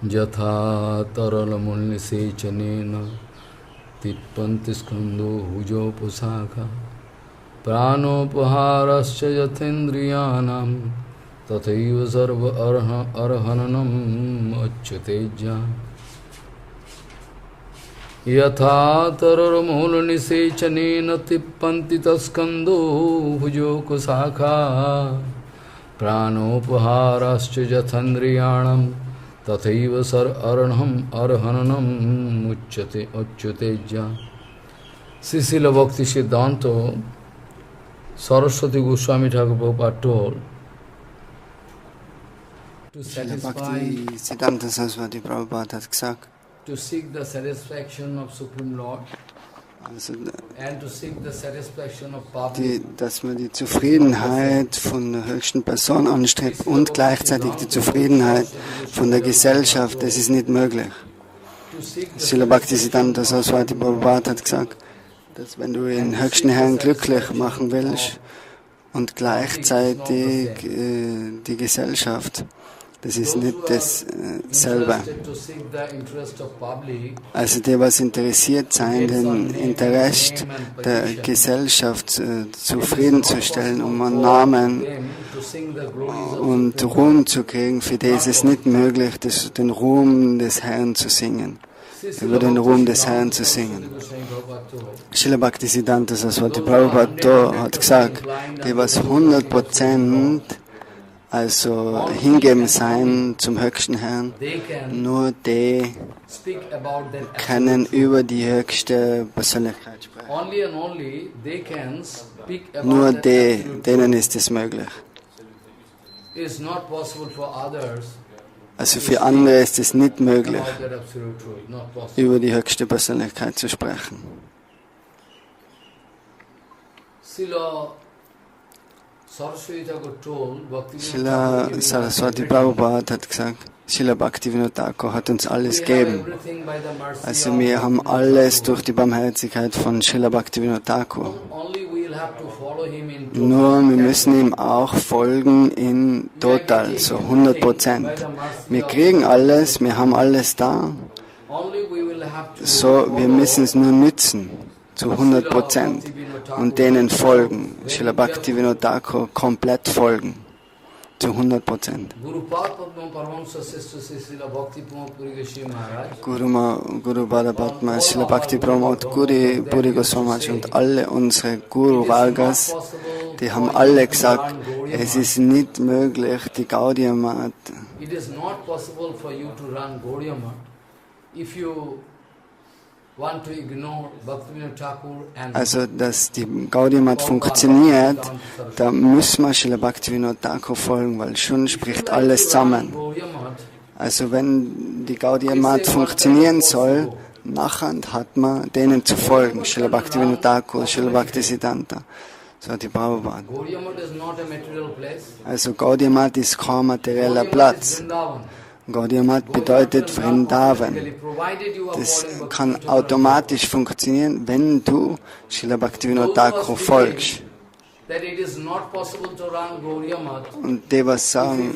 Jatha taralamulnisechanena tippanti skando hujo pusaka pranopaharascha yathendriyanam tathaiva sarva arhananam achyuteja Yatha taralamulnisechanena tippanti taskando hujo kusaka pranopaharascha yathendriyanam tathaiva sar arhananam achyuteja. Srila Bhakti Siddhanta Saraswati Goswami Thakur Prabhupada told to Bhakti Siddhanta Saraswati Prabhupada hat gesagt, to seek the satisfaction of Supreme Lord also, and to seek the satisfaction of public. Dass man die Zufriedenheit von der höchsten Person anstrebt und gleichzeitig die Zufriedenheit von der Gesellschaft, das ist nicht möglich. Srila Bhakti Siddhanta Saraswati Prabhupada hat gesagt, dass wenn du den höchsten Herrn glücklich machen willst und gleichzeitig die Gesellschaft, das ist nicht dasselbe. Also die, was interessiert sein, den Interesse der Gesellschaft zufriedenzustellen, um einen Namen und Ruhm zu kriegen, für die ist es nicht möglich, den Ruhm des Herrn zu singen. Über den Ruhm des Herrn zu singen. Srila Bhakti Siddhanta Saraswati Prabhupada hat gesagt, die was 100% also hingeben sein zum höchsten Herrn, nur die können über die höchste Persönlichkeit sprechen. Nur denen ist es möglich. Also für andere ist es nicht möglich, über die höchste Persönlichkeit zu sprechen. Srila Saraswati Prabhupada hat gesagt, Srila Bhaktivinoda Thakur hat uns alles gegeben. Also wir haben alles durch die Barmherzigkeit von Srila Bhaktivinoda Thakur. Nur wir müssen ihm auch folgen in total, so 100%. Wir kriegen alles, wir haben alles da. So, wir müssen es nur nützen, zu 100%. Und denen folgen. Srila Bhaktivinoda Thakur komplett folgen. Zu 100%. Guru Pada Padma, Srila Bhakti Pramod Puri Goswami und alle unsere Guru Vargas, die haben alle gesagt, es ist nicht möglich, die Gaudiya Math. Also, dass die Gaudiya Math funktioniert, da muss man Srila Bhaktivinoda Thakur folgen, weil schon spricht alles zusammen. Also, wenn die Gaudiya Math funktionieren soll, nachher hat man denen zu folgen. Srila Bhaktivinoda Thakur, Srila Bhakti Siddhanta, Saraswati Prabhupada. Also, Gaudiya Math ist kein materieller Platz. Gaudiya Math bedeutet Vrindavan. Das kann automatisch funktionieren, wenn du Srila Bhaktivinoda Thakur folgst. Und die was sagen,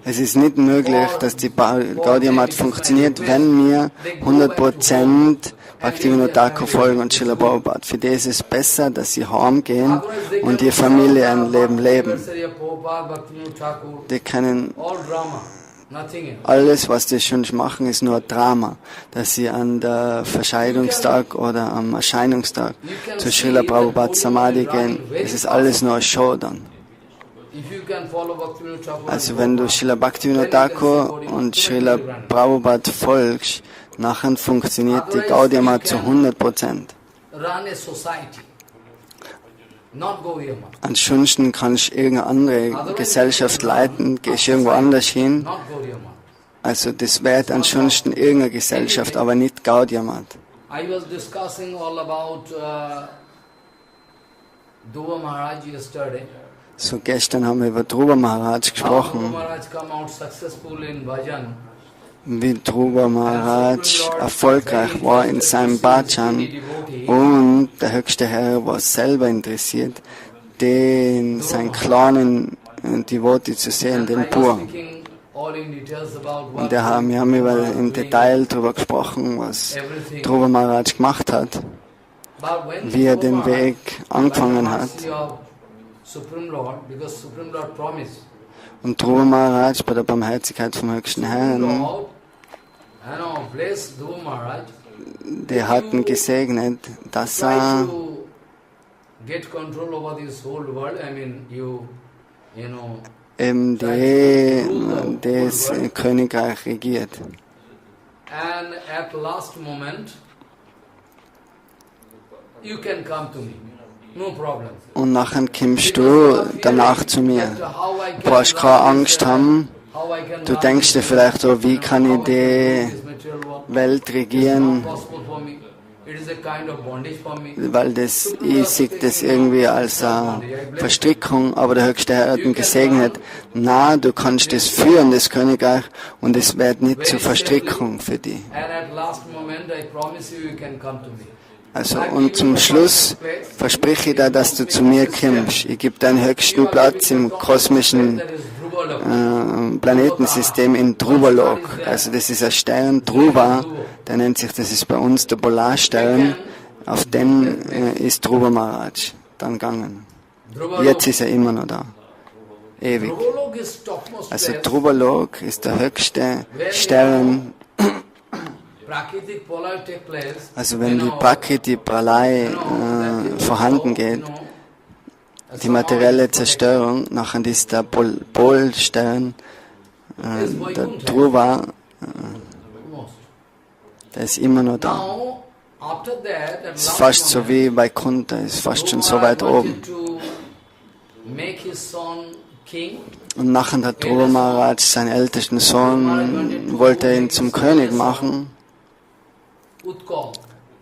es ist nicht möglich, dass die Gaudiya Math funktioniert, wenn wir 100% Bhaktivinoda Thakur folgen und Srila Prabhupada. Für die ist es besser, dass sie heimgehen und ihr Familienleben leben. Die können alles, was die schon machen, ist nur Drama, dass sie an der Verscheidungstag oder am Erscheinungstag zu Srila Prabhupada Samadhi gehen. Es ist alles nur eine Show dann. Also wenn du Srila Bhaktivinoda Thakur und Srila Prabhupada folgst, nachher funktioniert die Gaudiya Math zu 100%. Ansonsten kannst du irgendeine andere Gesellschaft leiten, gehst irgendwo anders hin. Also das wird ansonsten irgendeine Gesellschaft, aber nicht Gaudiya Math. So gestern haben wir über Druva Maharaj gesprochen. Wie Druva Maharaj erfolgreich war in seinem Bhajan und der höchste Herr war selber interessiert, den seinen kleinen Devotee zu sehen, den Pur. Und wir haben im Detail darüber gesprochen, was Dhruva Maharaj gemacht hat, wie er den Weg angefangen hat. Und Dhruva Maharaj bei der Barmherzigkeit vom höchsten Herrn, die hatten gesegnet, dass er eben das Königreich regiert. Und nachher kommst du danach zu mir. Du brauchst keine Angst haben. Du denkst dir vielleicht so, wie kann ich die Welt regieren? Weil ich sehe das irgendwie als eine Verstrickung, aber der höchste Herr hat ihn gesegnet. Na, du kannst das führen, das Königreich, und es wird nicht zur Verstrickung für dich. Also, und zum Schluss verspreche ich dir, dass du zu mir kommst. Ich gebe deinen höchsten Platz im kosmischen Planetensystem in Druva. Also das ist ein Stern, Druva, der nennt sich, das ist bei uns der Polarstern, auf den ist Dhruva Maharaj dann gegangen. Jetzt ist er immer noch da, ewig. Also Druva ist der höchste Stern. Also wenn die Prakriti Pralay vorhanden geht, die materielle Zerstörung, nachher ist der Polstern, der Druva, der ist immer noch da. Ist fast so wie bei Katha, ist fast schon so weit oben. Und nachher hat Dhruva Maharaj, seinen ältesten Sohn, wollte ihn zum König machen.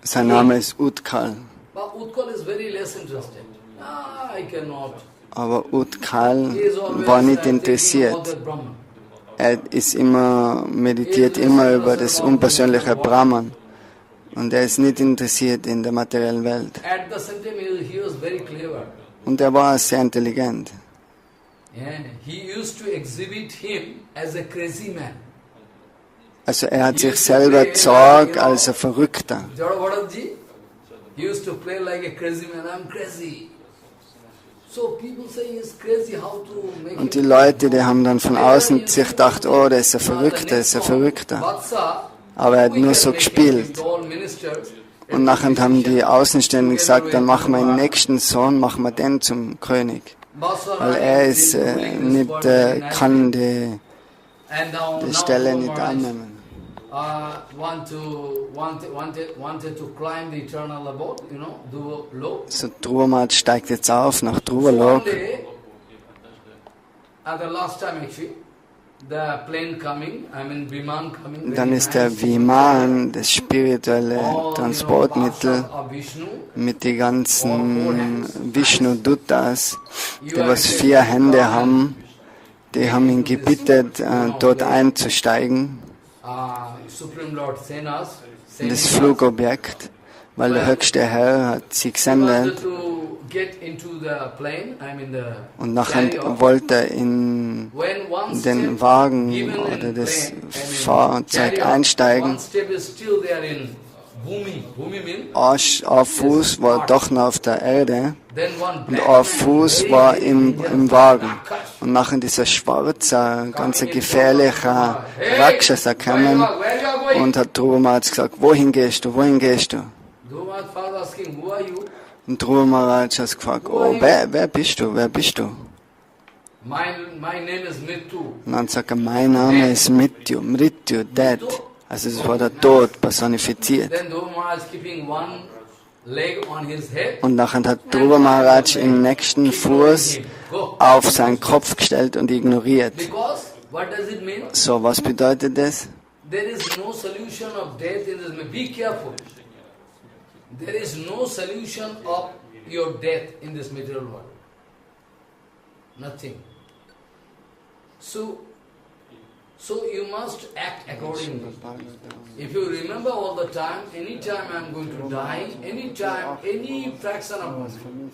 Sein Name ist Utkal. Aber Utkal war nicht interessiert. Er ist meditiert immer über das unpersönliche Brahman. Und er ist nicht interessiert in der materiellen Welt. Und er war sehr intelligent. Also er hat sich selber gezeigt als ein Verrückter. Und die Leute, die haben dann von außen sich gedacht, oh, der ist ein Verrückter, ist ein Verrückter. Aber er hat nur so gespielt. Und nachher haben die Außenstehenden gesagt, dann machen wir den nächsten Sohn, machen wir den zum König. Weil er ist kann die Stelle nicht annehmen. So Dhruva Maharaj steigt jetzt auf nach Druva. Dann ist der Viman, das spirituelle Transportmittel, mit den ganzen Vishnu-Duttas, die was 4 Hände haben, die haben ihn gebeten, dort einzusteigen. In das Flugobjekt, weil der höchste Herr hat sie gesendet. Und nachher wollte er in den Wagen oder das Fahrzeug einsteigen. Ein Fuß war doch noch auf der Erde und ein Fuß war im Wagen. Und nachher dieser schwarze, ganz gefährliche Rakshasa kamen und hat Dhruva Maharaj gesagt, wohin gehst du, wohin gehst du? Und Dhruva Maharaj hat gefragt, oh, wer bist du, wer bist du? Und dann sagt er, mein Name ist Mrityu, Death. Also es war der Tod personifiziert. Und nachher hat Dhruva Maharaj den nächsten Fuß auf seinen Kopf gestellt und ignoriert. So, was bedeutet das? There is no solution of death in this. Be careful. There is no solution of your death in this material world. Nothing. So you must act accordingly. If you remember all the time, any time I am going to die, any time, any fraction of moment,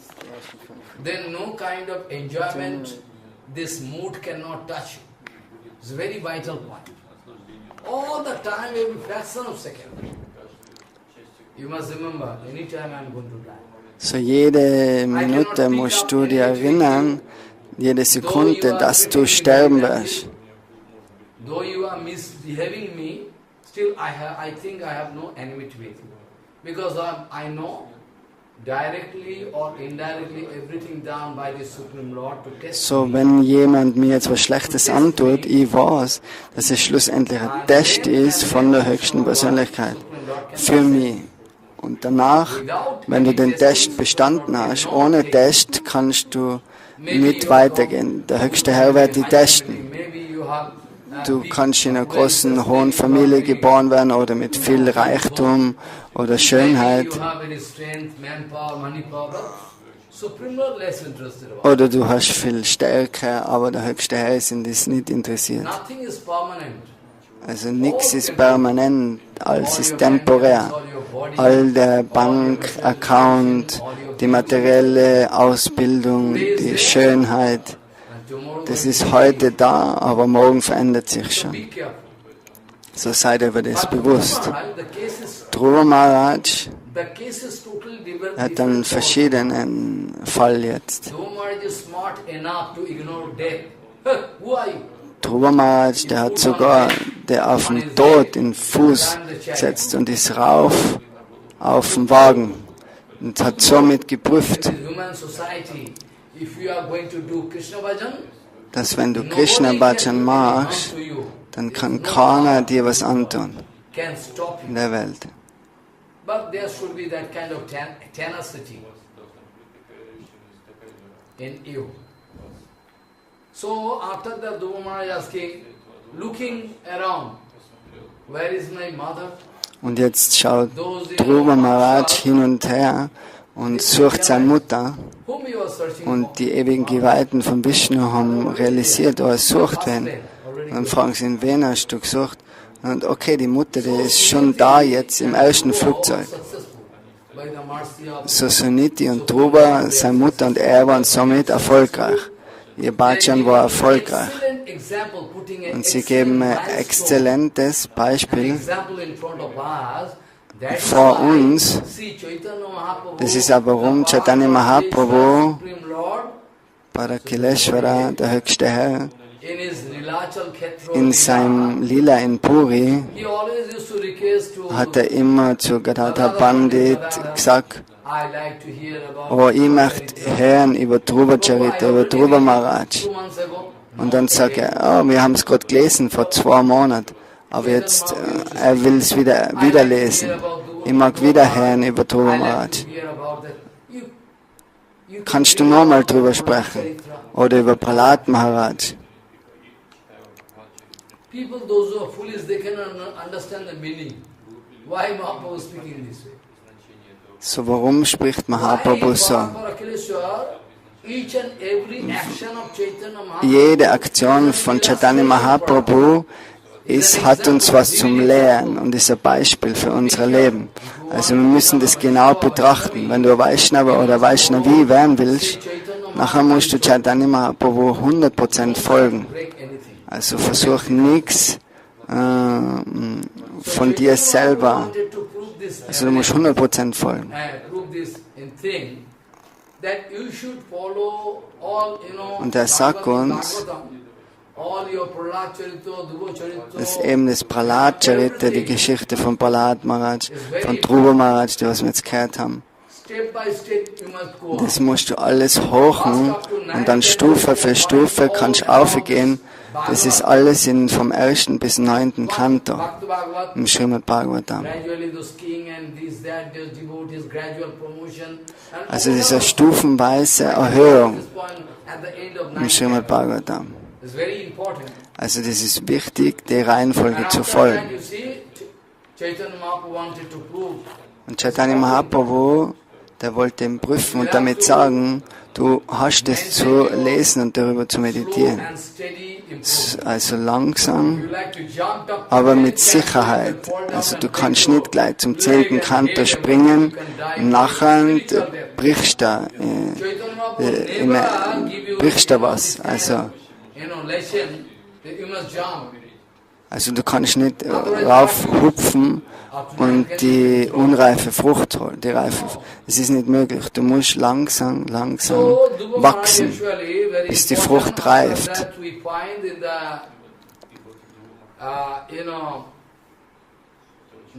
then no kind of enjoyment, this mood cannot touch you. It's a very vital point. All the time, every fraction of second. You must remember, any time I'm going to die. So jede Minute musst du dir erinnern, jede Sekunde, dass du sterben wirst. Though you are misbehaving me, still I think I have no enmity with you. Because I know directly or indirectly everything done by the Supreme Lord to test So, me. wenn jemand mir jetzt was Schlechtes antut, ich weiß, dass es schlussendlich ein Test ist von der höchsten Persönlichkeit für mich. Und danach, wenn du den Test bestanden hast, ohne Test kannst du nicht weitergehen. Der höchste Herr wird dich testen. Du kannst in einer großen, hohen Familie geboren werden oder mit viel Reichtum oder Schönheit. Oder du hast viel Stärke, aber der höchste Herr ist in das nicht interessiert. Also nichts ist permanent, alles ist temporär. All der Bankaccount, die materielle Ausbildung, die Schönheit, das ist heute da, aber morgen verändert sich schon. So seid ihr über das bewusst. Dhruva Maharaj hat einen verschiedenen Fall jetzt. Dhruva Maharaj, der hat sogar auf den Tod in den Fuß gesetzt und ist rauf auf den Wagen und hat somit geprüft, dass wenn du Krishna Bhajan machst, dann kann keiner dir was antun in der Welt. But there should be that kind of tenacity in you. So after the Dhruva Maharaj asking, looking around, where is my mother? Und jetzt schaut Dhruva Maharaj hin und her und sucht seine Mutter. Und die ewigen Geweihten von Vishnu haben realisiert, er sucht wen. Und dann fragen sie ihn, wen hast du gesucht? Und okay, die Mutter, die ist schon da jetzt im ersten Flugzeug. So Suniti und Druva, seine Mutter und er waren somit erfolgreich. Ihr Bhajan war erfolgreich. Und sie geben ein exzellentes Beispiel vor uns. Das ist aber warum Chaitanya Mahaprabhu, Parakileshvara, der höchste Herr, in seinem Lila in Puri hat er immer zu Gadadhar Pandit gesagt, oh, ich möchte hören über Dhruva Charita, über Dhruva Maharaj. Und dann sagt er, oh, wir haben es gerade gelesen vor 2 Monaten, aber jetzt, er will es wieder lesen. Ich mag wieder hören über Dhruva Maharaj. Kannst du nochmal drüber sprechen? Oder über Prahlad Maharaj? People, those who are foolish, they cannot understand the meaning. Why Mahaprabhu is speaking this way? So, warum spricht Mahaprabhu so? Jede Aktion von Chaitanya Mahaprabhu hat uns was zum Lehren und ist ein Beispiel für unser Leben. Also wir müssen das genau betrachten. Wenn du ein Vaishnava oder Vaishnavi werden willst, nachher musst du Chaitanya Mahaprabhu 100% folgen. Also versuch nichts von dir selber. Also du musst 100% folgen. Und er sagt uns, das ist eben das Prahlad Charita, die Geschichte von Prahlad Maharaj, von Dhruva Maharaj, die was wir jetzt gehört haben. Das musst du alles hochen und dann Stufe für Stufe kannst du aufgehen. Das ist alles vom 1. bis 9. Kanto im Srimad Bhagavatam. Also das ist eine stufenweise Erhöhung im Srimad Bhagavatam. Also das ist wichtig, die Reihenfolge zu folgen. Und Chaitanya Mahaprabhu, der wollte ihn prüfen und damit sagen, du hast es zu lesen und darüber zu meditieren. Also langsam, aber mit Sicherheit. Also du kannst nicht gleich zum 10. Kanto springen und nachher brichst du was. Also Also du kannst nicht raufhupfen und die unreife Frucht holen, die reife. Es ist nicht möglich. Du musst langsam wachsen, bis die Frucht reift.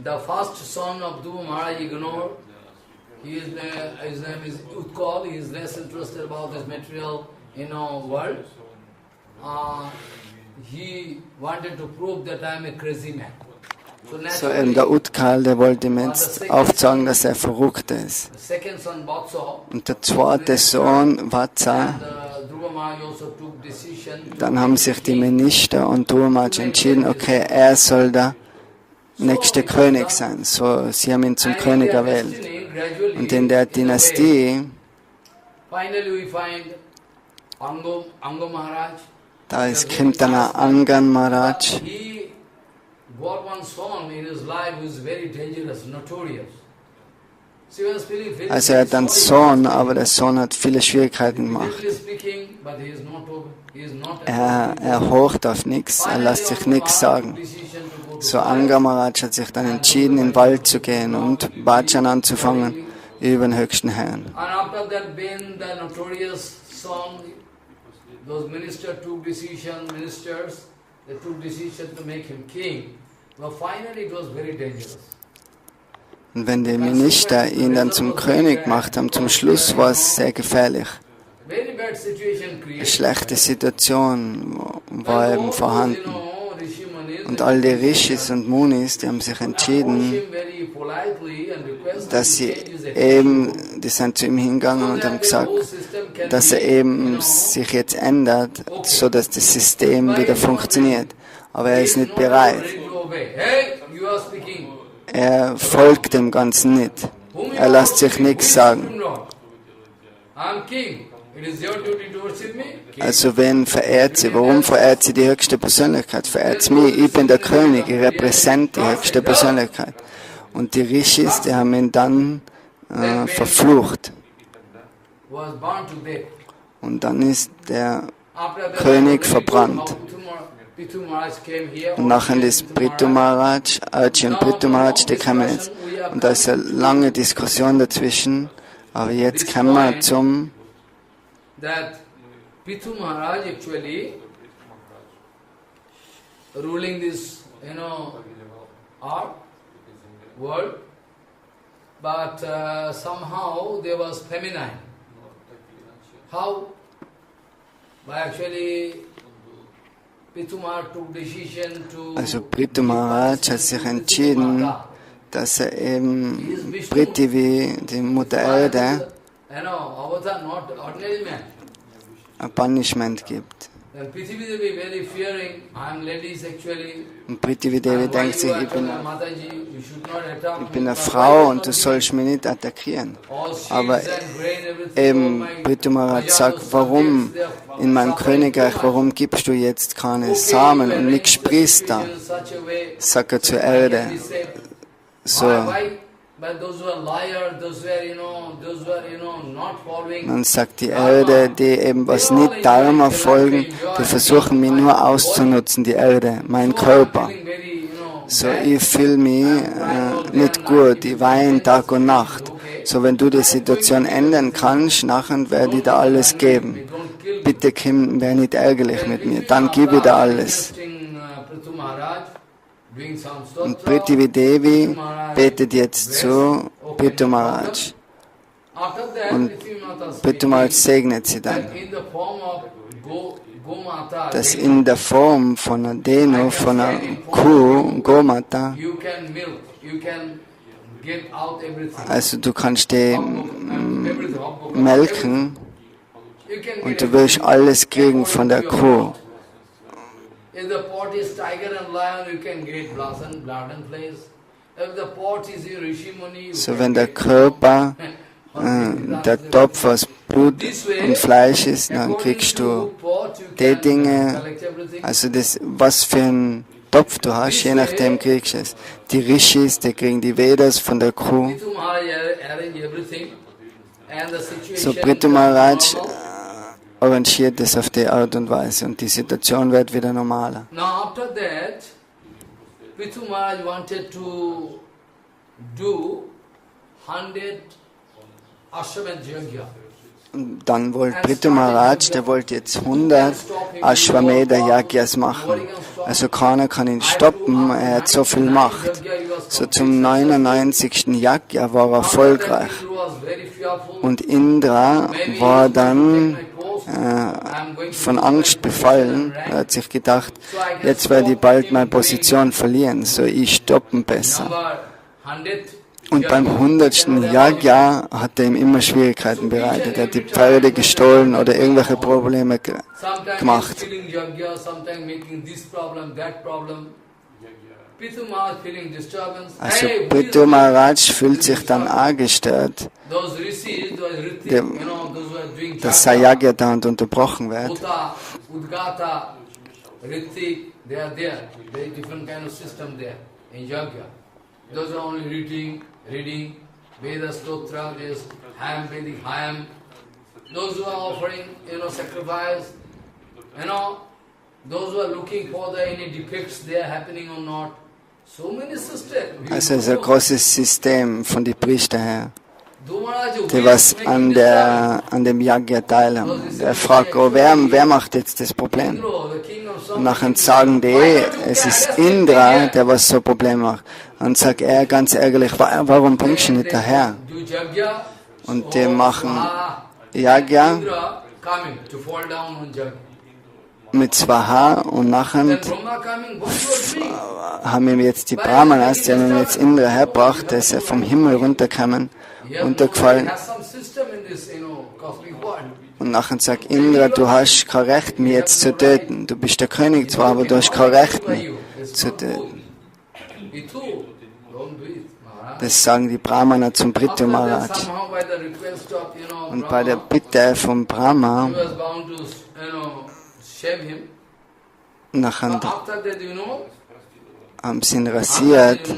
The first son of Dhruva Maharaj ignored. His name is Utkal. He is less interested about this material, world. He wanted to prove that I am a crazy man. So eben der Utkal, der wollte ihm jetzt aufzeigen, dass er verrückt ist. Und der zweite Sohn, Vatsa, dann haben sich die Minister und Dhruva Maharaj entschieden, okay, er soll der nächste König sein. So, sie haben ihn zum König erwählt. Und in der Dynastie, kommt dann ein Angan Maharaj. Also er hat einen Sohn, aber der Sohn hat viele Schwierigkeiten gemacht. Er horcht auf nichts, er lässt sich nichts sagen. So Anga Maharaj hat sich dann entschieden, in den Wald zu gehen und Bhajan anzufangen über den höchsten Herrn. Und wenn die Minister ihn dann zum König gemacht haben, zum Schluss war es sehr gefährlich. Eine schlechte Situation war eben vorhanden. Und all die Rishis und Munis, die haben sich entschieden, dass sie eben, die sind zu ihm hingegangen und haben gesagt, dass er eben sich jetzt ändert, so dass das System wieder funktioniert. Aber er ist nicht bereit. Er folgt dem Ganzen nicht. Er lässt sich nichts sagen. Also wen verehrt sie? Warum verehrt sie die höchste Persönlichkeit? Verehrt sie mich? Ich bin der König, ich repräsentiere die höchste Persönlichkeit. Und die Rishis, die haben ihn dann verflucht. Und dann ist der König verbrannt. Und nachher ist Prithu Maharaj, Archie und Prithu Maharaj, die kommen jetzt. Und da ist eine lange Diskussion dazwischen. Aber jetzt kommen wir zum that Prithu Maharaj actually ruling this, art world, but somehow there was feminine. How? By actually Prithu Maharaj took decision to. Also Prithu Maharaj hat sich entschieden, dass er eben Prithvi, die Mutter Erde, ein Punishment gibt. Und Prithvi Devi denkt sich, ich bin eine Frau und du sollst mich nicht attackieren. Aber eben Prithu Maharaj sagt, warum in meinem Königreich, warum gibst du jetzt keine Samen und nichts sprießt da? Sagt er zur Erde. So. Man sagt, die Erde, die eben was nicht Dharma folgen, die versuchen mich nur auszunutzen, die Erde, mein Körper. So, ich fühle mich nicht gut, ich weine Tag und Nacht. So, wenn du die Situation ändern kannst, nachher werde ich dir alles geben. Bitte, Kim, wär nicht ärgerlich mit mir, dann gebe ich dir alles. Und Prithvi Devi betet jetzt zu Prithu Maharaj. Und Prithu Maharaj segnet sie dann. Dass in der Form von einer Denu, von einer Kuh, Gomata, also du kannst die melken und du wirst alles kriegen von der Kuh. If the pot is tiger and lion, you can get blood and flesh. If the pot is Rishi Muni, so wenn der Körper der Topf aus Blut und Fleisch ist, dann kriegst du die Dinge, also das, was für ein Topf du hast, je nachdem kriegst du es. Die Rishis, die kriegen die Vedas von der Kuh. So Prithu Maharaj arrangiert es auf die Art und Weise und die Situation wird wieder normaler. Now after that, Prithu Maharaj wanted to do 100 Ashwamedh Yajna. Und dann wollte Prithu Maharaj, der wollte jetzt 100 Ashwamedha Yajnas machen. Also keiner kann ihn stoppen, er hat so viel Macht. So zum 99. Yajna war er erfolgreich. Und Indra war dann von Angst befallen. Er hat sich gedacht, jetzt werde ich bald meine Position verlieren, so ich stoppen besser. Und beim 100. Yajna hat er ihm immer Schwierigkeiten bereitet. Er hat die Pferde gestohlen oder irgendwelche Probleme gemacht. Also Prithu Maharaj fühlt sich dann auch gestört, dass sein Yajna da unterbrochen wird. Those are only reading Veda Stotra, there's Hayam, Vedic Hayam. Those who are offering, sacrifice, those who are looking for any defects they are happening or not. So many systems. Also es ist ein großes System von den Priester her, die was an dem Yajna teilhaben. Der fragt, wer macht jetzt das Problem? Und nachher sagen die, es ist Indra, der was so Probleme macht. Und sagt er ganz ärgerlich, warum bringst du nicht daher? Und die machen Yajna mit Swaha und nachher haben ihm jetzt die Brahmanas, die haben ihm jetzt Indra hergebracht, der ist ja vom Himmel runtergekommen, runtergefallen. Und nachher sagt Indra, du hast kein Recht, mich jetzt zu töten. Du bist der König zwar, aber du hast kein Recht, mich zu töten. Das sagen die Brahmana zum Prithu Maharaj. Und bei der Bitte vom Brahma nachher haben sie ihn rasiert.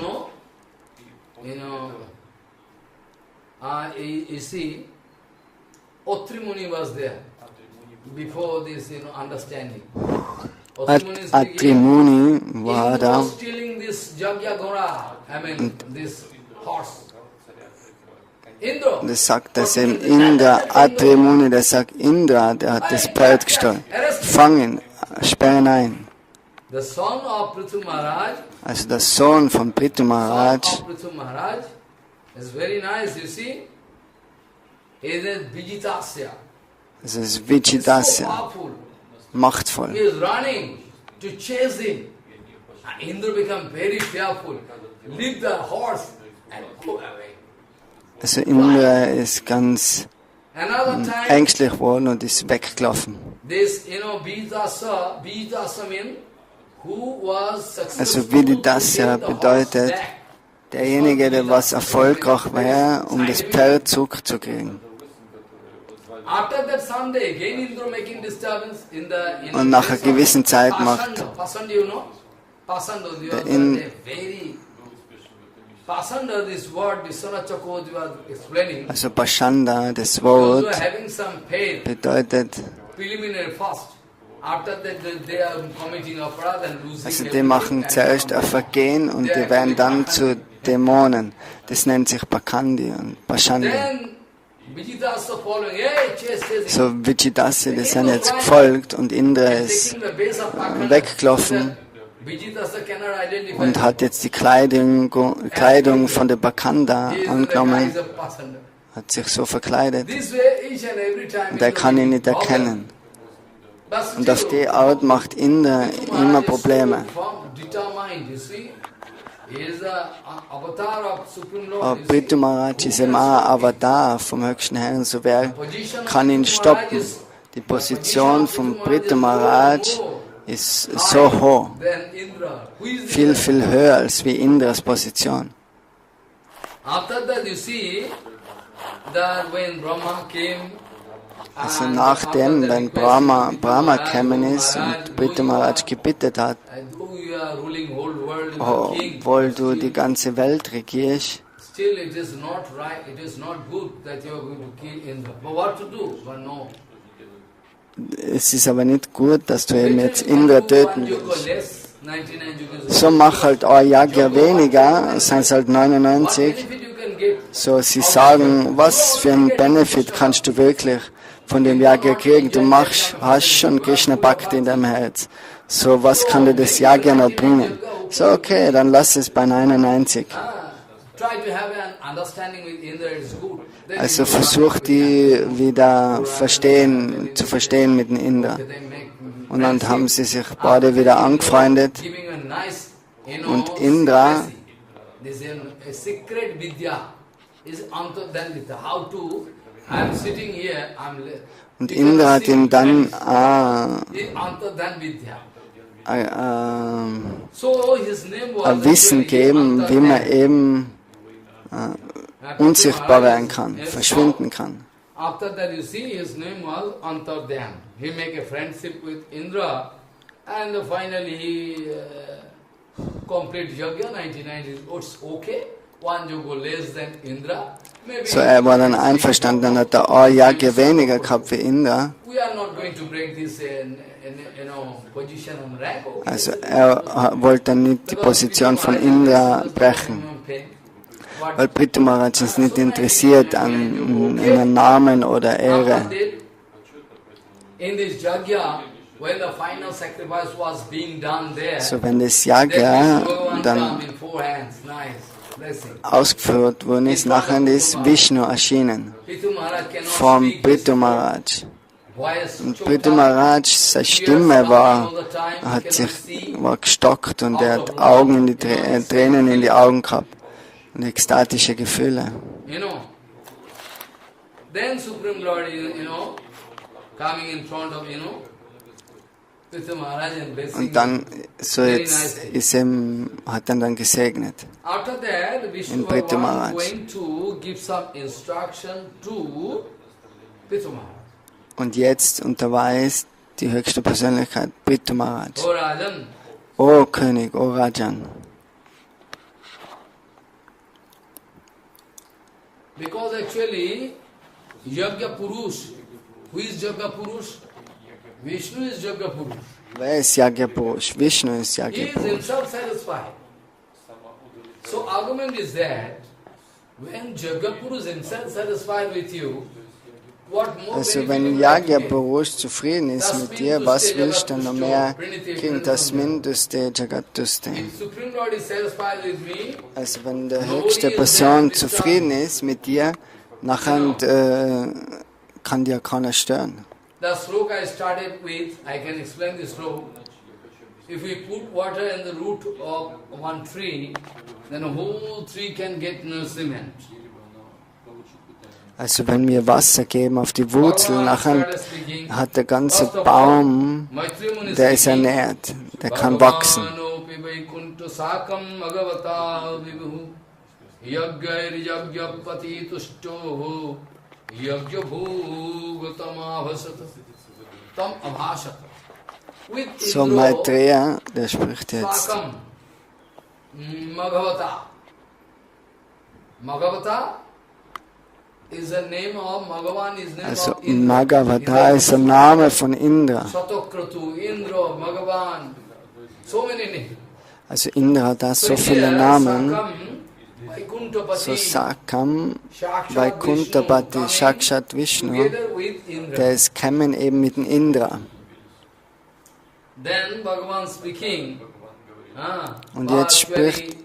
Atri Muni war da. Das sagt das eben Indra, Atri Muni, der sagt Indra, der hat das Pferd gestohlen. Fangen, sperren ein. Also der Sohn von Prithu Maharaj, das ist Vijitasya, machtvoll. Also Indra ist ganz ängstlich geworden und ist weggelaufen. Also Vijitasya bedeutet, derjenige, der was erfolgreich war, um das Pferd zurückzukriegen. Und nach einer gewissen Zeit macht der also Pashanda, das Wort, bedeutet, also die machen zuerst ein Vergehen und die werden dann zu Dämonen. Das nennt sich Pakandi und Pashanda. So Vijitasya, die sind jetzt gefolgt und Indra ist weggelaufen und hat jetzt die Kleidung von der Bakanda angenommen, hat sich so verkleidet und er kann ihn nicht erkennen. Und auf die Art macht Indra immer Probleme. Aber Prithu Maharaj ist immer ein Avatar vom höchsten Herrn, so wer kann ihn stoppen? Die Position von Prithu Maharaj ist so hoch, viel, viel höher als wie Indras Position. Also nachdem, wenn Brahma gekommen ist und Prithu Maharaj gebeten hat, obwohl du die ganze Welt regierst, es ist aber nicht gut, dass du eben jetzt Indra töten willst. So mach halt ein Yajna weniger, seien es halt 99. So, sie sagen, was für einen Benefit kannst du wirklich von dem Yajna kriegen? Du hast schon Krishna Bhakti in deinem Herz. So, was kann dir das Yajna noch bringen? So, okay, dann lass es bei 99. Also versuch die wieder zu verstehen mit dem Indra. Und dann haben sie sich beide wieder angefreundet. Und Indra hat ihm dann ein Wissen gegeben, wie man eben unsichtbar werden kann, verschwinden kann. After that, you see, his name was Antardhyam. He make a friendship with Indra, and finally he complete yajna, 99 it's okay. One yoga less than Indra. So, er war dann einverstanden, dann hat er ein Yajna weniger gehabt wie Indra. We are not going to break this, position and rank. Also, er wollte dann nicht die Position von Indra brechen. Weil Prithu Maharaj uns nicht interessiert an einem Namen oder Ehre. So, wenn das Yajna dann ausgeführt worden ist, nachher ist Vishnu erschienen vom Prithu Maharaj. Und Prithu Maharaj, seine Stimme war gestockt und er hat Tränen in die Augen gehabt. Und ekstatische Gefühle. Then Supreme Lord, coming in front of, Prithu Maharaj and blessing. Und dann, so jetzt hat er dann gesegnet. After that, Vishnu Bhagavan going to give some instruction to Prithu Maharaj. Und jetzt unterweist die höchste Persönlichkeit Prithu Maharaj. O Rajan. O König, O Rajan. Because actually, Yajna Purush, who is Yajna Purush? Vishnu is Yajna Purush. Wer ist Yajna Purush? Vishnu ist Yajna He is Purush. himself satisfied. So argument is that when Yajna Purush himself satisfied with you, what more also wenn Yajna Purush zufrieden ist mit dir, was willst du noch mehr kriegen? Tasmin duste Jagat duste. Also wenn der höchste Person zufrieden ist mit dir, nachher kann dir keiner stören. The sloka I started with, I can explain this sloka. If we put water in the root of one tree, then a whole tree can get nourishment. Also wenn wir Wasser geben auf die Wurzel, nachher hat der ganze Baum, der ist ernährt, der kann wachsen. So Maitreya, der spricht jetzt. Also Bhagavata ist der Name von Indra. Also Indra hat da so viele Namen. So Sakam, Vaikuntapati, Shakshat Vishnu, der ist kämen eben mit dem Indra. Und jetzt spricht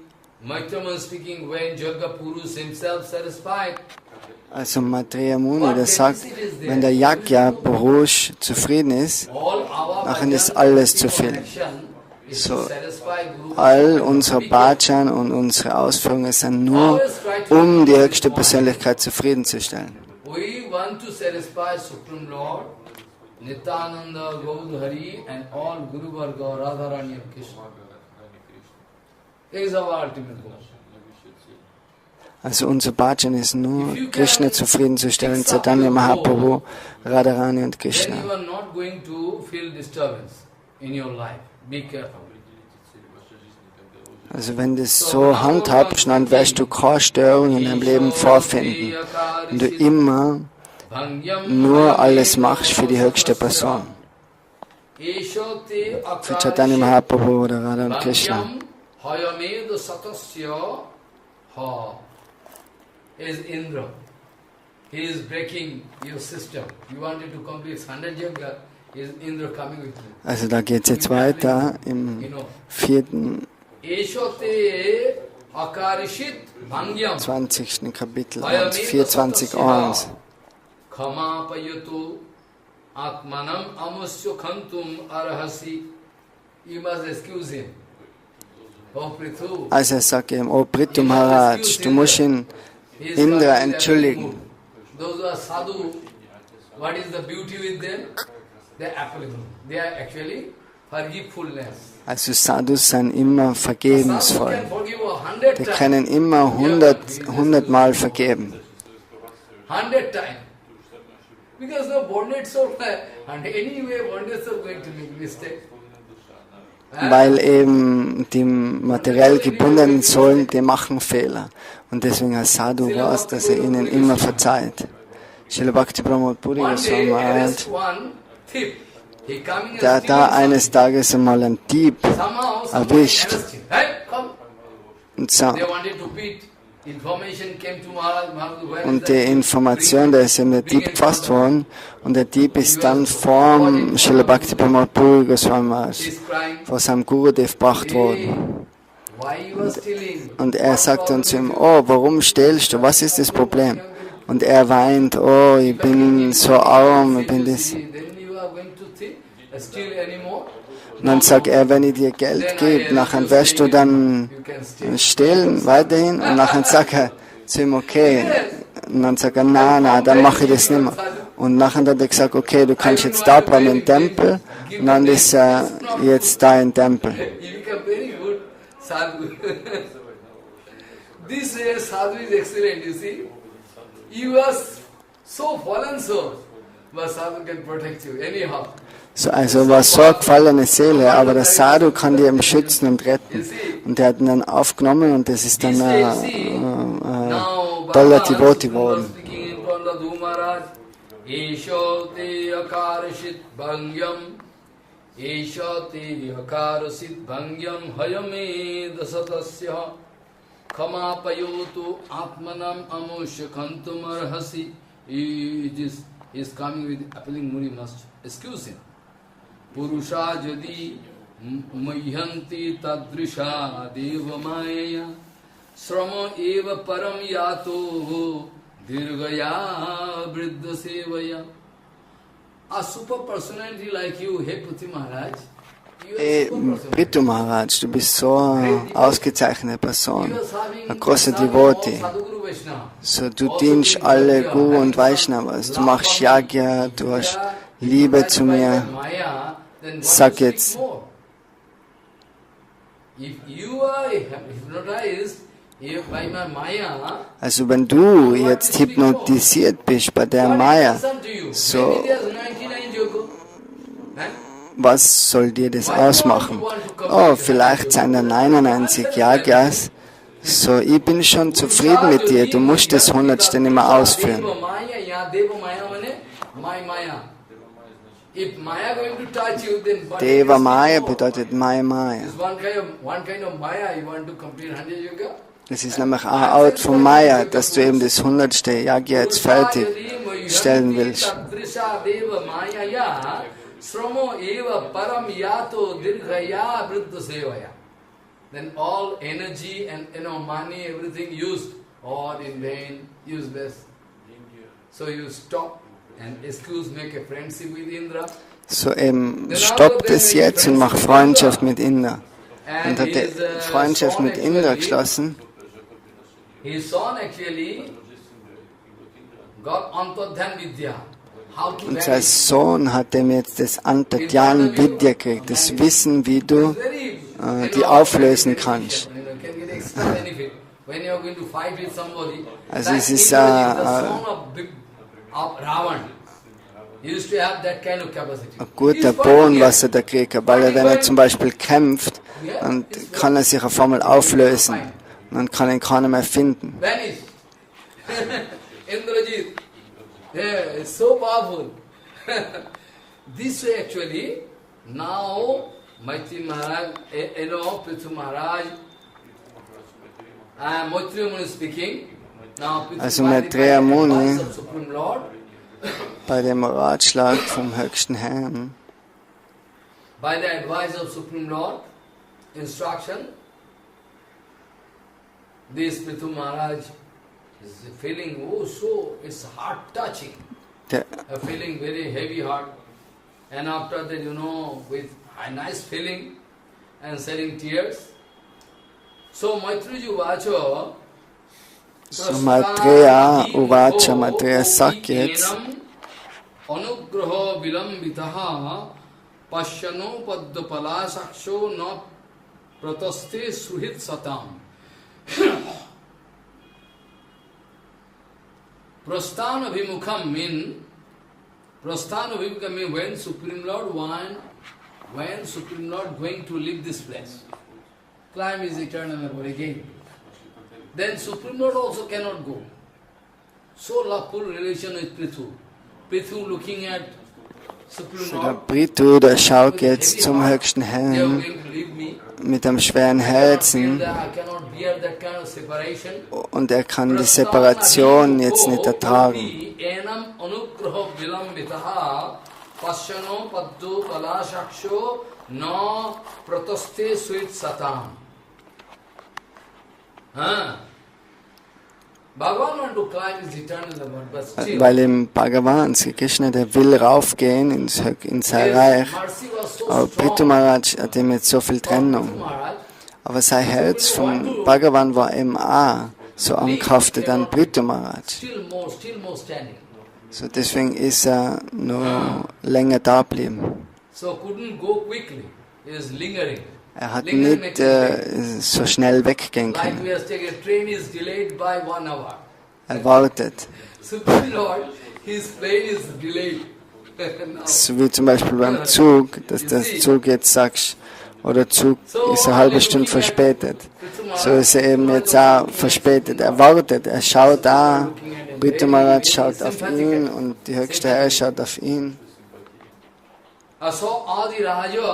also Maitreya Muni, der sagt, wenn der Yajna Purush zufrieden ist, dann ist alles zu viel. So, all unsere Bhajan und unsere Ausführungen sind nur, um die höchste Persönlichkeit zufriedenzustellen. Also unser Bhajan ist nur, Krishna zufriedenzustellen, Chaitanya Mahaprabhu, Radharani und Krishna. Also wenn du das so handhabst, dann wirst du keine Störung in deinem Leben vorfinden. Wenn du immer nur alles machst für die höchste Person. Für Chaitanya Mahaprabhu oder Radha und Krishna. Is Indra. He is breaking your system. You wanted to complete 100 yoga, is Indra coming with you. Also da geht es jetzt weiter im 20. Kapitel und 4.20.1. Kama payatu atmanam amusyo khantum arhasi. You must excuse him. Oh Prithu. Also er sagt ihm, oh Prithu Maharaj, du musst ihn Indra entschuldigen. Those who are sadhu, what is the beauty with them? They are applicable. They are actually forgivefulness. Also Sadhus sind immer vergebensvoll. Die können immer 100 Mal vergeben. 100 times. Because the bonded soul, and anyway bonded soul going to make mistake. Weil eben die materiell gebundenen Seelen, die machen Fehler. Und deswegen als Sadhu weiß, dass er ihnen immer verzeiht. Srila Bhakti Pramod Puri Goswami Maharaj, der hat da eines Tages einmal einen Dieb erwischt. Und die Information, da ist ihm der Dieb gefasst worden, und der Dieb ist dann vor Srila Bhakti Pramod Puri Goswami Maharaj, vor seinem Gurudev gebracht worden. Und er sagt dann zu ihm, oh, warum stehlst du, was ist das Problem? Und er weint, oh, ich bin so arm, ich bin das. Und dann sagt er, wenn ich dir Geld gebe, nachher wirst du dann stehlen weiterhin. Und nachher sagt er zu ihm, okay. Und dann sagt er, nein, dann mache ich das nicht mehr. Und nachher hat er gesagt, okay, du kannst jetzt da bleiben im Tempel. Und dann ist er jetzt da im Tempel. Sadhu. This Sadhu is excellent, you see. You are so fallen soul, but Sadhu can protect you anyhow. So, also war so eine gefallene Seele, aber der Sadhu kann die eben schützen und retten. Und der hat ihn dann aufgenommen und das ist dann toller Devotee geworden. Eshati akarasit bhangyam hayame dasatasya kama payotu atmanam amusya khantum arhasi. He is coming with appealing mood, you must excuse him. Purusha jadi mayhanti tadrisha deva maya srama eva param yato dirgaya vriddha sevaya. A super personality like you, hey Prithu Maharaj. Prithu Maharaj, du bist so eine ausgezeichnete Person, ein großer Devotee. So, du dienst alle Guru und Vaishnavas, du machst Yagya, du hast Liebe zu mir. Sag jetzt, also wenn du jetzt hypnotisiert bist bei der Maya, so, was soll dir das ausmachen? Oh, vielleicht sind da 99 Yagyas. So, ich bin schon zufrieden mit dir, du musst das 100. nicht mehr ausführen. Deva Maya bedeutet Maya Maya. Das ist nämlich eine Art von Maya, dass du eben das 100. Yagya jetzt fertig stellen willst. Then all energy and money, everything used, all in vain, useless. So you stop and excuse, make a friendship with Indra. So stoppt es jetzt und mach Freundschaft mit Indra. Und hat die Freundschaft mit Indra geschlossen. His son actually got Antadhyan Vidya. Und sein Sohn hat ihm jetzt das Antadhyan Vidya gekriegt, das Wissen, wie du die auflösen kannst. Also es ist ein guter Boden, was er da kriegt, weil wenn er zum Beispiel kämpft, dann kann er sich auf einmal auflösen. Und dann kann ihn keiner mehr finden. Yeah, it's so powerful. This way actually, now Maitri Maharaj, Prithu Maharaj, Maitri Muni speaking. Now Also Prithu Maitreya Muni, of Supreme Lord, bei dem Ratschlag vom höchsten Herrn, by the advice of Supreme Lord, instruction, this Prithu Maharaj is feeling, oh, so it's heart touching. A feeling very heavy heart. And after that, with a nice feeling and shedding tears. So Maitriji Vacho, so Maitreya Uvacha, Maitreya sagt jetzt, Anugraha vilambitaha pashyano paddapala saksho na prataste suhit satam. Prasthana vimukam mean when Supreme Lord when Supreme Lord going to leave this place. Climb is eternal again. Then Supreme Lord also cannot go. So loveful relation with Prithu. Prithu looking at Supreme so der Lord. Prithu, der schaut jetzt zum höchsten Herrn mit einem schweren Herzen und er kann die Separation jetzt nicht ertragen. Weil im Bhagavan, Sri Krishna, der will raufgehen ins Erreicht. Aber Prithu Maharaj hat ihm jetzt so viel Trennung. Aber sein Herz vom Bhagavan war eben auch so ankhaftet an Prithu Maharaj. So deswegen ist er nur länger da geblieben. Er hat nicht so schnell weggehen können. Er wartet. So wie zum Beispiel beim Zug, dass der Zug jetzt sagst, oder Zug ist eine halbe Stunde verspätet. So ist er eben jetzt auch verspätet. Er wartet, er schaut da, Prithu Maharaj schaut auf ihn und die höchste Herr schaut auf ihn. Aso adi rajo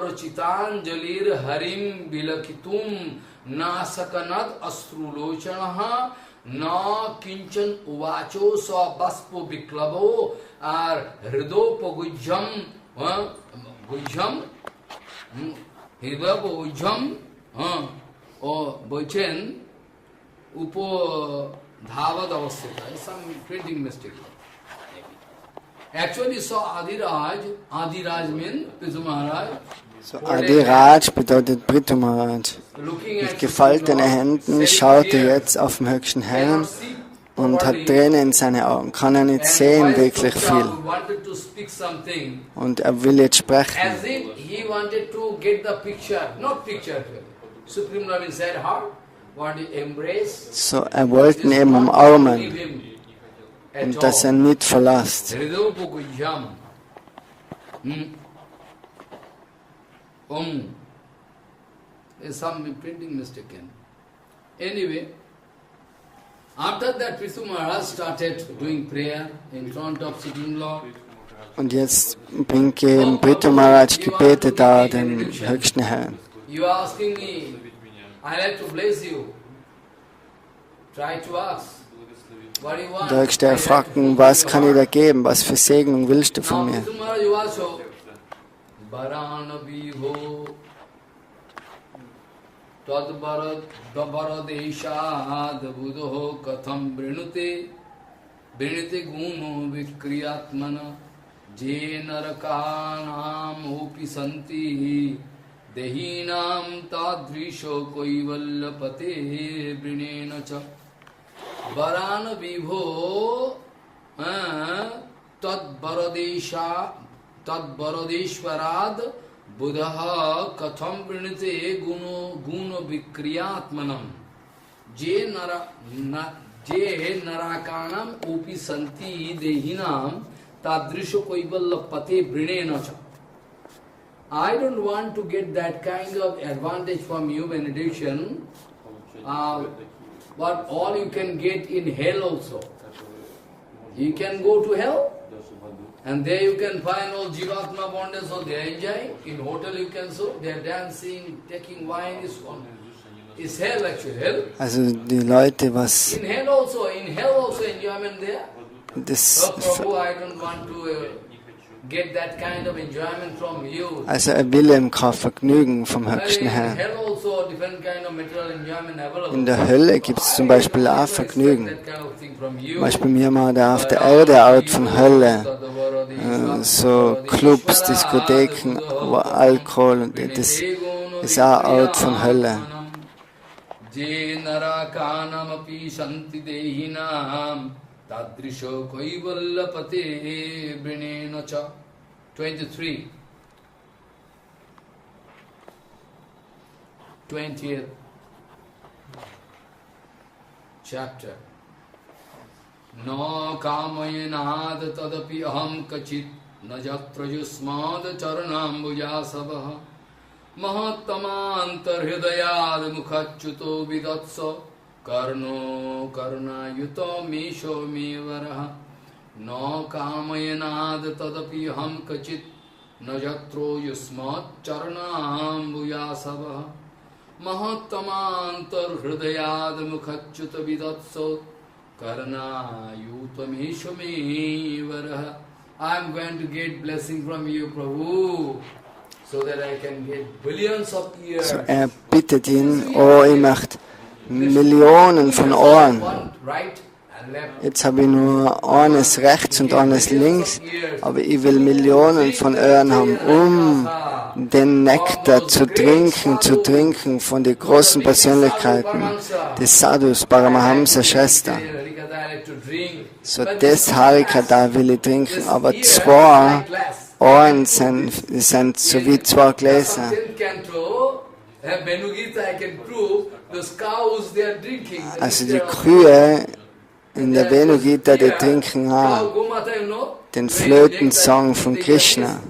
rochitanjalir harim bilakitum nasakanat astrulochanaha na kinchan uvacho sa baspo biklavo ar hridopagujjam hridopagujjam bochen upo dhavad avasthita. Some printing mistake. Actually, so Adiraj means Prithu Maharaj. So Adiraj bedeutet Prithu Maharaj. Mit gefalteten Händen schaut er jetzt auf den höchsten Herrn und hat Tränen in seinen Augen. Kann er nicht sehen wirklich viel. Und er will jetzt sprechen. So er wollte ihn eben umarmen. Und dass er nicht verlässt. There's some printing mistake. Anyway, after that Prithu Maharaj started doing prayer in front of Supreme Lord. Und jetzt bringt Prithu Maharaj gebetet da den höchsten Herrn. You are asking me, I like to bless you. Try to ask. Der höchste Herr fragt ihn, was kann ich dir geben? Was für Segnung willst du von mir? Varana vibho tad baradeshwarad buddha katham pranite guno vikriyatmanam je narakanam upi santi dehinam tadrisho koivalla pate brinenacha. I don't want to get that kind of advantage from you, benediction. But all you can get in hell also. you can go to hell. And there you can find all Jivatma bondage, so they are enjoying. In hotel you can so, they are dancing, taking wine, is one. It's hell actually, hell. Also die Leute, was... In hell also enjoyment there. Das, Prabhu, I don't want to get that kind of enjoyment from you. also will ihm kein Vergnügen vom höchsten Herrn. In hell also different kind of material enjoyment available. In der Hölle gibt es zum Beispiel auch Vergnügen. That kind of thing from you. Zum Beispiel mir mal da auf der Erde out von Hölle. So Clubs, Diskotheken, Alkohol, und das ist auch out von Hölle. 20th chapter. No kamayinad tadapi aham kachit na jatra yusmad charanambujasavaha mahattamantar hridayad mukhachuto vidatsa karno karnayuto misho mevaraha no kamayinad tadapi aham kachit na jatra yusmad charanambujasavaha mahattamantar hridayad mukhachuto vidatsa Karna yutameshwamevaraha. I am going to get blessing from you, Prabhu, so that I can get billions of years. So bittet ihn, oh, ich möchte Millionen von Ohren. Jetzt habe ich nur eines rechts und eines links, aber ich will Millionen von Ohren haben, um den Nektar zu trinken von den großen Persönlichkeiten des Sadhus, Barmherzigkeit Schwester. So das Harikata will ich trinken, aber zwei Ohren sind so wie zwei Gläser. Also die Kühe in der Venu Gita, die trinken auch den Flötensong von Krishna.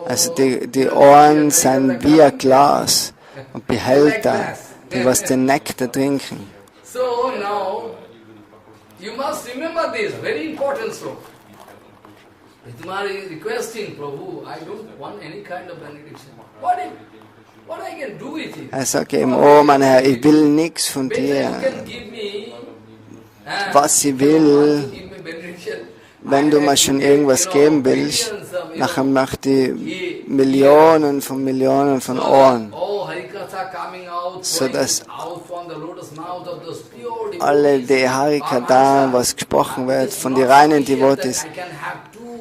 Also die Ohren sind wie ein Glas und Behälter, die was den Nektar trinken. So now, you must remember this, very important sloka. Prithu is requesting, Prabhu, I don't want any kind of benediction. What I can do with it? Er sagt ihm, oh mein Herr, ich will nichts von dir. Was ich will, wenn du mir schon irgendwas geben willst, nachher möchte ich Millionen von Ohren, sodass alle die Harikata, was gesprochen wird, von den reinen Devotees,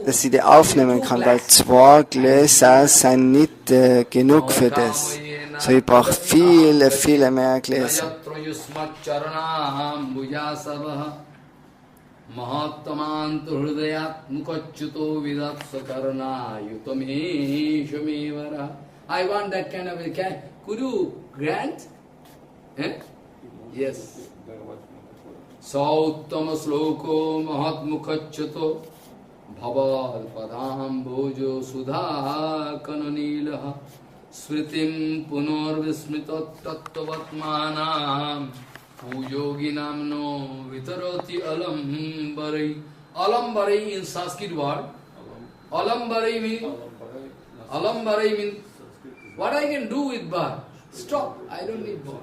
dass sie die aufnehmen kann, weil zwei Gläser sind nicht genug für das. So ich brauche viele mehr Gläser. Mahattamantu hridayat mukhachuto vidatsa karna yutameshwamevara. I want that kind of a cat. Could you grant? Yes. Sauttama sloko mahat mukhachuto bhaval padam bhojo sudha kananilaha smritim punor vismitat tattvatmanam Pujoginam no vitaroti alambarai. Alambarai in Sanskrit word. Alambarai means what I can do with bar. Stop, I don't need bar.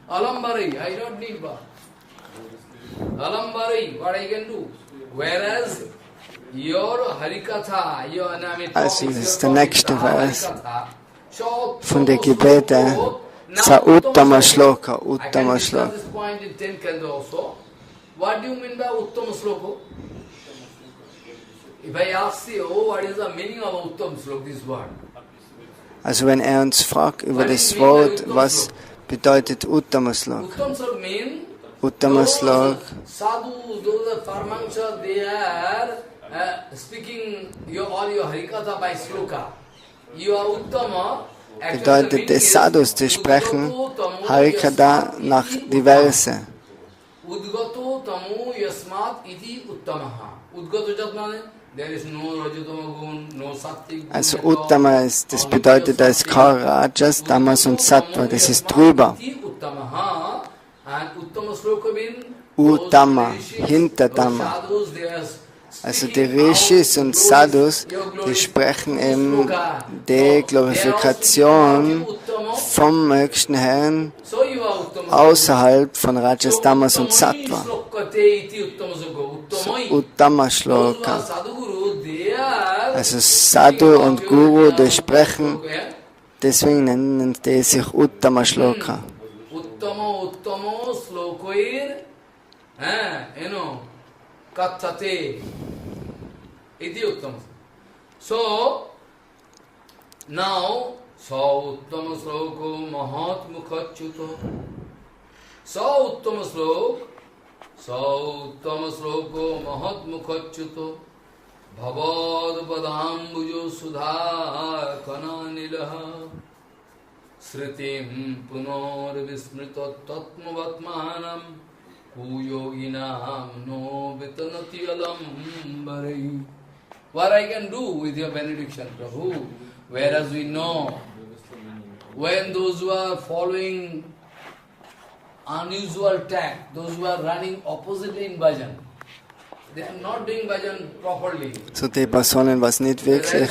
Alambarai, I don't need bar. Alambarai, what I can do. Whereas your Harikatha, your Also das ist der nächste Vers von der Gebete. Sa Uttama Shloka, Uttama Shloka. What do you mean by Uttama Shloka? If I ask you, what is the meaning of Uttama Shloka, this word? Also wenn uns fragt über das Wort, was bedeutet Uttama Shloka? Uttama Shloka. Sadhus, those Paramahansa, they are speaking all your Harikatha by Shloka. You are Uttama. Bedeutet des Sadhus, die sprechen Harikata nach die Verse. Also Uttama ist, das bedeutet als Rajas, Tamas und Sattva, das ist drüber. Uttama, hinter Dhamma. Also die Rishis und Sadhus, die sprechen eben die Glorifikation vom höchsten Herrn außerhalb von Rajas, Tamas und Sattva. So, Uttama Shloka. Also Sadhu und Guru, die sprechen, deswegen nennen die sich Uttama Shloka. Kathate iti uttama. So now sa uttama sloko mahat mukhachuto. Sa uttama sloko mahat mukhachuto. Bhavad padambujo sudha kananilaha. Sritim punor vismrita tatmavatmanam. What I can do with your benediction, Prabhu? Whereas we know, when those who are following unusual tack, those who are running oppositely in bhajan, they are not doing bhajan properly. So die Personen, was nicht wirklich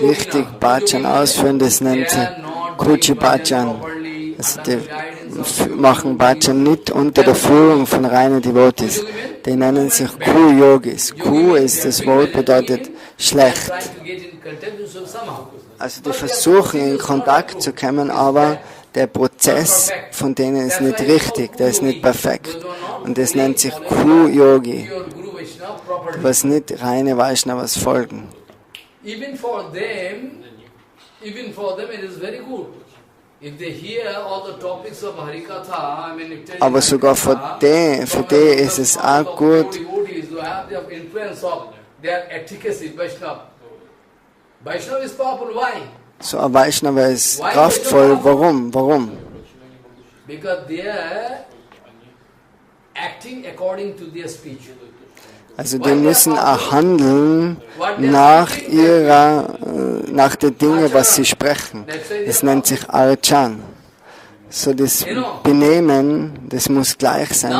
richtig Bhajan ausführen, das nennt sie Kuchi Bhajan. Also die machen Bhajan nicht unter der Führung von reinen Devotees. Die nennen sich Ku-Yogis. Ku ist das Wort, bedeutet schlecht. Also die versuchen in Kontakt zu kommen, aber der Prozess von denen ist nicht richtig, der ist nicht perfekt. Und das nennt sich Ku-Yogi, was nicht reine Vaishnavas folgen. Even for them it is very good. Aber sogar für die ist es auch gut. So ein Vaishnava ist kraftvoll. Warum? Warum? Also die müssen auch handeln nach den Dingen, was sie sprechen. Das nennt sich Archan. So das Benehmen, das muss gleich sein.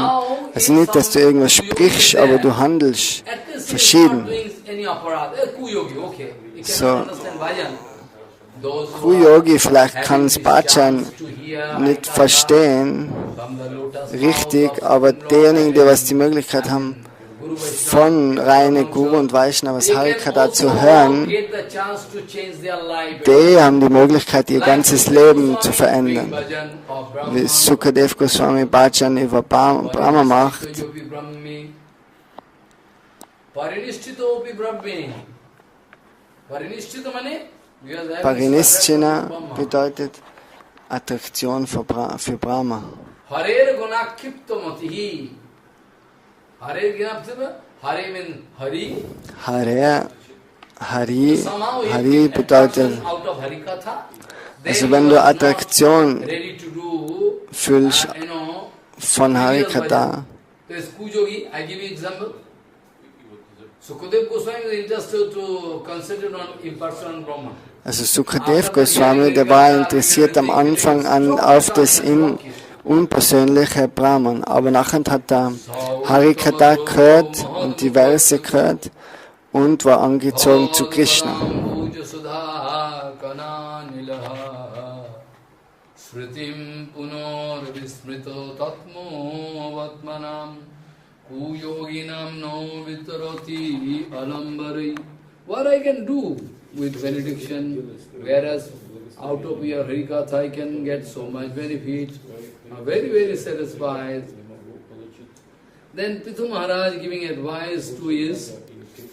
Also nicht, dass du irgendwas sprichst, aber du handelst verschieden. So Ku-Yogi vielleicht kann es Bhajan nicht verstehen, richtig, aber diejenigen, die was die Möglichkeit haben, von reine Guru und Vaishnavas Harikatha zu hören, die haben die Möglichkeit, ihr ganzes Leben zu verändern. Wie Sukadev Goswami Bhajan über Brahma macht. Parinishchina bedeutet Attraktion für Brahma. Hari bedeutet, also wenn du Attraktion fühlst von Harikatha, also Sukadev Goswami, der war interessiert am Anfang an auf das unpersönliche Brahman, aber nachher hat er Harikatha gehört und die Verse gehört und war angezogen zu Krishna. What I can do with benediction, whereas out of your Harikatha I can get so much benefit, I'm very, very satisfied. Then Prithu Maharaj giving advice to his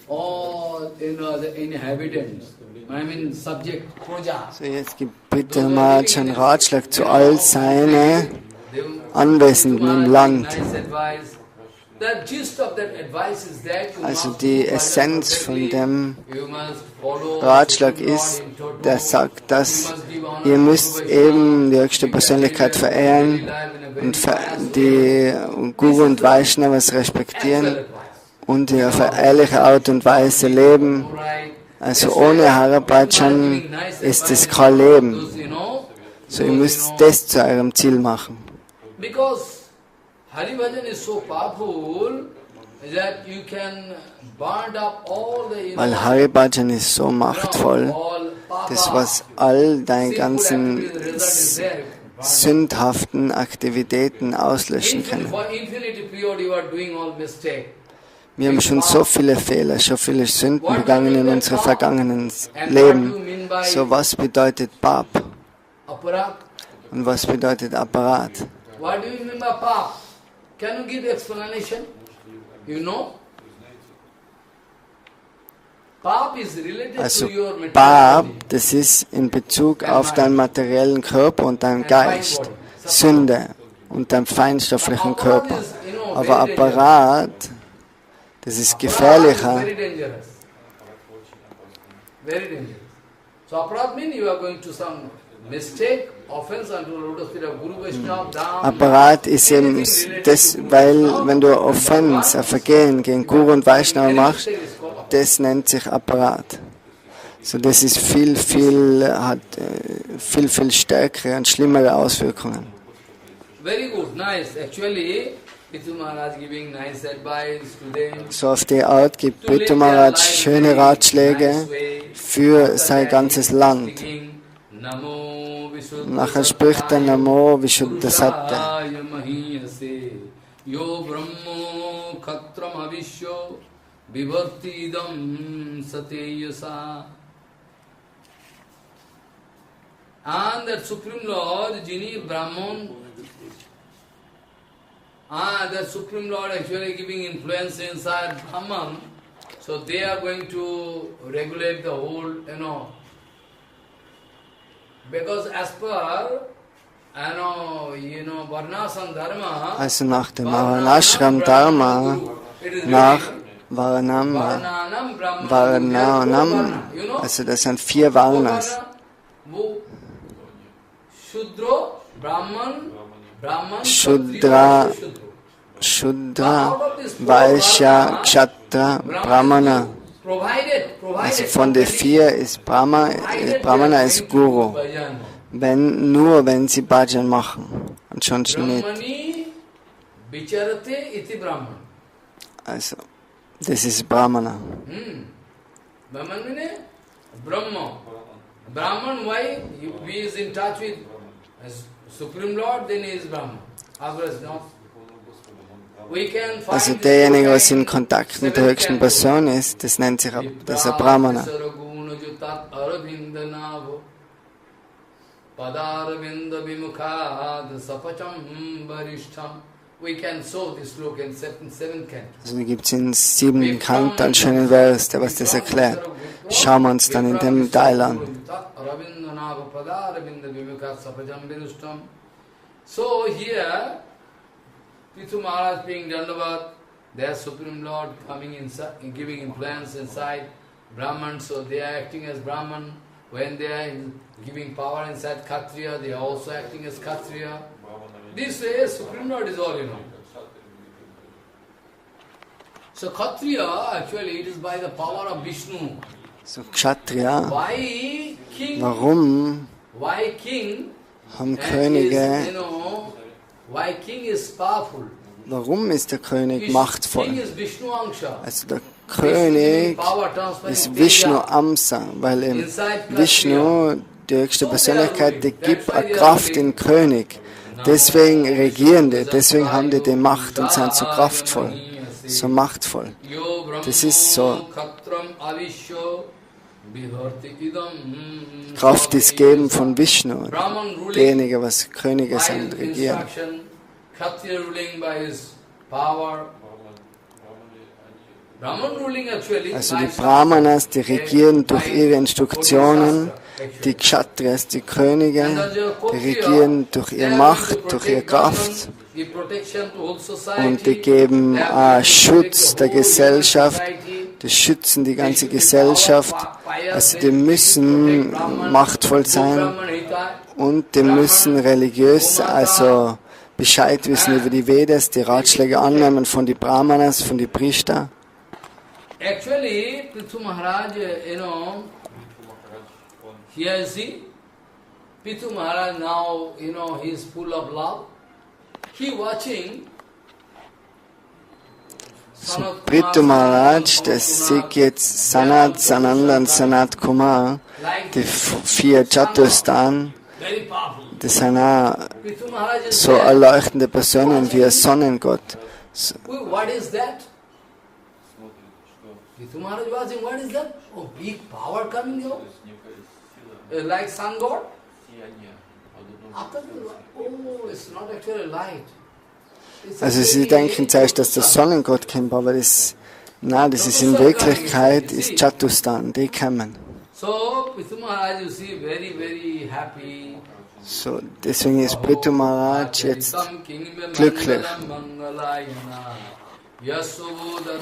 all the inhabitants, subject, Proja. So jetzt gibt Prithu Maharaj einen Ratschlag zu all seinen Anwesenden im Land. Also die Essenz von dem Ratschlag ist, der sagt, dass ihr müsst eben die höchste Persönlichkeit verehren und die Guru und Vaishnavas respektieren und auf eine ehrliche Art und Weise leben. Also ohne Harabhajan ist es kein Leben. So ihr müsst das zu eurem Ziel machen. Hari Bhajan is so powerful that you can burn up all the, Weil Hari Bhajan ist so machtvoll, das was all deine ganzen sündhaften Aktivitäten auslöschen kann. Wir haben schon so viele Fehler, so viele Sünden begangen in unserem vergangenen Leben. So, was bedeutet Pap? Und was bedeutet Apparat? What do you mean by Pap? Can you give explanation? You know? Pap is related Also to your Pap, materiality. das ist in Bezug auf deinen materiellen Körper und deinen Geist. Sünde und deinen feinstofflichen Körper. Aber Apparat, das ist gefährlicher. Very dangerous. Very dangerous. So Aparat means you are going to some mistake, offense unto the lotus feet of Guru Vaishnava, Dham. Apparat ist eben das, weil wenn du Offense, ein Vergehen gegen Guru und Vaishnava machst, das nennt sich Apparat. So, das ist viel stärkere und schlimmere Auswirkungen. Very good, nice. Actually, Prithu Maharaj giving nice advice to them. So auf die Art gibt Prithu Maharaj schöne Ratschläge für sein ganzes Land. Nachher spricht er Namo Vishuddhasattva. Yo Brahmo Khatram Avishyo Vibhaktidam Sateyasa. And that Supreme Lord, Jini Brahman, that Supreme Lord actually giving influence inside Brahman, so they are going to regulate the whole, because as per, Varnasam Dharma, Also nach dem Varnashram Dharma, nach Varnam, also das sind 4 Varnas. Shudra, Vaishya, Kshatra, Brahmana. Also von den 4 ist Brahmana ist Guru. Nur wenn sie Bhajan machen. Und sonst nicht. Also, das ist Brahmana. Brahman, why? If he is in touch with Supreme Lord, then he is Brahman. Otherwise not. Also derjenige, was in Kontakt mit der höchsten Person ist, das nennt sich das ist ein Brahmana. Also da gibt es in 7 Kanten einen schönen Vers, der was das erklärt. Schauen wir uns dann in dem Teil an. So here, Prithu Maharaj being Dandavat, their Supreme Lord coming inside, giving influence inside Brahman, so they are acting as Brahman. When they are giving power inside Kshatriya, they are also acting as Kshatriya. This way, Supreme Lord is all, So Kshatriya, actually, it is by the power of Vishnu. So Kshatriya, Why king? warum Why king? haben Könige, Why king is powerful? warum ist der König machtvoll? King is Vishnu Angsha. Also der König ist Vishnu Amsa, weil im Vishnu, die höchste Persönlichkeit, die gibt eine Kraft in König. Deswegen regieren die, deswegen haben die Macht und sind so kraftvoll, so machtvoll. Das ist so. Kraft ist geben von Vishnu, derjenige, was Könige sind, regieren. Also die Brahmanas, die regieren durch ihre Instruktionen, die Kshatriyas, die Könige, die regieren durch ihre Macht, durch ihre Kraft und die geben Schutz der Gesellschaft, die schützen die ganze Gesellschaft, also die müssen machtvoll sein und die müssen religiös, also Bescheid wissen über die Vedas, die Ratschläge annehmen von den Brahmanas, von den Priester. Actually, Prithu Maharaj, here you see, Prithu Maharaj now, he is full of love. He watching So, Prithu Maharaj, das sieht jetzt Sanat, Sananda und Sanatkumar, die 4 Chatustan, das sind auch so erleuchtende Personen wie ein Sonnengott. So, What is that? Prithu Maharaj was asking, what is that? Oh, big power coming out? Like sun god? After oh, it's not actually light. also sie denken zuerst, dass der Sonnengott kommt, aber das ist in Wirklichkeit ist Chatustan, die kommen. So, Prithu Maharaj, you see, very, very happy. So, deswegen ist Prithu Maharaj jetzt glücklich,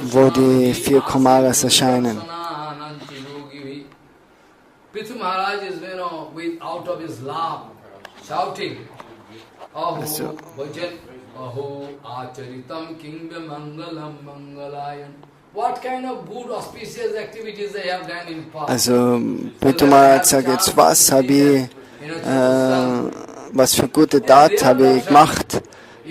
wo die 4 Kumaras erscheinen. Prithu Maharaj is, out of his love, shouting, Aho, Bhajan, Aho, Acharitam, Kingdom, Mangalam, Mangalayan. What kind of good, auspicious activities they have done in past? Also, Prithu Maharaj sagt jetzt, was für gute Tat habe ich gemacht,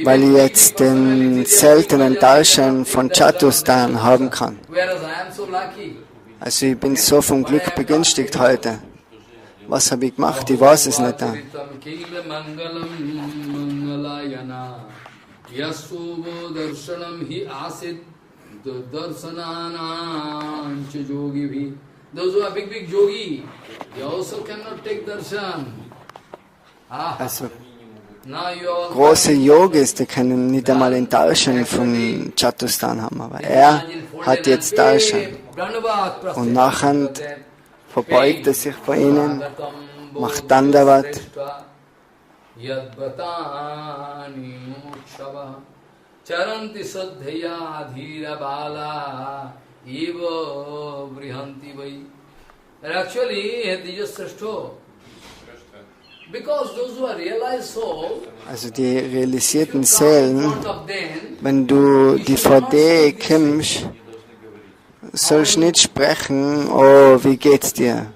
weil ich jetzt den seltenen Darshan von Chatustan haben kann. Also ich bin so vom Glück begünstigt heute. Was habe ich gemacht? Ich weiß es nicht. Those who are big yogi, they also cannot take darshan. Also große Yogis, die können nicht einmal den Darshan von Chatustan haben, aber er hat jetzt Darshan. Und nachher verbeugt er sich vor ihnen, macht Dandavat. Charanti sadhya dhira bala eva vrihanti vai. And actually, Dija Srashto, because those who are realized soul, also die realisierten Seelen, wenn du die vor dir kommst, sollst du nicht sprechen, oh, wie geht's dir?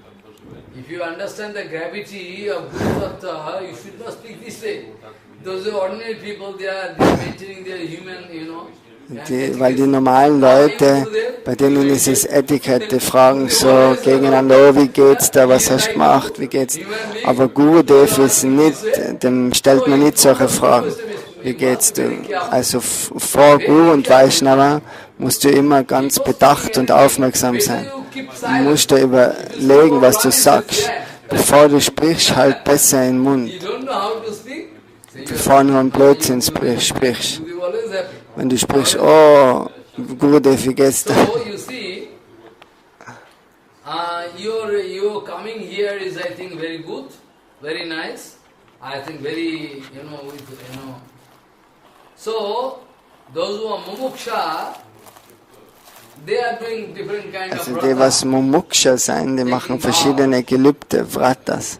if you understand the gravity of Guru Tattva, you should not speak this way. Those are ordinary people, they are maintaining their human, Weil die normalen Leute, bei denen ist es Etikette, fragen so gegeneinander, oh, wie geht's da, was hast du gemacht, wie geht's? Aber Gurudev ist nicht, dem stellt man nicht solche Fragen, wie geht's du? Also vor Guru und Vaishnava musst du immer ganz bedacht und aufmerksam sein. Du musst da überlegen, was du sagst. Bevor du sprichst, halt besser in den Mund. Bevor du einen Blödsinn sprichst. Wenn du sprichst, oh, Gurudev, wie geht's dir? So you see, your coming here is, I think, very good, very nice. I think very, So, those who are mumuksha, they are doing different kind of Also die, was Mumuksha sein, die machen verschiedene Gelübde, Vratas.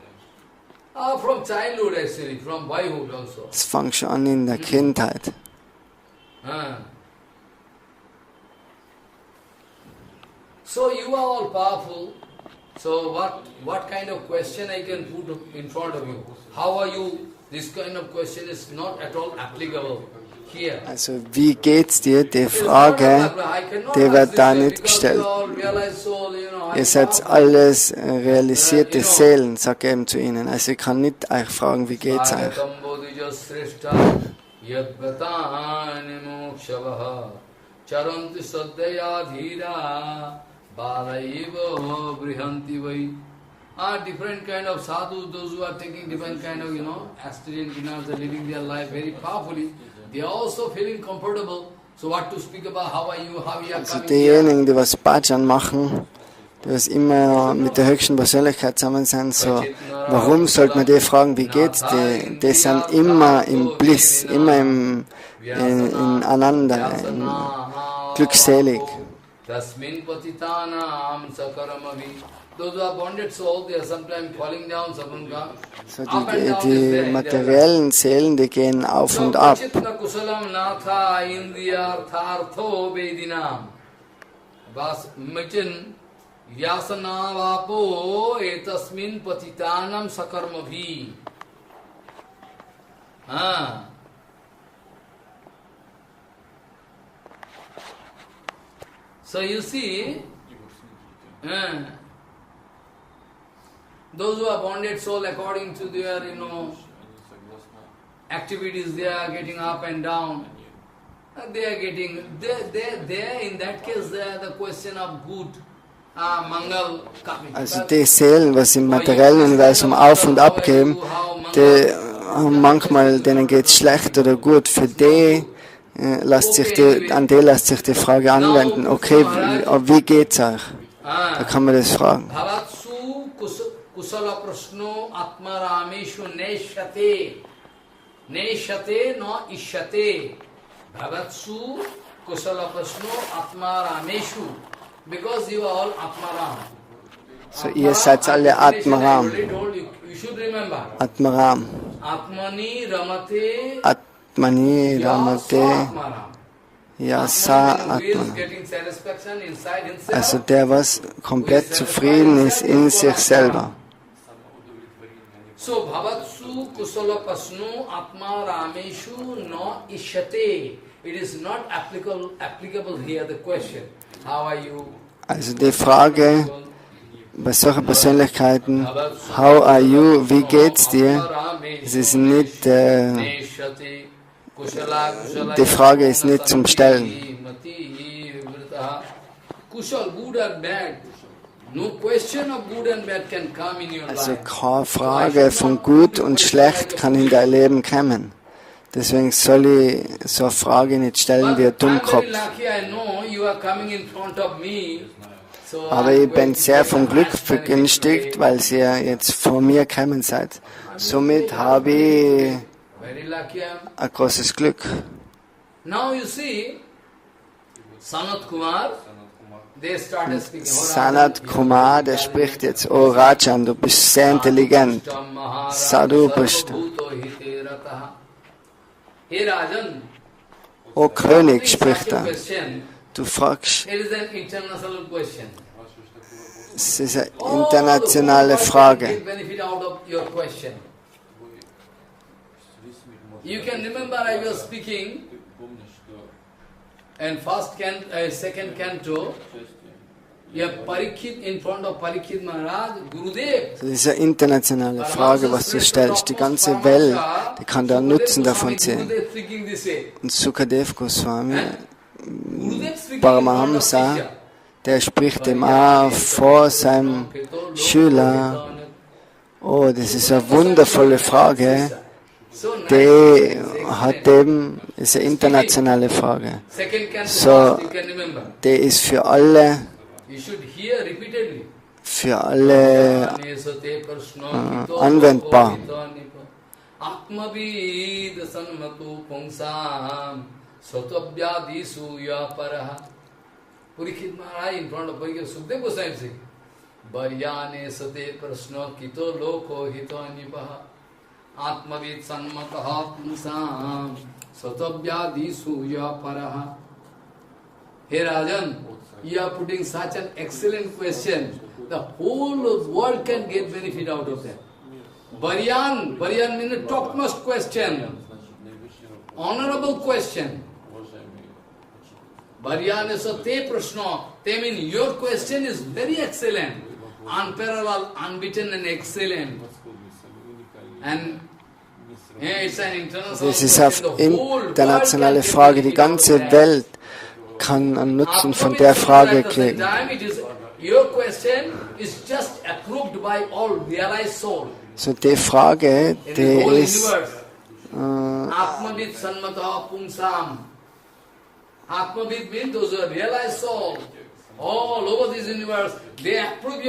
From childhood actually, from boyhood also. Das fängt schon an in der Kindheit. So you are all powerful. So what kind of question I can put in front of you? How are you? This kind of question is not at all applicable here. Also wie geht's dir? Die Frage, die wird da nicht gestellt. Ihr seid alles realisierte Seelen, sag eben zu ihnen. Also ich kann nicht euch fragen, wie geht's euch? Charanti sadhya dhira balaiva brihanti vai. Different kind of sadhus, those who are taking different kind of, asturian dinners, are living their life very powerfully. They are also feeling comfortable. So what to speak about, how are you are Also coming diejenigen, die was Bhajan machen, die was immer mit der höchsten Persönlichkeit zusammen sind, so, warum sollte man die fragen, wie geht's dir? Die sind immer im Bliss, immer in einander, glückselig. Tasmin patitanam sakaramavi. Those who are bonded souls, they are sometimes falling down, sometimes So die materiellen Seelen, die gehen auf und ab. So you see, those who are bonded soul according to their, activities, they are getting up and down. They are getting, in that case, the question of good, Mangal coming. Also die Seelen, was im materiellen Universum auf und ab gehen, die manchmal denen geht es schlecht oder gut. Für die an die lässt sich die Frage anwenden. Okay, wie geht's euch? Da kann man das fragen. Kusala prashno atmarameshu neshate neshate no ishate bhavatsu kusala prashno atmarameshu because you are all atmaram. So ihr seid alle Atmaram. Atmaram. Atmani ramate Atmani ramate Yasa Atman. Also der, was komplett zufrieden ist in sich selber. So, bhavatsu kusala pasnu atma rameshu no ishate. It is not applicable here, the question. How are you? Also die Frage bei solchen Persönlichkeiten, how are you, wie geht's dir? Es ist nicht, die Frage ist nicht zum Stellen. Also keine Frage von gut und schlecht kann in dein Leben kommen. Deswegen soll ich so eine Frage nicht stellen wie ein Dummkopf. Aber ich bin sehr vom Glück begünstigt, weil ihr jetzt vor mir gekommen seid. Somit habe ich ein großes Glück. Now you see, Sanatkumar, der spricht jetzt, oh Rajan, du bist sehr intelligent. Sadhu bist. Oh König, spricht er. Du fragst. Es ist eine internationale Frage. You can remember I was speaking in second canto. You have Parikshit in front of Parikshit Maharaj, Gurudev. Das ist eine internationale Frage, was du stellst. Die ganze Welt, die kann da Nutzen davon ziehen. Und Sukadev Goswami, Barmherzigkeit, der spricht ihm auch vor seinem Schüler. Oh, das ist eine wundervolle Frage. Die hat eben, ist eine internationale Frage. So, die ist für alle anwendbar. Atmavid sanmataha punsam satabhyadi suya paraha. Hey Rajan, you are putting such an excellent question. The whole world can get benefit out of that. Baryan means a topmost question. Honorable question. Baryan is a te prashno. Te means your question is very excellent. Unparalleled, unbeaten and excellent. Das ist eine internationale Frage. Die ganze Welt kann einen Nutzen von der Frage kriegen. So die Frage, die ist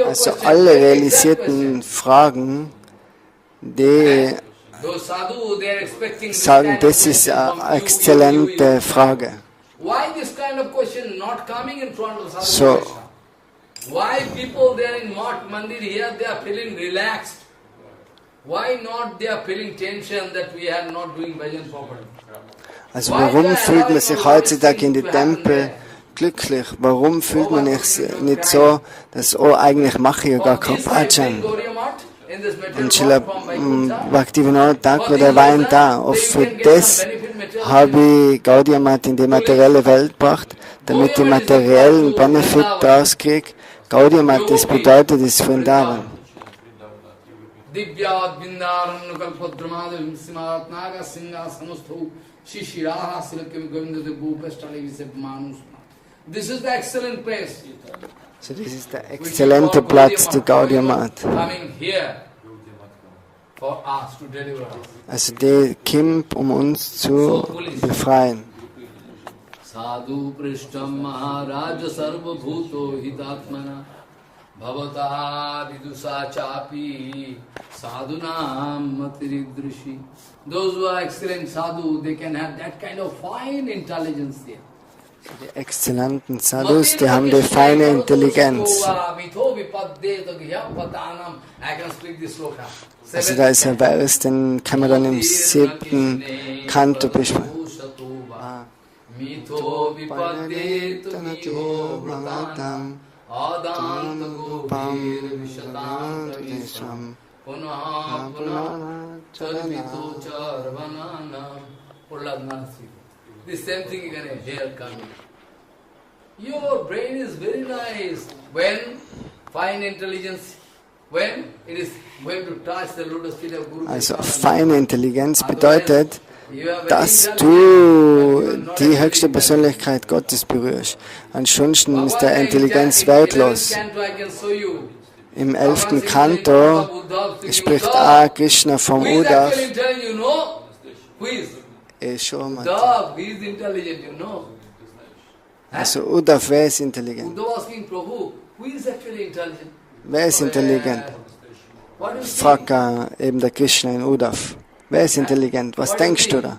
also alle realisierten Fragen, die sagen, das ist eine exzellente Frage. So, why people there in Mandir here, they are feeling relaxed? Why not they are feeling tension that we are not doing bhajan properly? Also warum fühlt man sich heutzutage in die Tempel glücklich? Warum fühlt man sich nicht so, dass, oh, eigentlich mache ich ja gar kein Bhajan? Und Srila Bhaktivinoda Thakur, der war da. Auch für das habe ich Gaudiya Mat in die materielle Welt gebracht, damit ich materiellen Benefit daraus kriege. Gaudiya Mat, das bedeutet, ist Vrindavan. So, das ist der exzellente Platz, die Gaudiya Mat. Also der kommt, um uns zu befreien. Sadhu Prishtam Maharaj Sarva Bhuto Hitatmana Bhavata Vidusa Chapi Sadhunam Matiridrishi. Those who are excellent sadhu, they can have that kind of fine intelligence there. Die exzellenten Sadhus, die haben die feine Intelligenz. Also da ist ein Vers, den kann man dann im 7. Kanto besprechen. The same thing you can hear coming. Your brain is very nice. When fine intelligence, when it is going to touch the lotus feet of Guru. Also feine Intelligenz bedeutet, dass du die höchste Persönlichkeit Gottes berührst. Ansonsten ist der Intelligenz wertlos. Im 11. Kanto spricht Krishna vom Uddhav. Also Uddhav, wer ist intelligent? Wer ist intelligent? Fragt eben der Krishna in Uddhav. Wer ist intelligent? Was denkst du da?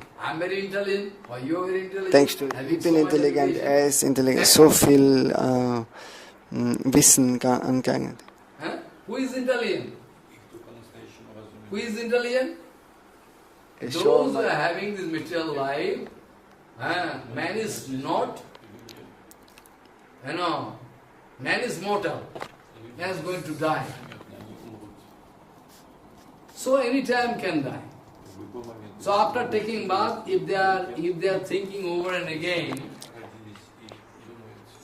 Denkst du, ich bin intelligent, er ist intelligent, so viel Wissen angegangen. Who is intelligent? Who is intelligent? Those who are having this material life, man is not, man is mortal, man is going to die. So any time can die. So after taking bath, if they are thinking over and again,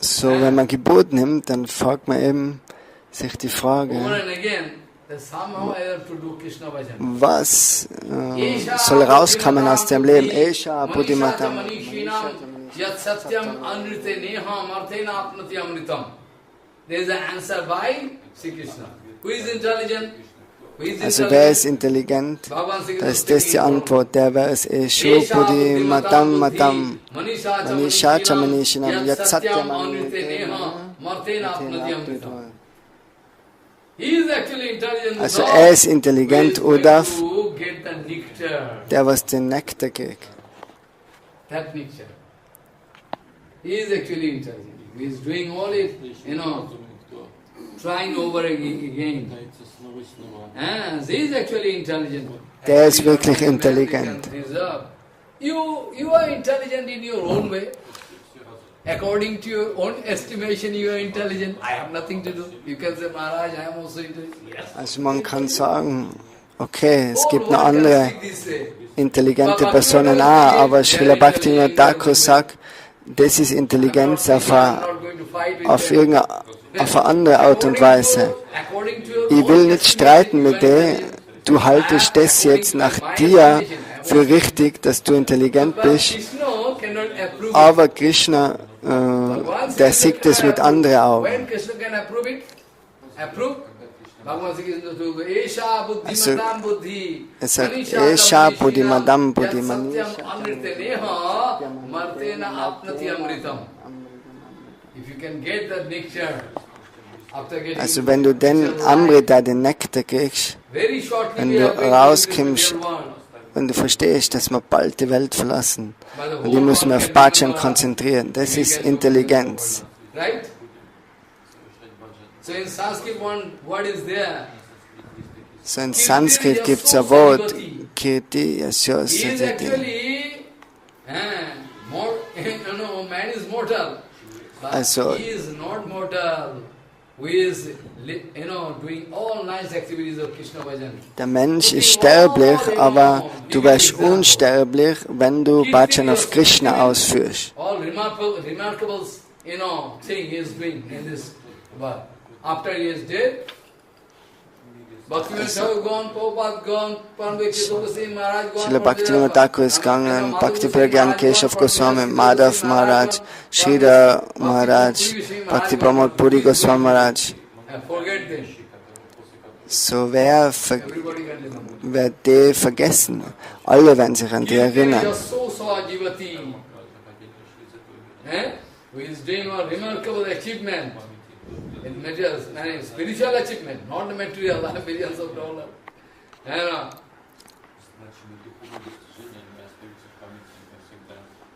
so wenn man Gebot nimmt, dann fragt man eben sich die Frage, was soll rauskommen aus dem Leben? Esha Buddhimatam. Also wer ist intelligent? Da ist das die Antwort. Der wer ist Eshu Buddhimatam Matam. Manishacha Manishinam Yatsatyam Also er ist intelligent, Uddhav, der was den Nektar kriegt. Trying over again. He is actually intelligent. Der ist wirklich intelligent. You are intelligent in your own way. According to your own estimation, you are intelligent. I have nothing to do. You can say, Maharaj, I am also intelligent. Yes. Also man kann sagen, okay, es gibt noch andere intelligente Personen, aber Srila Bhaktivinoda Thakur sagt, das ist Intelligenz auf eine andere Art und Weise. Ich will nicht streiten mit dir, du haltest das jetzt nach dir für richtig, dass du intelligent bist, aber Krishna, der sieht es mit anderen Augen. Also, es sagt, Esha Buddhi Madam Buddhi Manisha. Also wenn du den Amrita, den Nektar kriegst, wenn du rauskommst, wenn du verstehst, dass wir bald die Welt verlassen und die müssen wir auf Bhajan konzentrieren, das ist Intelligenz. So in Sanskrit gibt es ein Wort, Kirti Yasyosatiti. Also Der Mensch ist sterblich, aber du wirst unsterblich, wenn du Bhajan of Krishna ausführst. Srila Bhaktivinoda Thakur ist gegangen, Bhakti Pragyan Keshav Goswami, Madhav Maharaj, Sridhar Maharaj, Bhakti Pramod Puri Goswami Maharaj. So wer die vergessen? Alle werden sich an die erinnern. It matters, spiritual achievement, not the material, billions of dollars.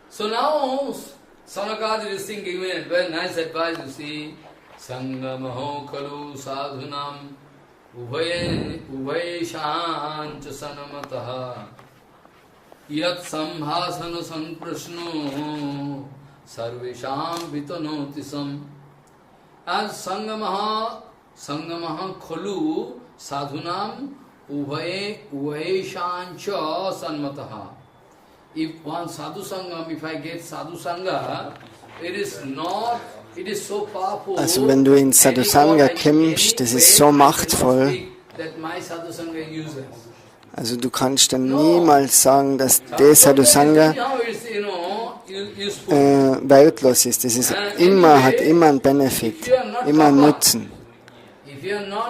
So now, Sanakad is thinking, very nice advice, you see. Sangamaho kalu sadhunam ubhaye shancha sanamataha yat sambhasana sanprashno sarvesham vitanotisam. As Sangamaha kholu sadhunam uvaye shancha sanmataha. If one Sadhu Sangam, if I get Sadhu Sanga, it is so powerful. Also wenn du in Sadhu Sanga kämpfst, das ist so machtvoll. Also du kannst dann niemals sagen, dass der Sadhu Sanga wertlos ist. Das ist hat immer einen Benefit, immer einen Nutzen.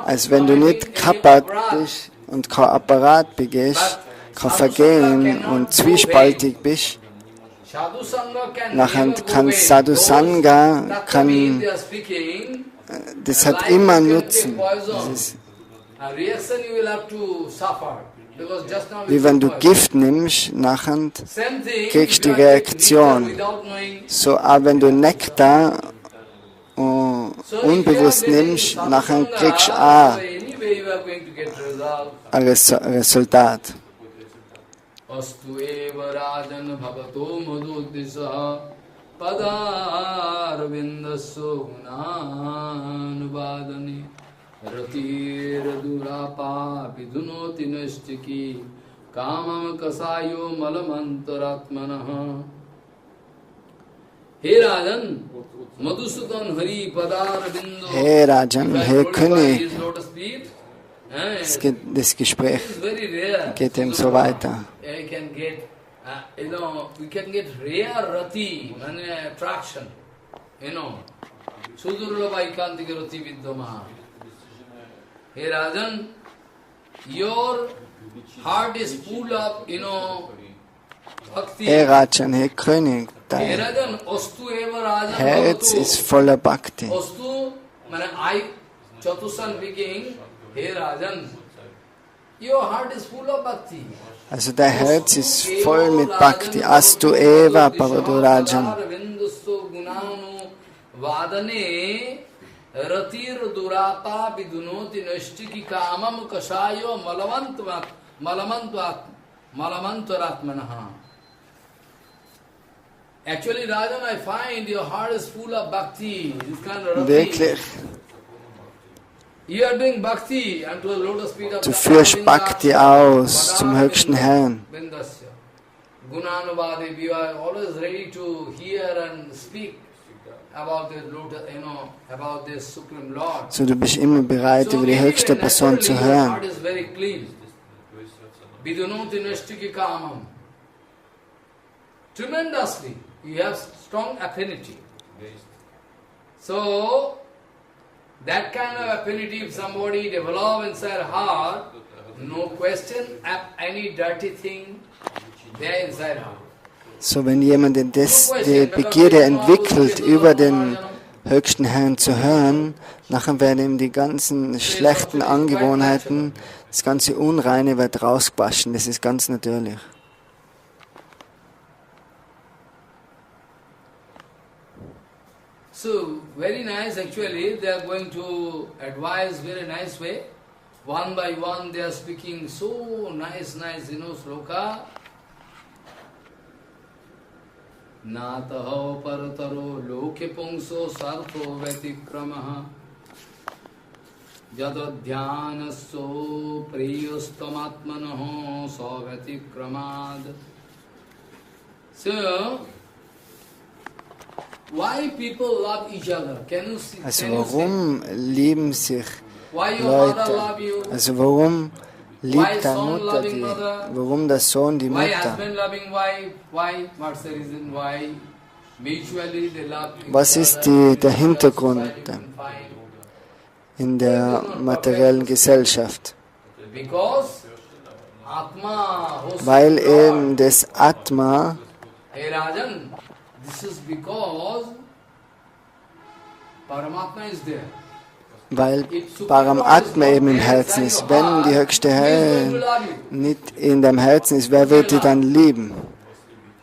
Also wenn du nicht kappert bist und kein Apparat begehst, kein Vergehen und zwiespaltig bist, nachher kann Sadhu Sanga, das hat immer einen Nutzen. Das ist, wie wenn du Gift nimmst, nachher kriegst du die Reaktion. So auch wenn du Nektar unbewusst nimmst, nachher kriegst du auch ein Resultat. Astu eva rajan bhavato madhuddisa padarvindasso gunanubadani ratir durapa vidunoti nastiki kamam kasayo malamantaratmanaha. Hey Rajan, Madhusudan Hari Padarvindo. Hey Rajan, hey König. Das Gespräch geht eben so weiter. We can get rare rati, attraction, Sudurlabha ikantika rati viddama. Hey Rajan, your heart is full of, Bhakti. Hey Rajan, hey König, dein Herz ist voller Bhakti. Ostu, Chatusan speaking, Hey Rajan, your heart is full of bhakti. Also dein Herz ist voll mit Bhakti. Astu eva bhavatu Rajan. Actually, Rajan, I find your heart is full of bhakti. Wirklich. Du führst Bhakti aus zum höchsten Herrn. So du bist immer bereit, über die höchste Person zu hören. Tremendously, you have strong affinity. So, that kind of affinity, if somebody develops inside heart, no question, any dirty thing there inside heart. So, wenn jemand die Begierde entwickelt, über den höchsten Herrn zu hören, nachher werden ihm die ganzen schlechten Angewohnheiten, das ganze Unreine wird rausgewaschen. Das ist ganz natürlich. So, very nice actually, they are going to advise very nice way. One by one they are speaking so nice, sloka. Nataho parataro loke pungso sartho vetikramaha Jadadhyanaso priyastamatmanaho savyatikrmad. So, why people love each other? Can you see? Also warum lieben sich Why your mother Leute? love you? Also warum Why liebt der son Mutter loving die? mother? Warum der Sohn die Why Mutter? husband loving wife? Why? What's the reason why? Mutually they love each Was ist der Hintergrund in der materiellen Gesellschaft? Because Atma, Weil eben das Atma, hey Rajan, this is because Paramatma is there. weil Paramatma eben im Herzen ist. Wenn die höchste Herrin nicht in dem Herzen ist, wer wird die dann lieben?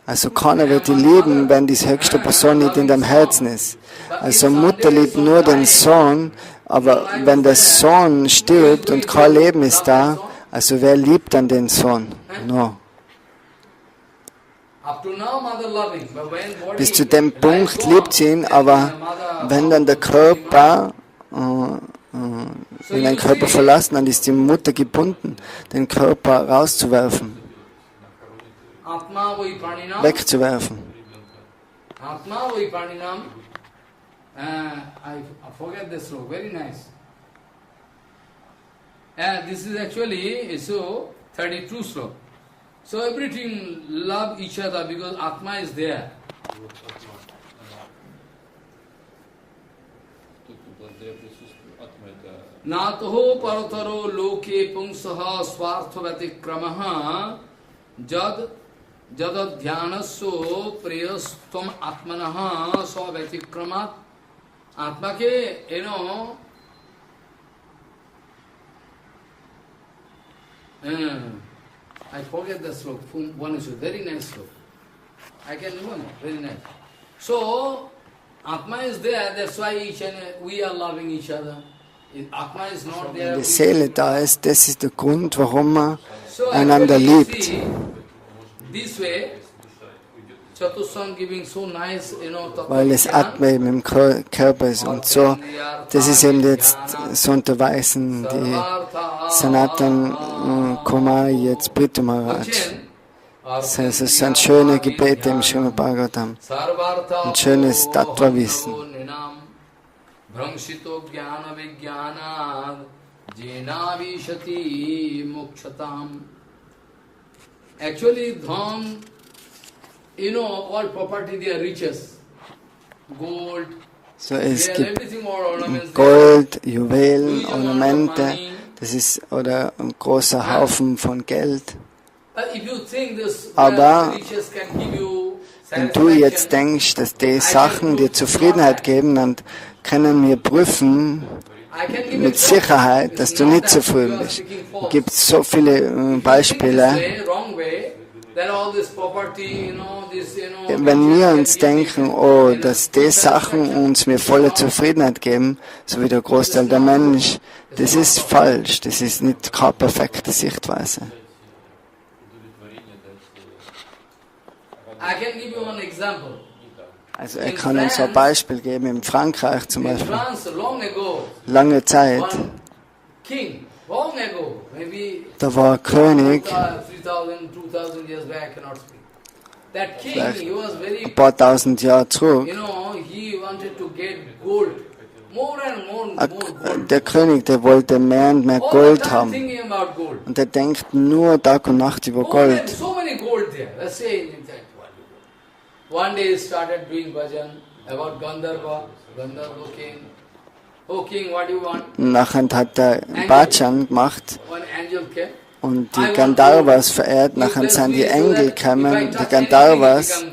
Also keiner wird die lieben, wenn die höchste Person nicht in dem Herzen ist. Also Mutter liebt nur den Sohn, aber wenn der Sohn stirbt und kein Leben ist da, also wer liebt dann den Sohn? No. Bis zu dem Punkt liebt sie ihn, aber wenn dann der Körper den Körper verlassen, dann ist die Mutter gebunden, den Körper rauszuwerfen, wegzuwerfen. I forget this sloka, very nice. This is actually so 32 sloka. So everything love each other because Atma is there. Natoho parataro loke pungsaha swarthavatikkramaha jadadhyanaso priyastam atmanaha svavatikkramat. Atma ke, I forget the sloka. One is a very nice sloka. I can remember, very nice. So, Atma is there, that's why we are loving each other. If Atma is not there, Wenn die Seele da ist, das ist der Grund, warum man einander liebt. This way, Chatusang giving so nice, Weil es Atma eben im Körper ist und so, das ist eben jetzt so unterweisen die Sanatkumar jetzt Prithu Maharaj. Das heißt, es sind schöne Gebete im Srimad Bhagavatam, ein schönes Tattva-Wissen. Actually, dham, all property they are riches. Gold, so, es gibt Gold, Juwelen, Ornamente, das ist oder ein großer Haufen von Geld. Aber wenn du jetzt denkst, dass die Sachen dir Zufriedenheit geben, dann können wir prüfen mit Sicherheit, dass du nicht zufrieden bist. Es gibt so viele Beispiele. Wenn wir uns denken, oh, dass die Sachen uns mir volle Zufriedenheit geben, so wie der Großteil der Mensch, das ist falsch, das ist nicht keine perfekte Sichtweise. Also ich kann uns ein Beispiel geben, in Frankreich zum Beispiel, lange Zeit, da war ein König, vielleicht ein paar tausend Jahre zurück, der König, der wollte mehr und mehr Gold haben. Und der denkt nur Tag und Nacht über Gold. One day he started doing bhajan about Gandharva king. Oh king, what do you want? Nachher hat er Bhajan gemacht One angel came. und die Gandharvas verehrt. Nachher sind die Engel gekommen, die Gandharvas.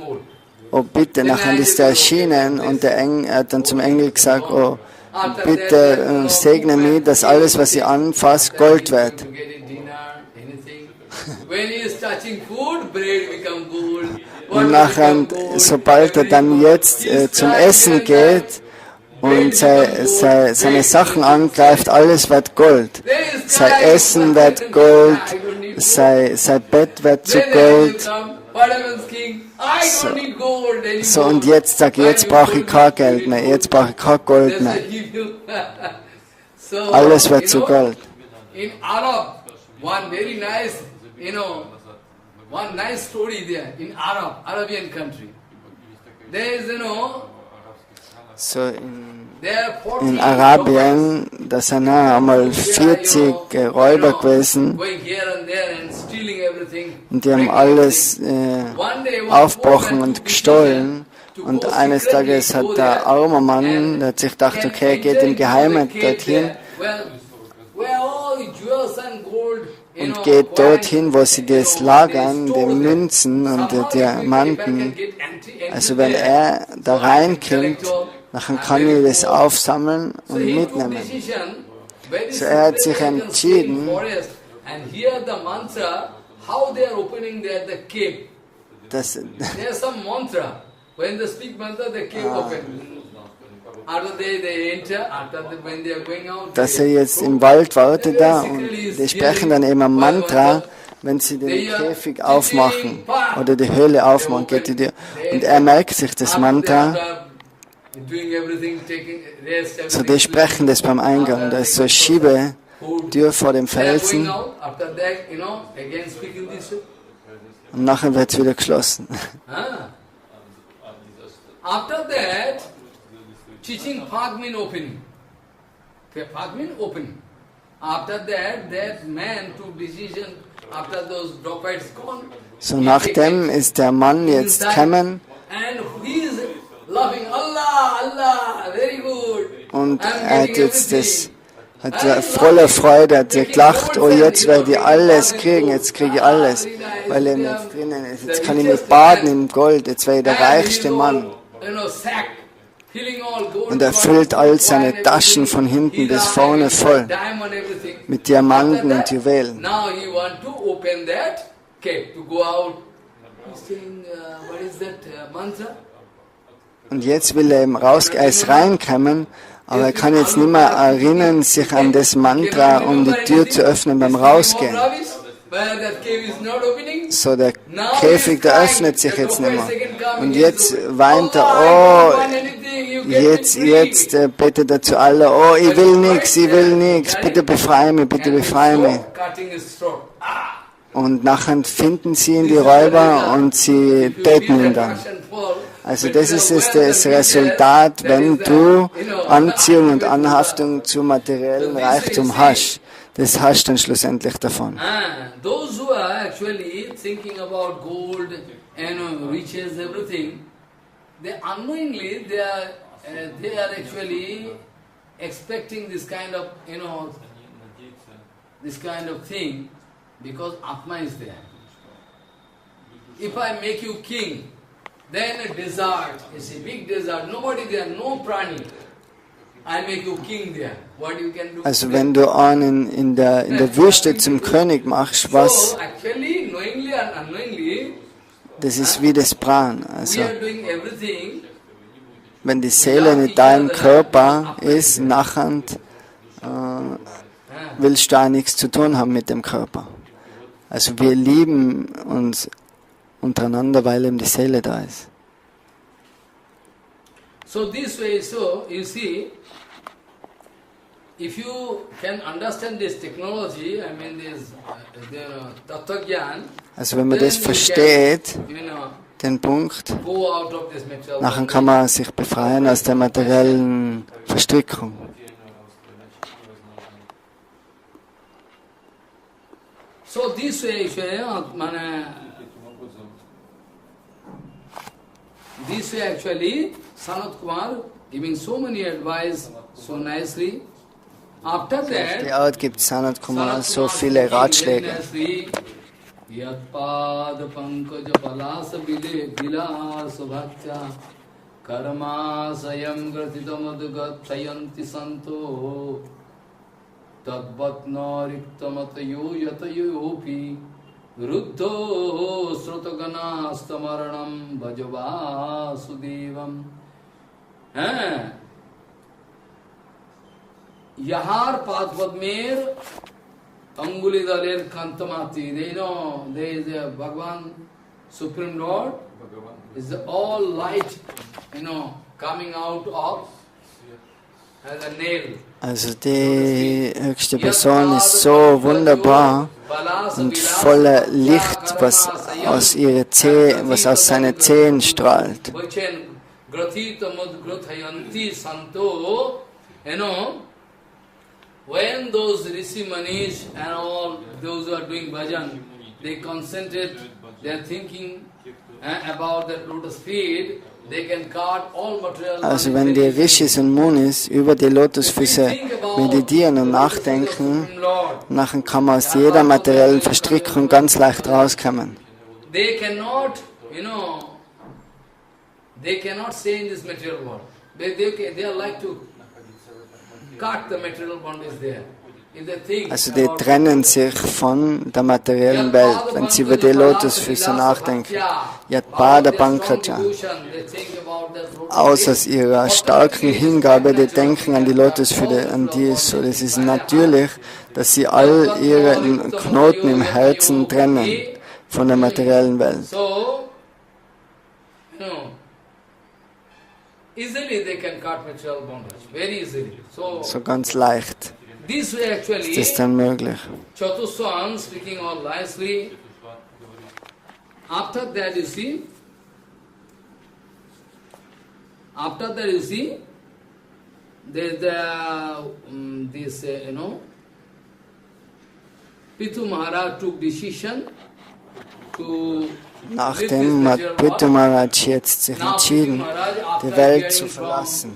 Oh bitte, nachher ist er erschienen und der Engel hat dann zum Engel gesagt, oh bitte segne mich, dass alles, was ich anfasse, Gold wird. Und nachher, sobald er dann jetzt zum Essen geht und seine Sachen angreift, alles wird Gold. Sein Essen wird Gold, sein Bett wird zu Gold. So und jetzt sage ich, jetzt brauche ich kein Geld mehr, jetzt brauche ich kein Gold mehr. Alles wird zu Gold. In Arab, one very nice, one nice story there in Arabian country. There is, So in Arabien, da sind einmal 40 Räuber gewesen und die haben alles aufgebrochen und gestohlen. Und eines Tages hat der arme Mann, der hat sich gedacht, okay, er geht im Geheimen dorthin und geht dorthin, wo sie das lagern, die Münzen und die Diamanten. Also wenn er da reinkommt, dann kann ich das aufsammeln und mitnehmen. So er hat sich entschieden, dass dass er jetzt im Wald wartet da und die sprechen dann eben ein Mantra, wenn sie den Käfig aufmachen oder die Höhle aufmachen, geht die Tür. Und er merkt sich das Mantra. So die sprechen das beim Eingang. Da ist so eine Schiebetür vor dem Felsen. Und nachher wird es wieder geschlossen. After that, teaching path means opening. Path means opening. After that, that man took decision. After those dropites gone. So nachdem ist der Mann jetzt gekommen. And he is loving Allah, Allah, very good. Und er hat jetzt das, hat voller Freude, hat sich gelacht, oh jetzt werde ich alles kriegen, jetzt kriege ich alles, weil er jetzt drinnen ist. Jetzt kann ich mich baden im Gold, jetzt werde ich der reichste Mann. Und er füllt all seine Taschen von hinten bis vorne voll mit Diamanten und Juwelen. Und jetzt will er eben reinkommen, aber er kann jetzt nicht mehr erinnern, sich an das Mantra, um die Tür zu öffnen beim Rausgehen. So, der Käfig, der öffnet sich jetzt nicht mehr. Und jetzt weint er, oh, jetzt betet er zu Allah, oh, ich will nichts, bitte befreie mich, bitte befreie mich. Und nachher finden sie ihn, die Räuber, und sie töten ihn dann. Also das ist das Resultat, wenn du Anziehung und Anhaftung zu materiellen Reichtum hast. Das hast du dann schlussendlich davon. Those who are actually thinking about gold and riches, everything, they unknowingly they are actually expecting this kind of this kind of thing because Atma is there. If I make you king, then a desert, it's a big desert, nobody there, no prani. I make you king there. What you can do? Also wenn du einen in der Wüste zum König machst, was? Das ist wie das Pran. Also wenn die Seele nicht dein Körper ist, nachher willst du auch nichts zu tun haben mit dem Körper. Also wir lieben uns untereinander, weil eben die Seele da ist. So this way, so you see, if you can understand this technology, I mean this Tattva-Gyan, also wenn man das versteht, den Punkt, nachher kann man sich befreien aus der materiellen Verstrickung. So this way, actually, Sanatkumar giving so many advice so nicely. After that, auf die Art gibt Sanatkumar so viele Ratschläge. Rudra srutagana stamaranam bhajava sudevam. Yahar padpadmer angulidaler kantamati. They know there is a Bhagavan, Supreme Lord, is all light, coming out of Also die höchste Person ist so wunderbar und voller Licht, was aus seinen Zehen strahlt. When those Rishi Manish and all those who are doing bhajan, they concentrate, they are thinking about that lotus feet, they can cut all material. Also wenn die Rishis und Munis über die Lotusfüße meditieren und nachdenken, nachher kann man aus jeder materiellen Verstrickung ganz leicht rauskommen. They cannot, they cannot stay in this material world. They are like to cut the material bondage there. Also die trennen sich von der materiellen Welt, wenn sie über die Lotusfüße nachdenken. Yatpada Pankraja. Aus ihrer starken Hingabe, die denken an die Lotusfüße, an die ist so. Das ist natürlich, dass sie all ihre Knoten im Herzen trennen von der materiellen Welt. So ganz leicht ist das dann möglich. Speaking all nicely. After that you see, there's this, Prithu Maharaj took decision to. Nachdem hat Prithu Maharaj jetzt sich entschieden, die Welt zu verlassen.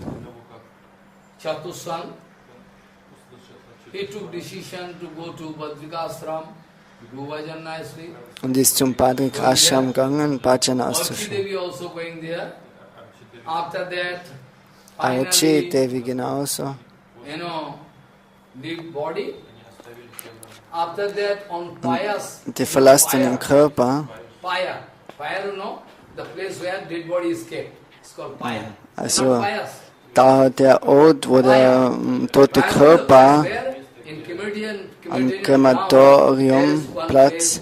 Und ist zum Padrik Ashram gegangen, Bhajan auszuführen. Archie Devi genauso. Die verlassen den Körper. Also da der Ort, wo der tote Körper am Krematoriumplatz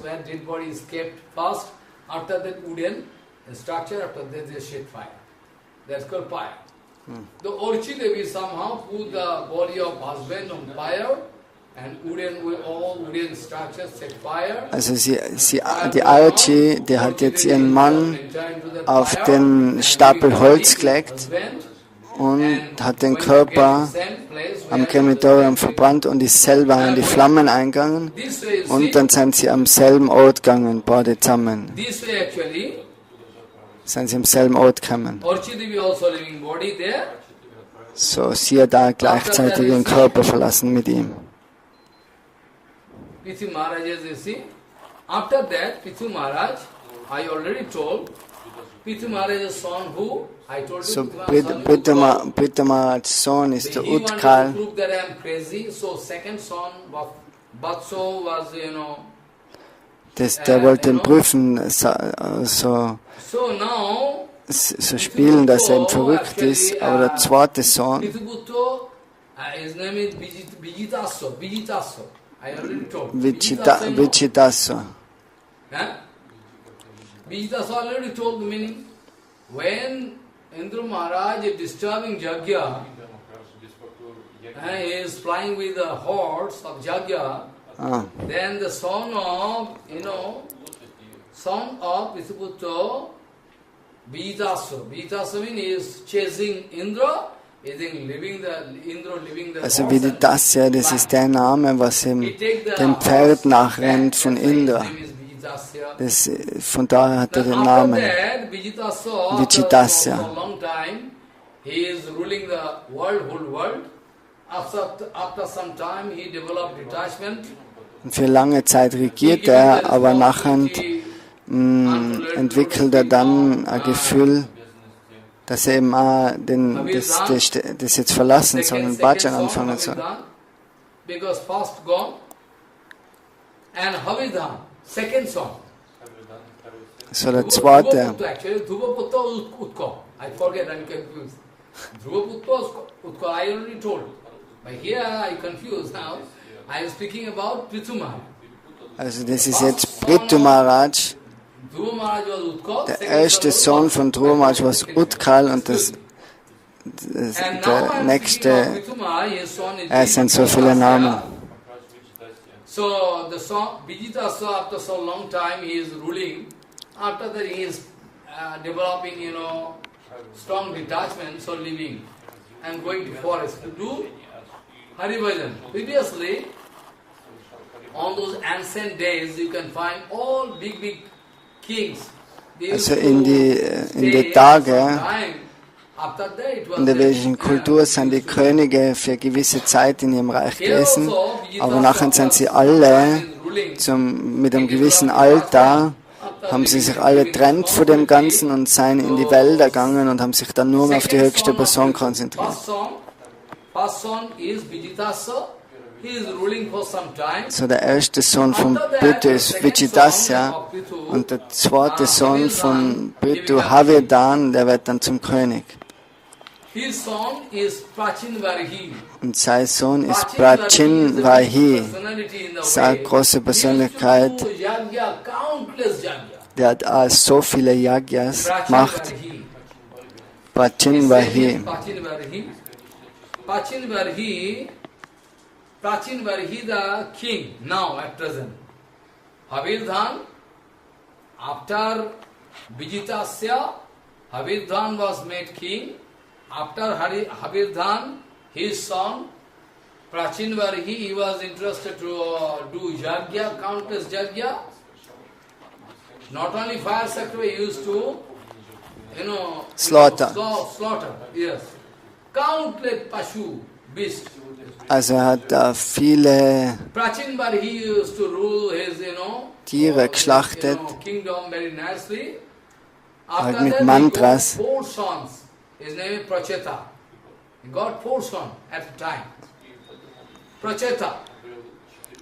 The Orchi Devi somehow put the body of husband on fire. Also die Archie, die hat jetzt ihren Mann auf den Stapel Holz gelegt und hat den Körper am Krematorium verbrannt und ist selber in die Flammen eingegangen und dann sind sie am selben Ort gegangen, beide zusammen. Sind sie am selben Ort gekommen. So, sie hat da gleichzeitig ihren Körper verlassen mit ihm. Prithu Maharaj, you see, after that, Prithu Maharaj, I already told, Prithu Maharaj's son who, I told you, so Prithu Maharaj's son ist der Utkal. That I am crazy, so second son, Vatso was, Der wollte ihn prüfen, so spielen, dass er verrückt ist, aber der zweite Sohn, his name is Vijitaso. I already told. Vijitaso. Vijitaso already told the meaning. When Indra Maharaj is disturbing Yajna, he is flying with the horse of Yajna, then the son of Visuputra, Vijitaso means he is chasing Indra. Also Vijitaso, das ist der Name, was ihm dem Pferd nachrennt von Indra. Von daher hat er den Namen Vijitaso. Und für lange Zeit regiert er, aber nachher entwickelt er dann ein Gefühl, dass er eben auch das jetzt verlassen soll und Bhajan anfangen soll. So der zweite. Also das ist jetzt Prithu Maharaj. Der erste Sohn von Dhruva war Utkal und der nächste, es sind so viele Namen. So the song, Vijitasa, after so long time he is ruling. After that he is developing, strong detachment, so living and going to forest to do Hari Bhajan. Previously, on those ancient days, you can find all big kings. Also in die Tage, in der vedischen Kultur sind die Könige für gewisse Zeit in ihrem Reich gewesen, aber nachher sind sie alle mit einem gewissen Alter, haben sie sich alle trennt von dem Ganzen und sind in die Wälder gegangen und haben sich dann nur mehr auf die höchste Person konzentriert. So der erste Sohn von Prithu ist Vijitasa und der zweite Sohn von Prithu, Havedan, der wird dann zum König. Und sein Sohn ist Pracin Vahi, seine große Persönlichkeit, der hat auch so viele Yagyas gemacht. Pracin Vahi. Pracin Vahi, the king, now at present. Havirdhan, after Vijitasya, Havirdhan was made king. After Havirdhan, his son, Pracin Vahi, he was interested to do Yagya, countless Yagya. Not only fire sacrifice, he used to, Slaughter. Slaughter, yes. Countless Pashu, beasts. Also er hat da viele Tiere geschlachtet, halt mit Mantras.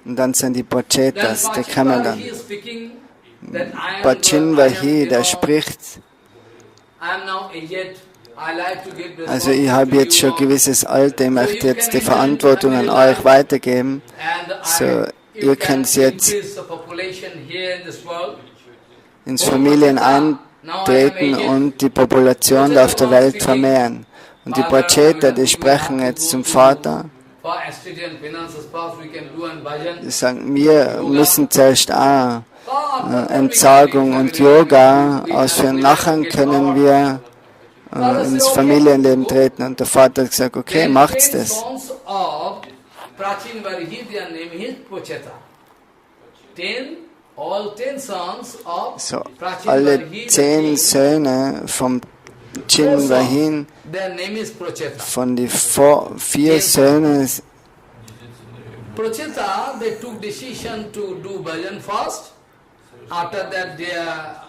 Und dann sind die Pracetas, die kommen dann. Pracin Vahi, der spricht. Also ich habe jetzt schon ein gewisses Alter, ich möchte jetzt die Verantwortung an euch weitergeben. So, ihr könnt jetzt ins Familien eintreten und die Population auf der Welt vermehren. Und die Praceta, die sprechen jetzt zum Vater. Die sagen, wir müssen zuerst auch Entsagung und Yoga ausführen. Nachher können wir ins Familienleben treten. Und der Vater hat gesagt, okay, macht's das. So, alle 10 Söhne vom Chin Vahin, von den 4 Söhnen,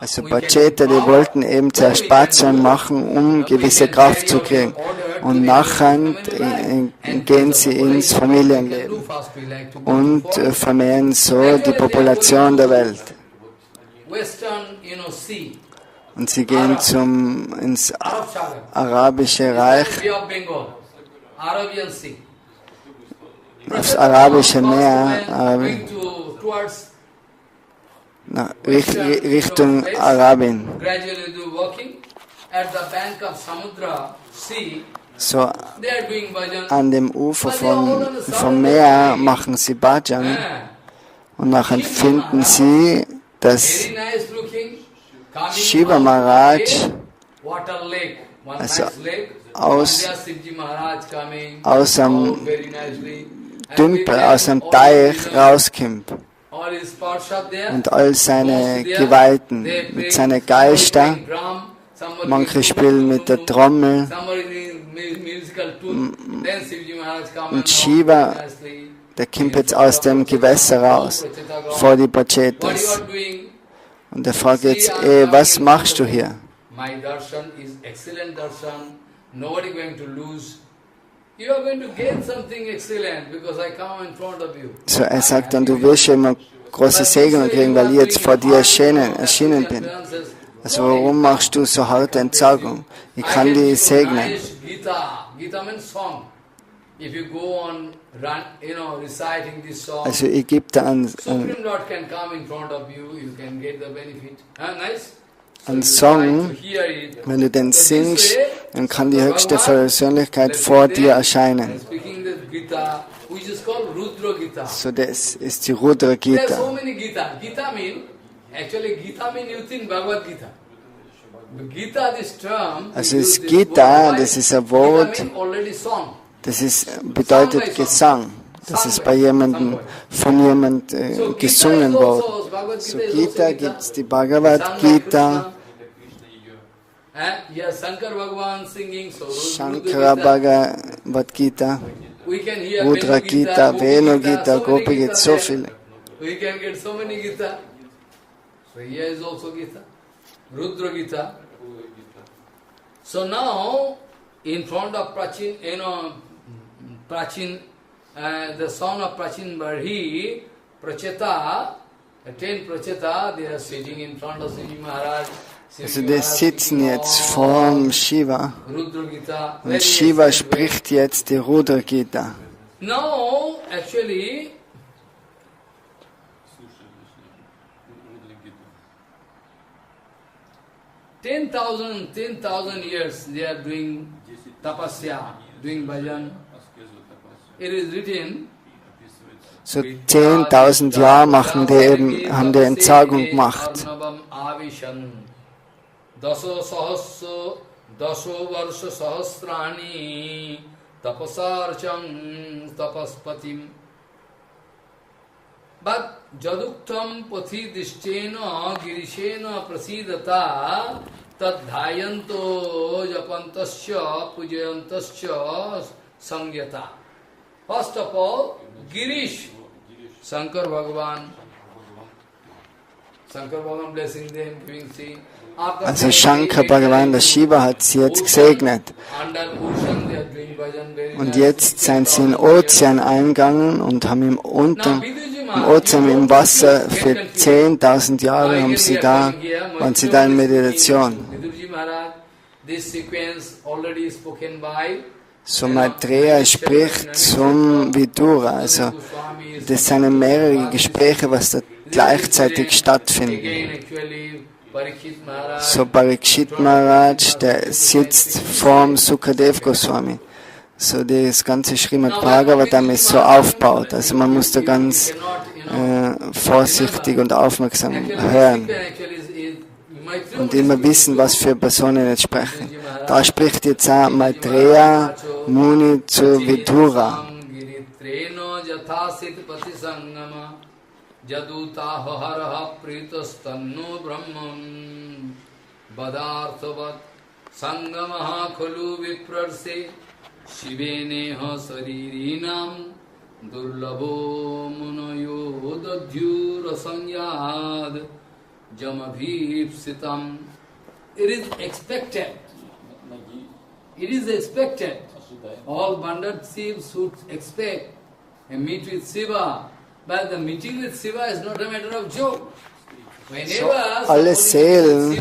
also Praceta, die wollten eben zuerst Bhajan machen, um gewisse Kraft zu kriegen. Und nachher gehen sie ins Familienleben und vermehren so die Population der Welt. Und sie gehen ins arabische Reich, aufs arabische Meer, Richtung Arabien. So, an dem Ufer vom Meer machen sie Bhajan und nachher finden sie, dass Shiva Maharaj, also aus einem Dümpel, aus einem Teich rauskommt. Und all seine Geweihten, mit seinen Geistern, manche spielen mit der Trommel, und Shiva, der kommt jetzt aus dem Gewässer raus, vor die Pracetas. Und er fragt jetzt, was machst du hier? So, er sagt dann, du wirst ja immer große Segen kriegen, weil ich jetzt vor dir erschienen bin. Also warum machst du so harte Entsagung? Ich kann die segnen. Also ich gebe da einen Song, wenn du den singst, dann kann die höchste Persönlichkeit vor dir erscheinen. So, das ist die Rudra Gita. Also ist Gita, das ist ein Wort, bedeutet Gesang. Das ist bei jemandem, von jemandem gesungen worden. So Gita gibt es die Bhagavad Gita, Shankara Bhagavad Gita, Rudra Gita, Venu Gita, Gopi Gita, so viele. Rudra Gita. So now, in front of Pracin, the son of Pracin Barhi, Praceta, 10 Praceta, they are sitting in front of Sri Maharaj. Also die sitzen jetzt vor Shiva und Shiva spricht jetzt die Rudra Gita. Now, actually, ten thousand years they are doing tapasya, doing bhajan. It is written. So 10.000 Jahre haben die Entsagung gemacht. Daso varsha sahasrani tapasarcham tapaspatim. But jaduktam pathi dishtena girishena prasidata tadhayanto japantasya pujayantasya sangyata. First of all, Girish, Shankar Bhagavan blessing them, giving sea. Also Shankar Bhagavan, der Shiva, hat sie jetzt gesegnet. Und jetzt sind sie in den Ozean eingegangen und haben im Ozean, im Wasser, für 10.000 Jahre waren sie da in Meditation. So Maitreya spricht zum Vidura, also das sind mehrere Gespräche, was da gleichzeitig stattfinden. So Parikshit Maharaj, der sitzt vorm Sukadev Goswami. So das ganze Srimad Bhagavatam ist so aufgebaut, also man muss da ganz vorsichtig und aufmerksam hören und immer wissen, was für Personen jetzt sprechen. Da spricht jetzt auch Maitreya Muni zu Vidura. Jadutaha pritastanno brahman badarthavat sangamaha khalu viprarse shiveneha saririnam durlabho munayo dadhyura sanyad jamabhipsitam. It is expected. It is expected. All banded thieves should expect a meet with Shiva. But the meeting with Shiva is not a matter of joke. Alle Seelen,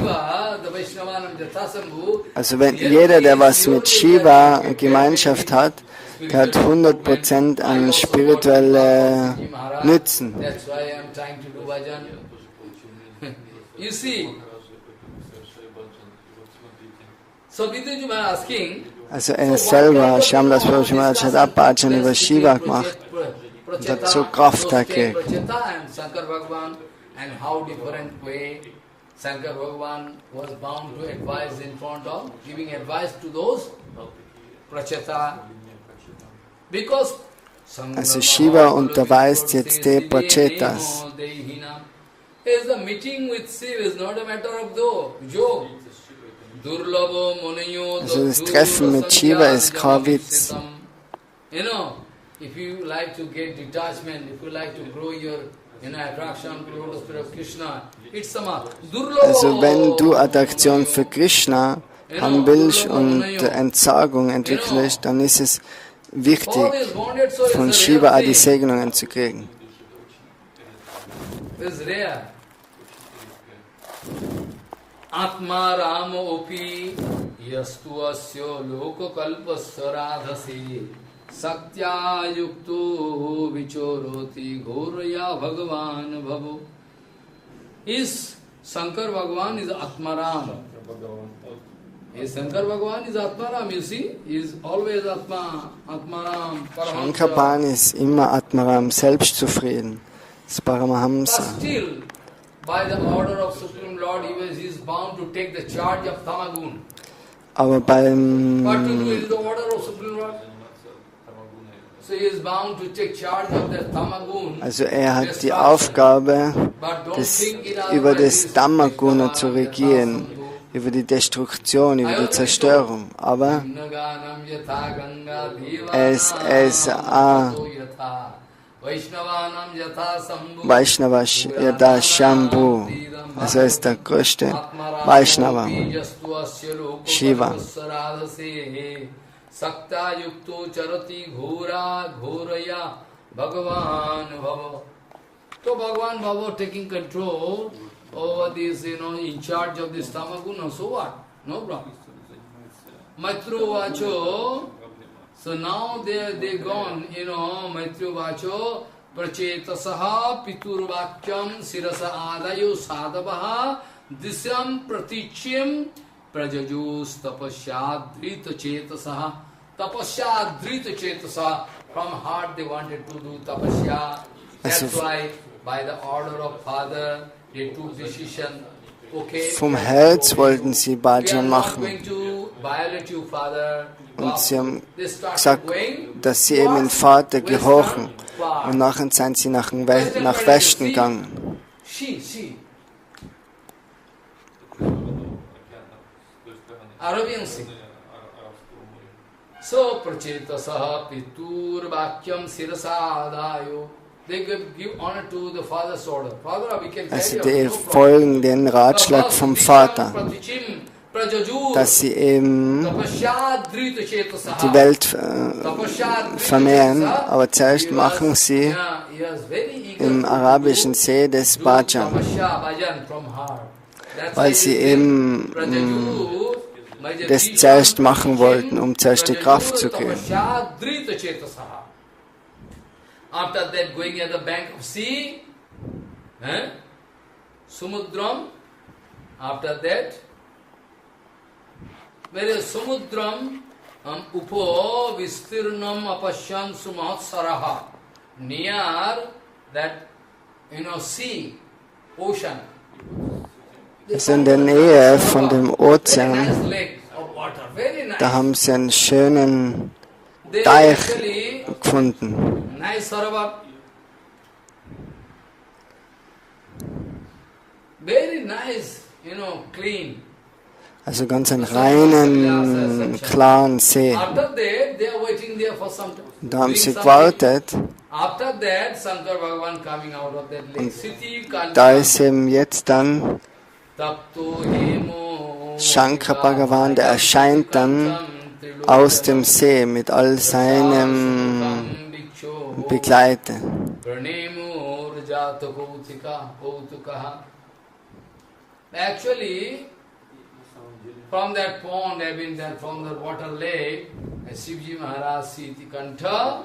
also wenn jeder, der was mit Shiva Gemeinschaft hat, der hat 100% an spirituelle Nützen. Also er selber, Shyamdas Prabhu Maharaj, hat Abhajan über Shiva gemacht. Und hat so Kraft gekriegt. And how different way Shankar Bhagavan was bound to advise in front of, giving advice to those Praceta. Because also Shiva unterweist jetzt die Pracetas. The meeting with Shiva is not a matter of joke. Also das Treffen mit Shiva ist kein Witz. You know, if you like to get detachment, if you like to grow your attraction to the Lotus Feet of Krishna, it's sama. Also wenn du Attraktion für Krishna haben willst und Entsagung entwickelst, dann ist es wichtig, von Shiva auch die Segnungen zu kriegen. Atma Rama Opi Yastu Asyo Loko Kalpasya Radhasi Satya Yukto Vichoroti Ghoraya Bhagavan Bhavo. Shankar Bhagavan is Atmaram. Yes, Shankar Bhagavan is Atmaram, you see, he is always Atmaram, Shankarpan ist immer Atmaram, selbstzufrieden. Das ist But Paramahamsa. still, by the order of Supreme Lord, he is bound to take the charge of Tamagun. Aber What to do is the order of Supreme Lord. So he is bound to take charge of the Tamagun. Also hat die Aufgabe, über das Dhammaguna zu regieren, über die Destruktion, über die Zerstörung. Aber er ist Vaishnava Yada Shambhu, also er ist der größte Vaishnava, Shiva. Sakta yukto charati ghora ghoraya Bhagavan Bhava. So Bhagavan Bhava taking control over this, in charge of this Tamaguna, so what? No problem. Maitru Vacho, so now they gone, Maitru Vacho, Pracet saha pitur vakyam sirasa adayo sadavaha disyam pratichyam prajajus tapashyadrita chetasaha. Tapashyadrita chetasaha. From heart they wanted to do tapasya. That's why by the order of Father they took decision. Okay, vom Herz wollten sie Bhajan machen. Und sie haben gesagt, dass sie eben den Vater gehorchen. Und nachher sind sie nach Westen gegangen. So, Pracetasaha Pitur Vakyam Sirasadayo. They give honor to the father's order. Father, we can Also die folgen den Ratschlag vom Vater, dass sie eben die Welt vermehren, aber zuerst machen sie im arabischen See des Bhajan, weil sie eben das zuerst machen wollten, um zuerst die Kraft zu kriegen. After that, going at the bank of sea, Samudram. After that, where is Samudram? Upo vistirnam apashyan sumahatsaraha. Near that, sea, ocean. Also in der Nähe von dem Ozean, da haben sie einen schönen Teich gefunden. Nice Sarava. Very nice, clean. Also ganz einen reinen, klaren See. After that, they are waiting there for some time. Da haben sie gewartet. After that, Shankar Bhagavan coming out of that lake. Da ist eben jetzt dann Shankar Bhagavan, der erscheint dann aus dem See mit all seinem Begleiter. Actually, from that pond, from the water lake, Shivji Maharaj sees the Katha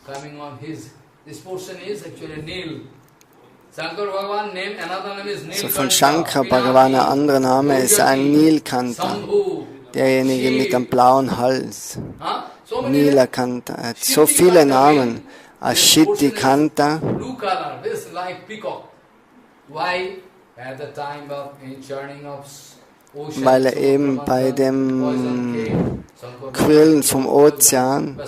coming on this portion is actually Nil. Shankar Bhagavan name, another name is Nil. So von Shankar Bhagavan, ein anderer Name ist ein Nilkanta, derjenige mit dem blauen Hals. Nilakanta, er hat so viele Namen. Ashiti Kanta. Blue color, this like peacock. Why? At the time of churning of ocean. Weil er eben bei dem Quillen vom Ozean,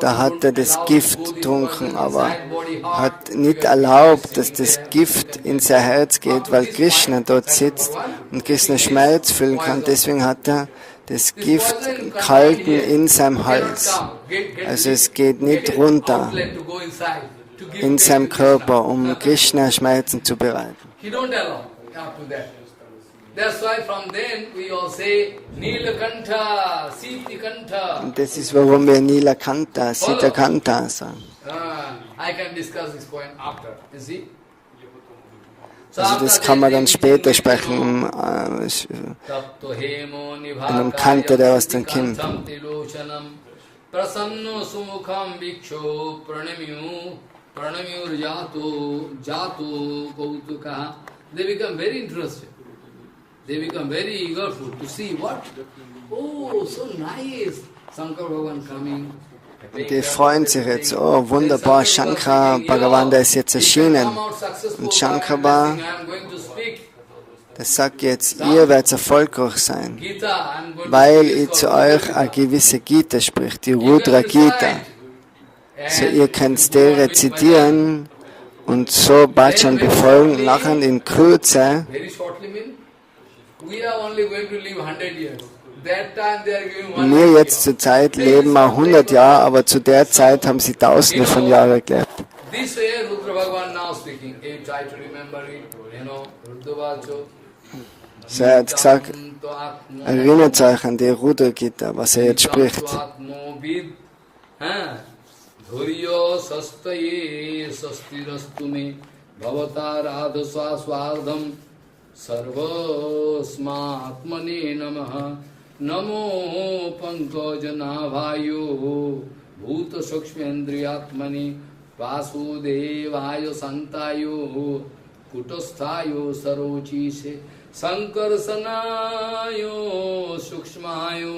da hat er das Gift getrunken, aber hat nicht erlaubt, dass das Gift in sein Herz geht, weil Krishna dort sitzt und Krishna Schmerz fühlen kann. Deswegen hat er das Gift gehalten in seinem Hals. Also es geht nicht runter in seinem Körper, um Krishna Schmerzen zu bereiten. Und das ist, warum wir Nilakanta, Sitakanta sagen. Also das kann man dann später sprechen, in einem Kanta, der aus dem Kim. They become very interested. They become very eagerful to see what? Oh, so nice! Shankar Bhagavan coming. Die freuen sich jetzt, oh wunderbar, Shankar Bhagavan, der ist jetzt erschienen. Und Shankar, der sagt jetzt, ihr werdet erfolgreich sein, weil ich zu euch eine gewisse Gita spricht, die Rudra Gita. So ihr könnt die rezitieren und so Bhajan befolgen, nachher in Kürze. Wir jetzt zur Zeit leben wir 100 Jahre, aber zu der Zeit haben sie Tausende von Jahren gelebt. So er hat gesagt, erinnert euch an die Rudra Gita, was er jetzt spricht. Namo Pankajanavayo Bhuta Sukshmendriyatmani Vasudevayo Santayo Kutasthayo Sarochise Sankarsanayo Sukshmayo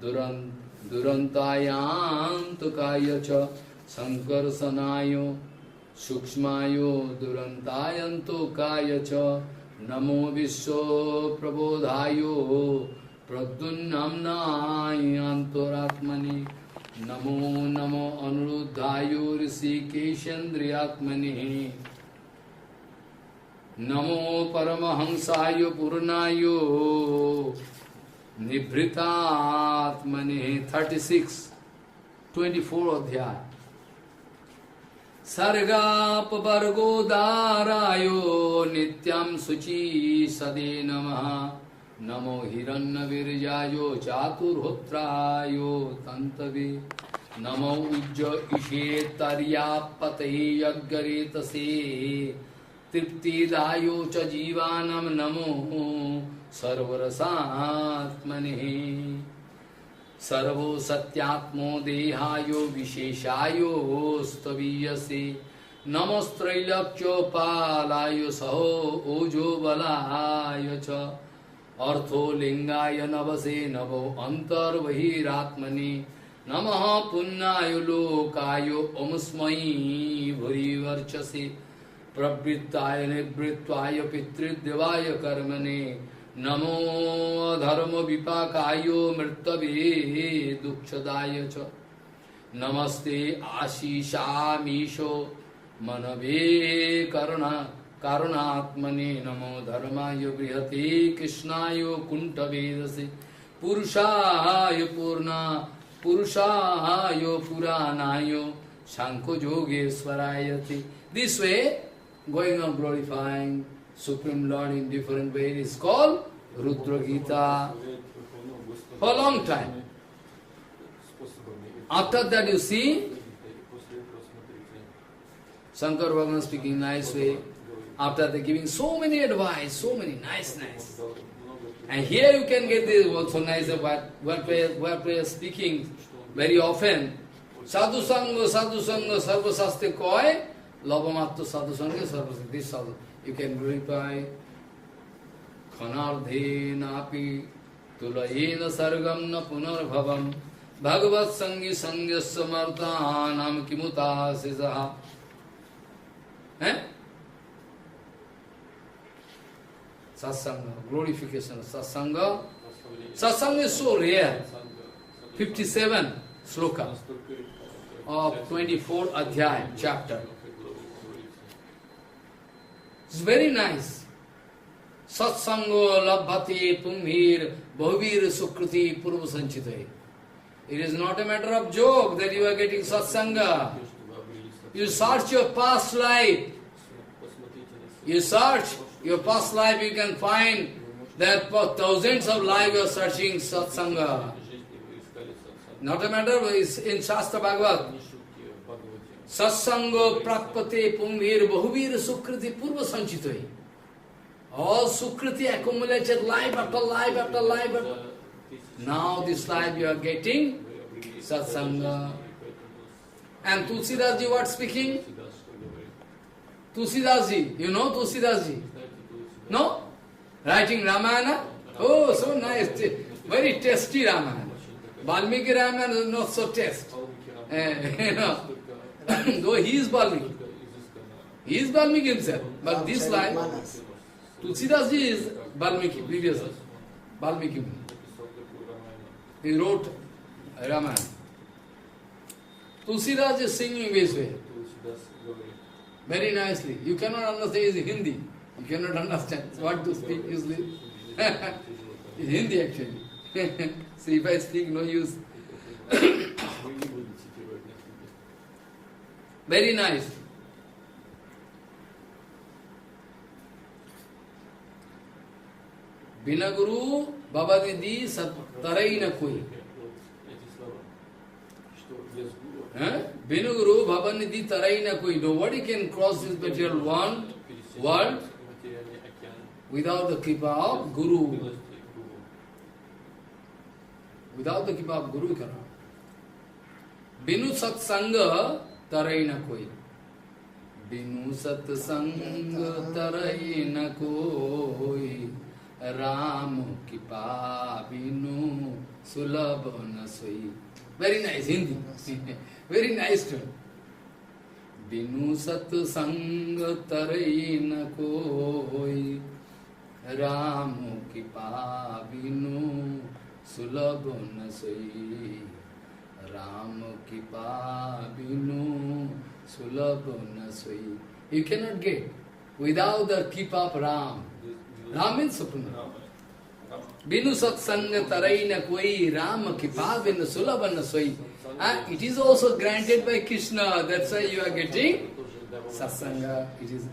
Durantayantukaya cha Sankarsanayo Sukshmayo Durantayantukaya cha Namo Vishwa Prabodhayo Pradyumnamnayantoratmani Namo Namo Anuruddhayo Rishikeshendriyatmani Namo Paramahamsayo Puranayo Nibhritatmani 36, 24 adhyaya Sarga pavargo darayo nityam suchi sade namaha Namo hiranna virjayo chaturhotrayo tantave Namo ujja ishe taryapataye yaggaretase Triptidayo cha jivanam namo sarvarasatmane Sarvo satyatmo dehayo visheshayo staviyase Namastrailakcho palayo saho ojo balayo cha Artho lingaya navase navo antar vahiratmani Namaha punnayo lokayo omusmai bhurivarchase Prabhrittaya nibhrittaya pitridevaya karmane Namo dharma vipakayo mrittave dukshadaya cha Namaste ashishamisho manave karunatmane Namo dharmaya brihate krishnayo kuntavedase Purushayo puranayo Shankho yogesvarayate. This way, going on glorifying Supreme Lord in different ways is called Rudra Gita for a long time. After that you see Shankar Bhagavan speaking nice way. After that giving so many advice, so many nice. And here you can get this also nice what we are speaking very often. Sadhu Sanga, Sarva Sastre Koi, Labhamattu Sadhu Sanga, Sarva Sastre. This Sadhu. You can glorify Khanardhe napi tulayena sargam na punarbhavam Bhagavat sangi sangya samarthanam kimuta sisaha. Satsanga, glorification of Satsanga. Satsanga is so rare. 57 sloka of 24 adhyaya chapter. It's very nice. Satsango labhati pumbhir bahuvir sukruti purva sanchitaye. It is not a matter of joke that you are getting satsanga. You search your past life. You search your past life, you can find that for thousands of lives you are searching satsanga. Not a matter, it's in Shastra Bhagavad. Satsango prapate pumbhir bahuvir sukriti purva sanchitaye. All sukriti accumulated life after life after life. Now this life you are getting satsanga. And Tulsidas ji what speaking? Tulsidas ji, you know Tulsidas ji? No? Writing Ramayana. Oh, so nice. Very tasty Ramayana. Valmiki Ramayana is not so taste. Though he is Valmiki. He is Valmiki himself. But this line, Tulsidas ji is Valmiki, previously. Valmiki. He wrote Ramayana. Tulsidas is singing this way. Very nicely. You cannot understand, it is Hindi. You cannot understand what to speak usually. It's Hindi actually. So if I speak, no use. Very nice. Bina Guru Babadidi Sat Tarai na koi. Venu Guru Bhavanidhi Tarai na koi. Nobody can cross this material world without the kripa of Guru. Without the kripa of Guru, cannot. Venu Sat Sanga Tarai na koi. Venu Sat Sanga Tarai na koi. Ram Kipa Vinu Sulabh na soi. Very nice Hindi. Very nice tune. Vinu Sat Sang Tarai na koi. Ram Kipa Vinu Sulabh na soi. Ram Kipa Vinu Sulabh na soi. You cannot get without the Kipa of Ram. Ram means Supreme. Vinu Satsanga Taraina Koi Ram Kipa Vinu Sulabana Soi. It is also granted by Krishna. That's why you are getting Satsanga. It is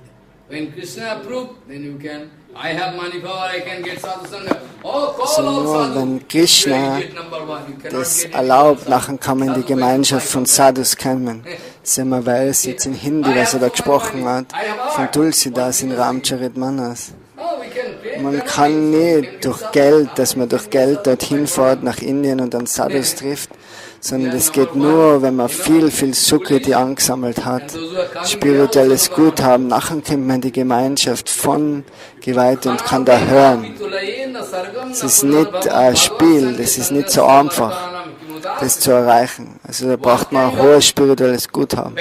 when Krishna approves, then you can. I have money power, I can get Sadhu Sanga. Oh, call all Sadhu. Wenn Krishna das erlaubt, nachher kann man die Gemeinschaft von Sadhus kommen. Sehen wir, weil es jetzt in Hindi, was da gesprochen hat, von Tulsidas in Ramcharitmanas. Man kann nicht durch Geld, dass man durch Geld dorthin fährt nach Indien und dann Sadhus trifft, sondern das geht nur, wenn man viel Sukriti angesammelt hat, spirituelles Guthaben. Nachher kommt man in die Gemeinschaft von Geweihten und kann da hören. Es ist nicht ein Spiel, das ist nicht so einfach, das zu erreichen. Also da braucht man ein hohes spirituelles Guthaben.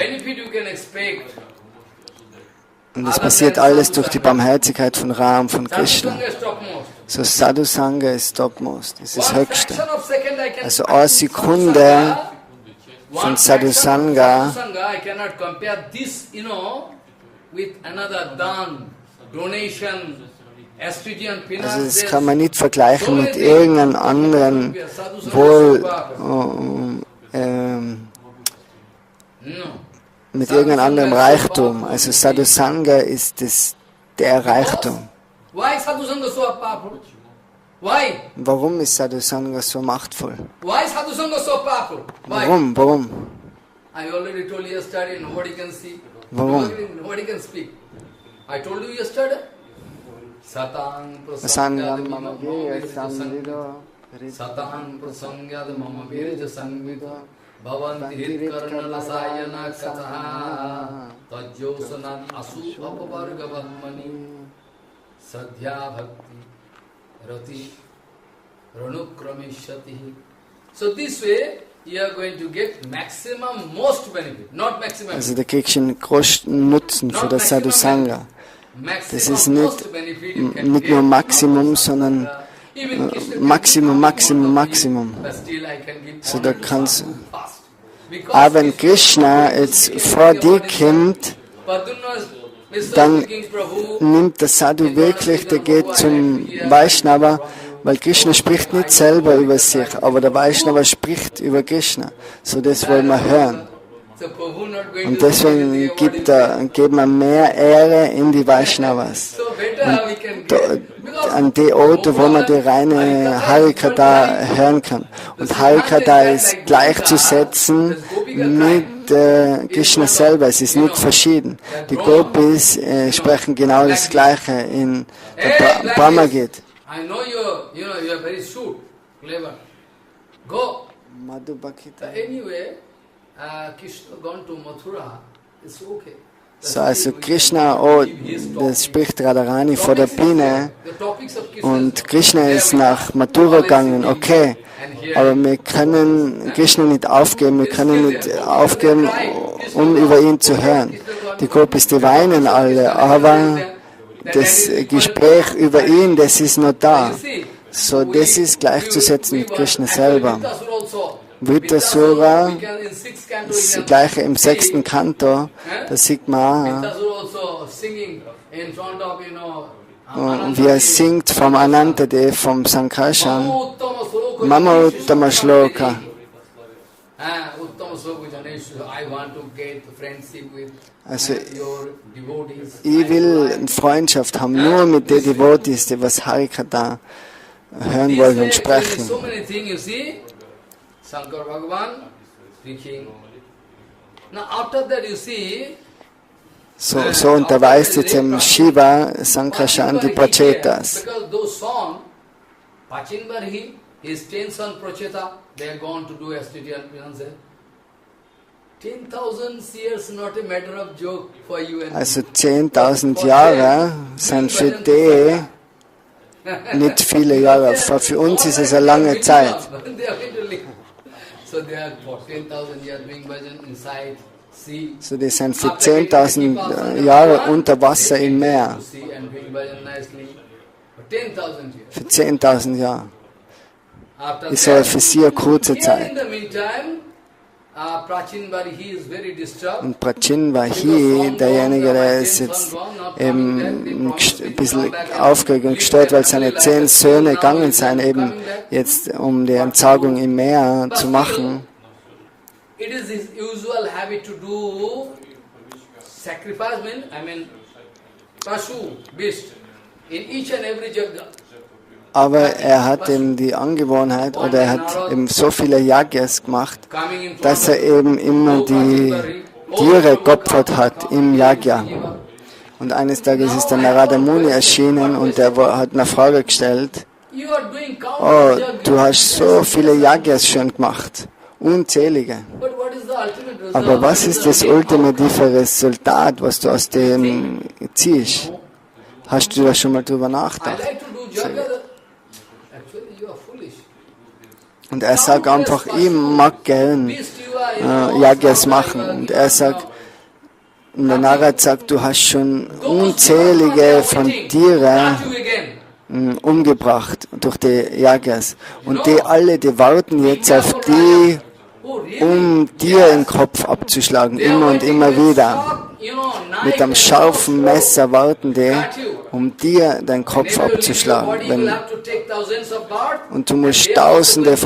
Und das passiert alles durch die Barmherzigkeit von Ram, von Krishna. So Sadhu Sanga ist topmost, das ist das Höchste. Also eine Sekunde von Sadhu Sanga, also das kann man nicht vergleichen mit irgendeinem anderen mit irgendeinem anderen Reichtum. Also Sadhu Sanga ist der Reichtum. Warum ist Sadhu Sanga so machtvoll? Warum? Warum? Sangam mama virja samvido, Satan prasangyad mama virja samvido, Bhavanti hit karna lasayana katha, Tajyosanat asu apavarga bahmani, Sadhya bhakti rati ranukramishati. So this way you are going to get maximum, most benefit, not maximum. Also da kriegst du einen größten Nutzen für das Sadhu Sanga. Das ist nicht nur Maximum, sondern Maximum. So da kannst aber wenn Krishna jetzt vor dir kommt, dann nimmt der Sadhu wirklich, der geht zum Vaishnava, weil Krishna spricht nicht selber über sich, aber der Vaishnava spricht über Krishna. So das wollen wir hören. Und deswegen geben wir mehr Ehre in die Vaishnavas. Und an die Orte, wo man die reine Harikatha hören kann. Und Harikatha ist gleichzusetzen mit Krishna selber. Es ist nicht verschieden. Die Gopis sprechen genau das Gleiche in der Brahma Gita. So, also Krishna, oh, das spricht Radharani vor der Biene und Krishna ist nach Mathura gegangen, okay, aber wir können Krishna nicht aufgeben, wir können nicht aufgeben, um über ihn zu hören. Die Gopis, die weinen alle, aber das Gespräch über ihn, das ist noch da. So, das ist gleichzusetzen mit Krishna selber. Vritasura, das gleiche im 6. Kanto, da sieht man, wie er singt vom Anantadev, vom Sankarshan, Mama Uttama Shloka. Also, ich will eine Freundschaft haben, nur mit den Devotees, die was Harikatha hören wollen und sprechen. Shankar Bhagavan speaking. Now after that you see, so unterweist jetzt im Shiva Sankarshan die Pracetas. because those songs, Pachinbarhi, his 10 son Pracheta, they are gone to do SBde and Puranjan. 10,000 years not a matter of joke for you and Also 10.000 Jahre sind für die nicht viele Jahre. Für uns ist es eine lange Zeit. So they are for 10,000 years doing bhajan inside sea. So die sind für 10.000 Jahre unter Wasser im Meer. Für 10.000 Jahre. Ist aber für sie eine kurze Zeit. Und Prachin war hier derjenige, der ist jetzt eben ein bisschen aufgeregt und gestört, weil seine 10 Söhne gegangen sind, eben jetzt um die Entsagung im Meer zu machen. It is his usual habit to do sacrifice, Pashu, beast, in each and every jagya. Aber er hat eben die Angewohnheit, oder er hat eben so viele Yagyas gemacht, dass er eben immer die Tiere geopfert hat im Yagya. Und eines Tages ist der Narada Muni erschienen und er hat eine Frage gestellt, oh, du hast so viele Yagyas schon gemacht, unzählige. Aber was ist das ultimative Resultat, was du aus dem ziehst? Hast du da schon mal drüber nachgedacht? Und er sagt einfach, ich mag gern Yagyas machen. Und er sagt, und der Narada sagt, du hast schon unzählige von Tieren umgebracht durch die Yagyas. Und die alle, die warten jetzt auf die, um dir den Kopf abzuschlagen, immer und immer wieder. Mit einem scharfen Messer warten die, um dir deinen Kopf abzuschlagen. Und du musst Tausende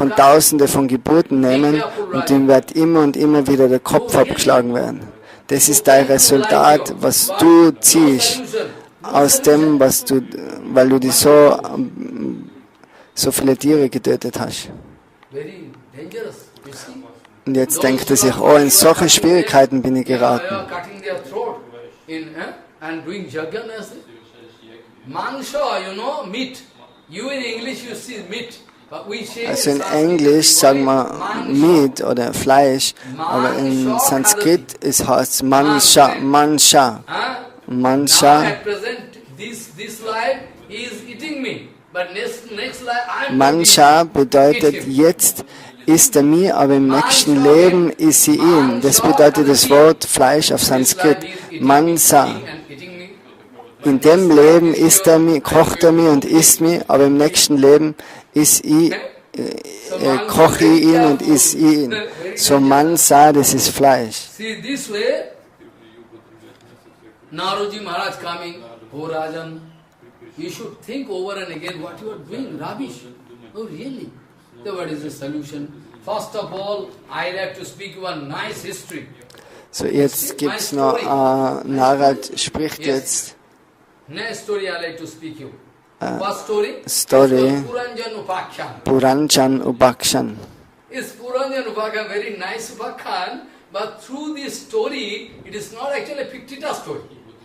von Geburten nehmen und ihm wird immer und immer wieder der Kopf abgeschlagen werden. Das ist dein Resultat, was du ziehst aus dem, was du, weil du die so viele Tiere getötet hast. Und jetzt denkt er sich, oh, in solche Schwierigkeiten bin ich geraten. Also in Englisch sagen wir Meat oder Fleisch, aber in Sanskrit heißt es Mansha, Mansha. Mansha. Mansha bedeutet jetzt isst er mir, aber im nächsten Leben isst sie ihn. Das bedeutet das Wort Fleisch auf Sanskrit. Mansa. In dem Leben isst er mir, kocht er mir und isst mir, aber im nächsten Leben koche ich ihn und isst ihn. So Mansa, das ist Fleisch. Naroji Maharaj coming, oh Rajan, you should think over and again what you are doing, rubbish. Oh really? So what is the solution? First of all, I like to speak one nice history. So jetzt gibt's noch, Narad spricht jetzt. Next story I like to speak you. What story? Story. Puranjan Upakhyan. Puranjan Upakhyan. Is Puranjan Upakhyan very nice Upakhyan, but through this story, it is not actually a Piktita story.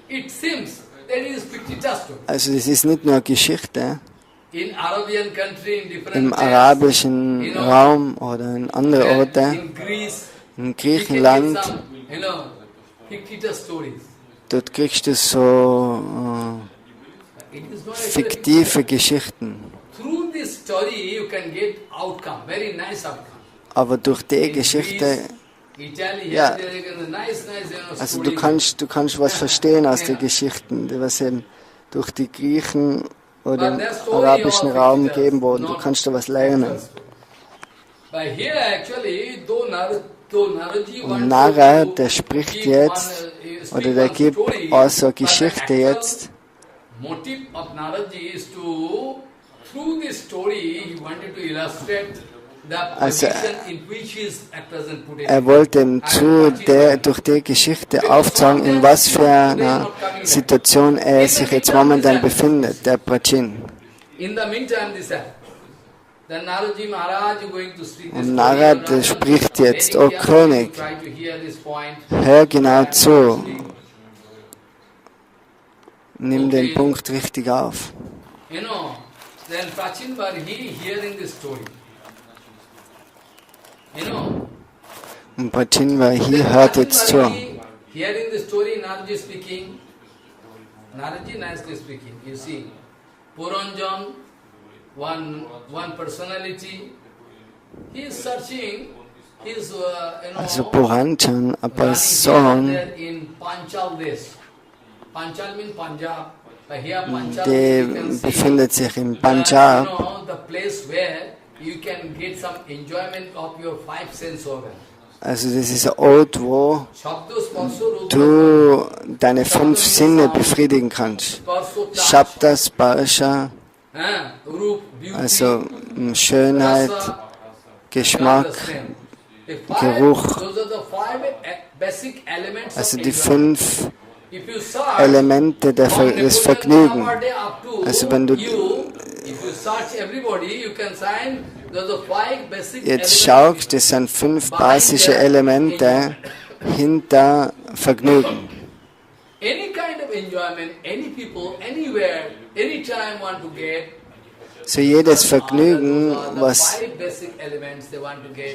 It seems that it is Piktita story. Also das ist nicht nur eine Geschichte. In Arabian country, in different Im arabischen Raum oder in anderen Orten, in Greece, in Griechenland, Piktita stories. dort kriegst du so fiktive Geschichten. Aber durch die Geschichte, ja, also du kannst was verstehen aus den Geschichten, die was eben durch die Griechen oder im arabischen Raum gegeben wurden. Du kannst da was lernen. Und Narada, der spricht jetzt, oder der gibt also Geschichte jetzt. Also er wollte durch die Geschichte aufzeigen, in was für einer Situation er sich jetzt momentan befindet, der Pracin. Und Narada spricht jetzt, O König, hör genau zu, nimm den Punkt richtig auf. Und Pracin war hier, hört jetzt zu. Hearing the story, Narada speaking. Narada nicely speaking. You see, Puranjan, one personality, he is searching his, also Puranjan, eine Person, die befindet sich in Punjab. Also das ist ein Ort, wo du deine 5 Sinne befriedigen kannst. Shabda, Sparsha, also Schönheit, Geschmack, Geruch. Also die 5 Elemente des Vergnügens. Also wenn du jetzt schaust, das sind 5 basische Elemente hinter Vergnügen. So jedes Vergnügen, was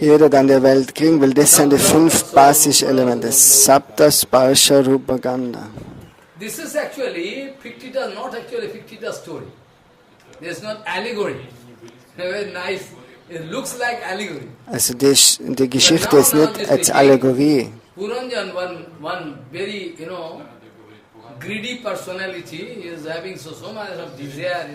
jeder an der Welt kriegen will, das sind die 5 basische Elemente. Sabda, Sparsha, Rupa, Gandha. This is actually fictitious, not actually a fictitious story. There's not allegory. Very nice. It looks like allegory. Also die Geschichte ist nicht als Allegorie. Puranjan, one very, greedy personality, he is having so much of desire,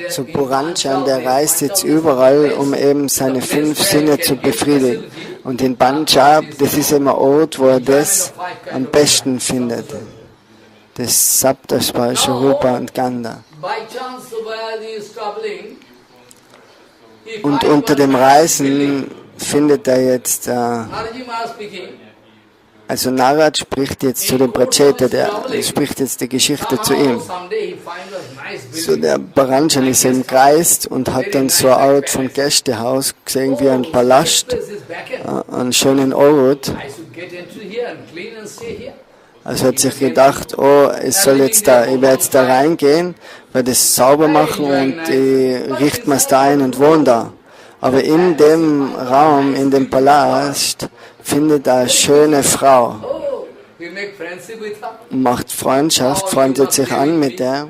So Puranjan, der reist jetzt überall, um eben seine 5 Sinne zu befriedigen. Und in Punjab, das ist immer ein Ort, wo er das am besten findet. Das Sabda, Sparsha, Rupa und Gandha. Und unter dem Reisen findet er jetzt, also Narada spricht jetzt zu dem Pracet, der spricht jetzt die Geschichte zu ihm. So der Puranjan ist im Geist und hat dann so eine Art von Gästehaus gesehen wie ein Palast, einen schönen Ort. Also hat sich gedacht, oh, ich werde jetzt da reingehen, werde es sauber machen und ich richte mir es da ein und wohne da. Aber in dem Raum, in dem Palast, findet eine schöne Frau, macht Freundschaft, freundet sich an mit der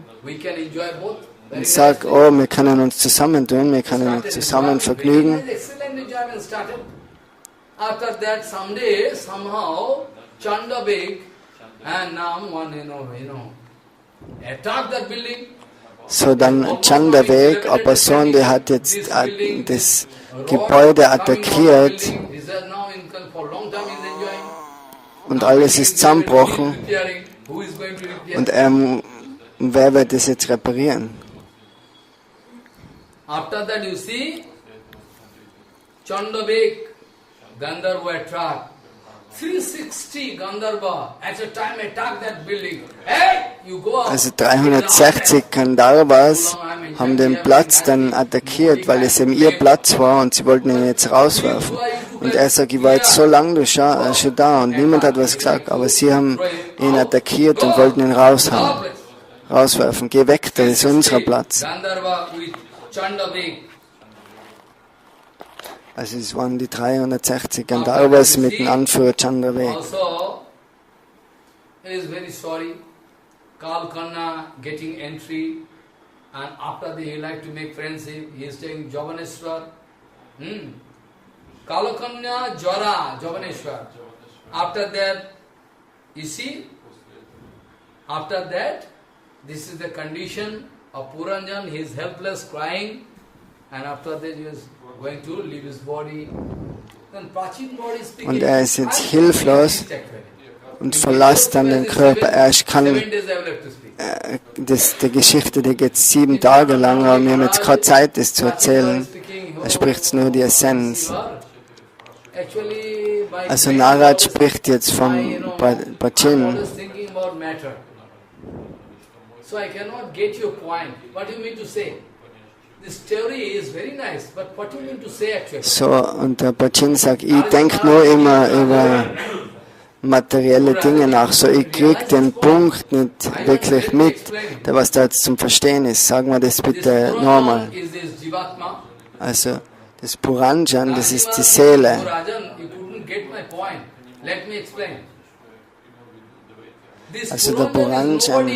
und sagt, oh, wir können uns zusammentun, wir können uns zusammen vergnügen. So dann Chandavek, eine Person, die hat jetzt das Gebäude attackiert und alles ist zusammengebrochen und wer wird das jetzt reparieren? After that you see Chandavek, Gandharva attack. 360 Gandharva at a time attack that building. Hey, you go out. Also 360 Gandharvas haben den Platz dann attackiert, weil es eben ihr Platz war und sie wollten ihn jetzt rauswerfen. Und er sagt, ich war jetzt so lange schon da und niemand hat was gesagt, aber sie haben ihn attackiert und wollten ihn rauswerfen. Geh weg, das ist unser Platz. Also es waren die 360 Gandharvas mit dem Anführer Chandravek. Also, he is very sorry. Kalkanna getting entry, and after that he like to make friendship. He is saying Javaneswar. Kalakanya Jara, Javaneswar. After that, you see, after that, this is the condition of Puranjan. He is helpless, crying, and after that he is going to leave his body. Then Pracet body is speaking. Und ist jetzt hilflos und verlässt dann den Körper. Ich kann die Geschichte, die geht 7 Tage lang, aber wir haben jetzt keine Zeit, das zu erzählen. Spricht nur die Essenz. Also Narada spricht jetzt vom Bhajin. So I cannot get your point. What do you mean to say? This theory is very nice, but what do you mean to say actually? So, und der Bhajin sagt, ich denke nur immer über materielle Dinge nach. So, ich kriege den Punkt nicht wirklich mit, der was da jetzt zum Verstehen ist. Sagen wir das bitte nochmal. Also, das Puranjan, das ist die Seele. Also der Puranjan,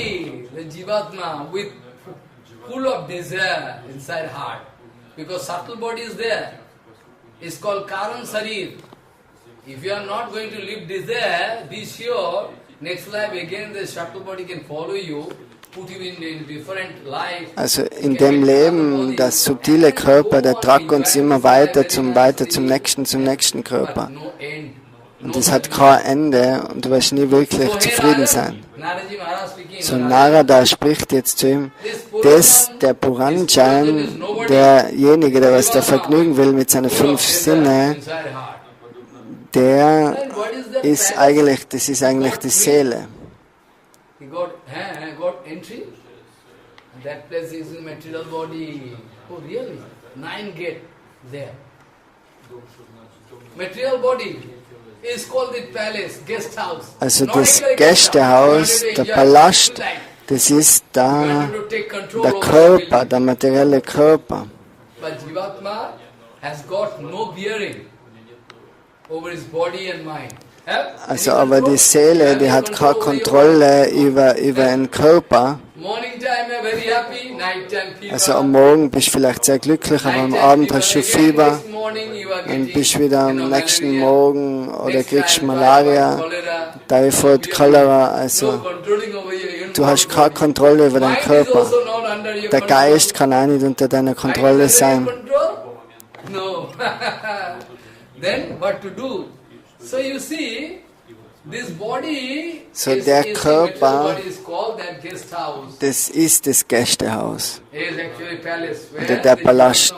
full of desire inside heart, because subtle body is there. It's called Karan Sarir. If you are not going to live desire, be sure next life again the subtle body can follow you, put you in different life. Also in dem Leben, das subtile Körper, der tragt uns immer weiter zum nächsten Körper. Und es hat kein Ende und du wirst nie wirklich zufrieden sein. So Narada spricht jetzt zu ihm, der Puranjan, derjenige, der was da vergnügen will mit seinen 5 Sinne, das ist eigentlich die Seele. Also das Gästehaus, der Palast, das ist der Körper, der materielle Körper. Also aber die Seele, die hat keine Kontrolle über den Körper. Also am Morgen bist du vielleicht sehr glücklich, aber am Abend hast du Fieber und bist wieder am nächsten Morgen oder kriegst Malaria, Typhoid, Cholera. Also du hast keine Kontrolle über den Körper. Der Geist kann auch nicht unter deiner Kontrolle sein. So der Körper, das ist das Gästehaus oder der Palast,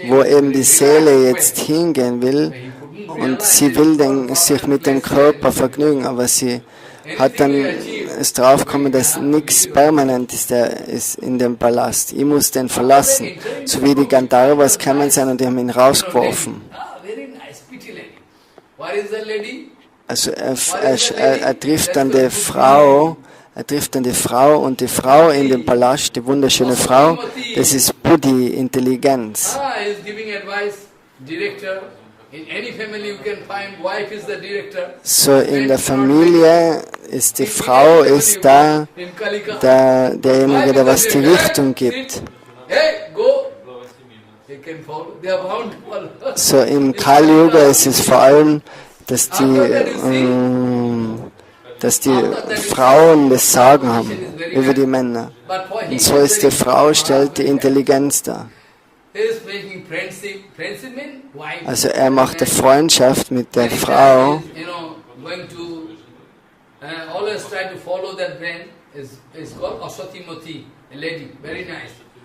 wo eben die Seele jetzt hingehen will und sie will sich mit dem Körper vergnügen, aber sie hat dann es draufgekommen, dass nichts permanent ist in dem Palast. Ich muss den verlassen, so wie die Gandharvas gekommen sind und die haben ihn rausgeworfen. Also er trifft dann die Frau und die Frau in dem Palast, die wunderschöne Frau, das ist Buddhi, Intelligenz. So in der Familie ist die Frau derjenige, der was die Richtung gibt. So im Kali-Yuga ist es vor allem, dass die Frauen das Sagen haben über die Männer. Und so ist die Frau, stellt die Intelligenz dar. Also er macht eine Freundschaft mit der Frau.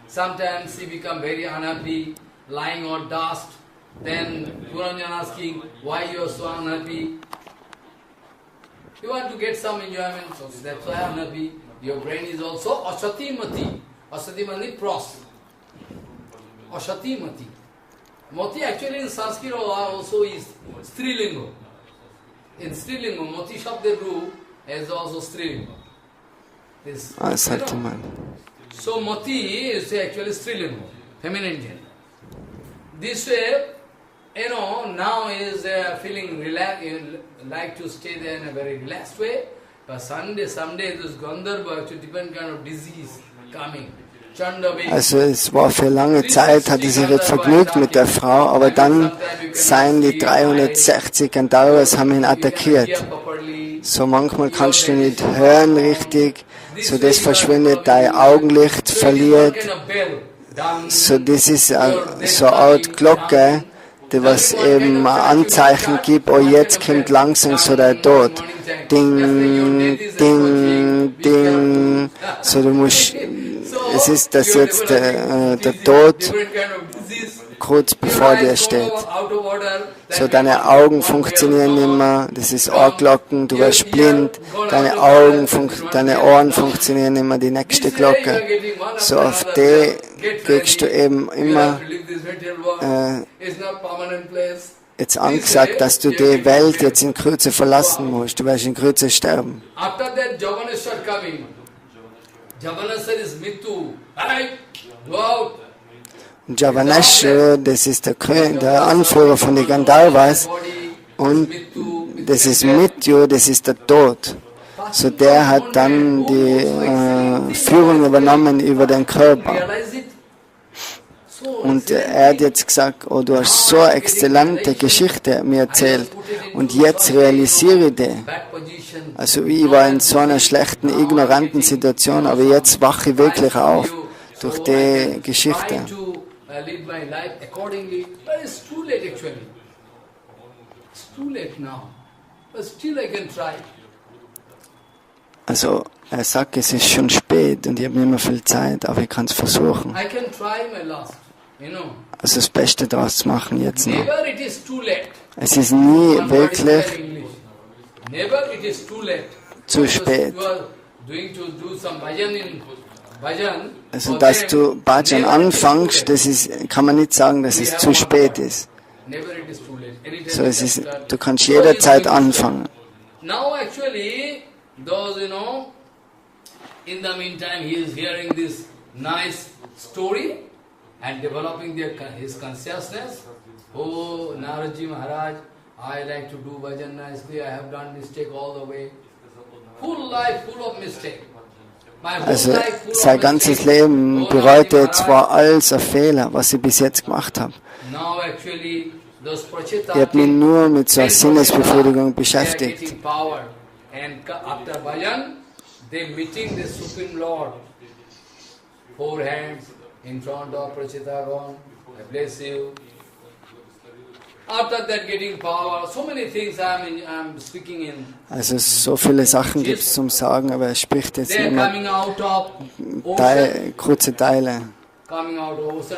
Sometimes she becomes very unhappy, lying on dust. Then Puranjan asking, why you are so unhappy? You want to get some enjoyment, so that's why I'm unhappy. Your brain is also Asati-mati. Asati-mati, pros. Asati-mati. Mati actually in Sanskrit also is Strilingo. In Strilingo, Mati Shabda Ru is also Strilingo. So Mati is actually Strilingo, feminine gender. This way, now he is feeling relaxed, like to stay there in a very relaxed way. But someday this Gandharva, to different kind of disease coming. Also es war für lange Zeit, hat er sich jetzt vergnügt mit der Frau, aber dann seien die 360 Gandharvas haben ihn attackiert. So manchmal kannst du nicht hören richtig, so das verschwindet, dein Augenlicht verliert. So das ist so eine Art Glocke, die was eben ein Anzeichen gibt, oh jetzt kommt langsam so der Tod. Ding, ding, ding. So du musst, es ist das jetzt der Tod kurz bevor dir steht. So deine Augen funktionieren nicht mehr, das ist Ohrglocken, du wirst blind, deine Ohren funktionieren nicht mehr, die nächste Glocke. So auf die kriegst du eben immer jetzt angesagt, dass du die Welt jetzt in Kürze verlassen musst, du wirst in Kürze sterben. Javaneshwar, das ist der Anführer von den Gandharvas, und das ist Mrityu, das ist der Tod. So der hat dann die Führung übernommen über den Körper. Und er hat jetzt gesagt, oh, du hast so eine exzellente Geschichte mir erzählt und jetzt realisiere ich die. Also ich war in so einer schlechten, ignoranten Situation, aber jetzt wache ich wirklich auf durch die Geschichte. Also er sagt, es ist schon spät und ich habe nicht mehr viel Zeit, aber ich kann es versuchen. Also das Beste daraus zu machen jetzt noch. Es ist nie wirklich zu spät. Also dass du Bhajan anfängst, kann man nicht sagen, dass es zu spät ist. So, du kannst jederzeit anfangen. Now actually, those, in the meantime he is hearing this nice story and developing his consciousness. Oh, Naraji Maharaj, I like to do bhajan nicely, I have done mistake all the way. Full life full of mistake. Also sein ganzes Leben bereut er zwar alles ein Fehler, was ich bis jetzt gemacht habe. Ich habe mich nur mit so einer Sinnesbefriedigung beschäftigt. Also so viele Sachen gibt es zum Sagen, aber er spricht jetzt immer kurze Teile.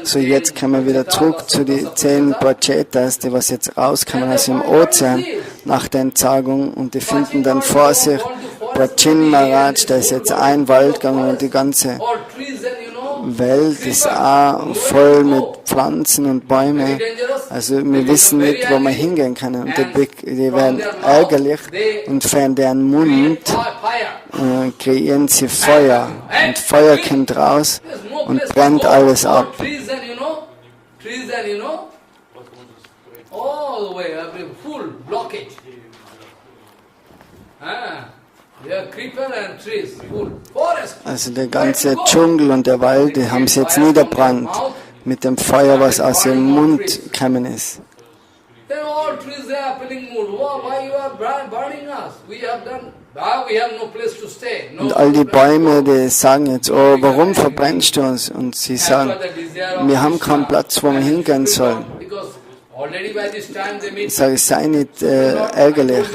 So jetzt kommen wir wieder zurück zu den 10 Pracetas, die was jetzt rauskommen aus dem Ozean nach der Entsagung, und die finden dann vor sich Prachin Maharaj, der ist jetzt ein Wald gegangen und die ganze Welt ist auch voll mit Pflanzen und Bäumen. Also wir wissen nicht, wo wir hingehen können. Und die werden ärgerlich und von deren Mund kreieren sie Feuer. Und Feuer kommt raus und brennt alles ab. Also der ganze Dschungel und der Wald, die haben es jetzt niederbrannt mit dem Feuer, was aus ihrem Mund gekommen ist. Und all die Bäume, die sagen jetzt, oh, warum verbrennst du uns? Und sie sagen, wir haben keinen Platz, wo wir hingehen sollen. Ich sage, sei nicht ärgerlich.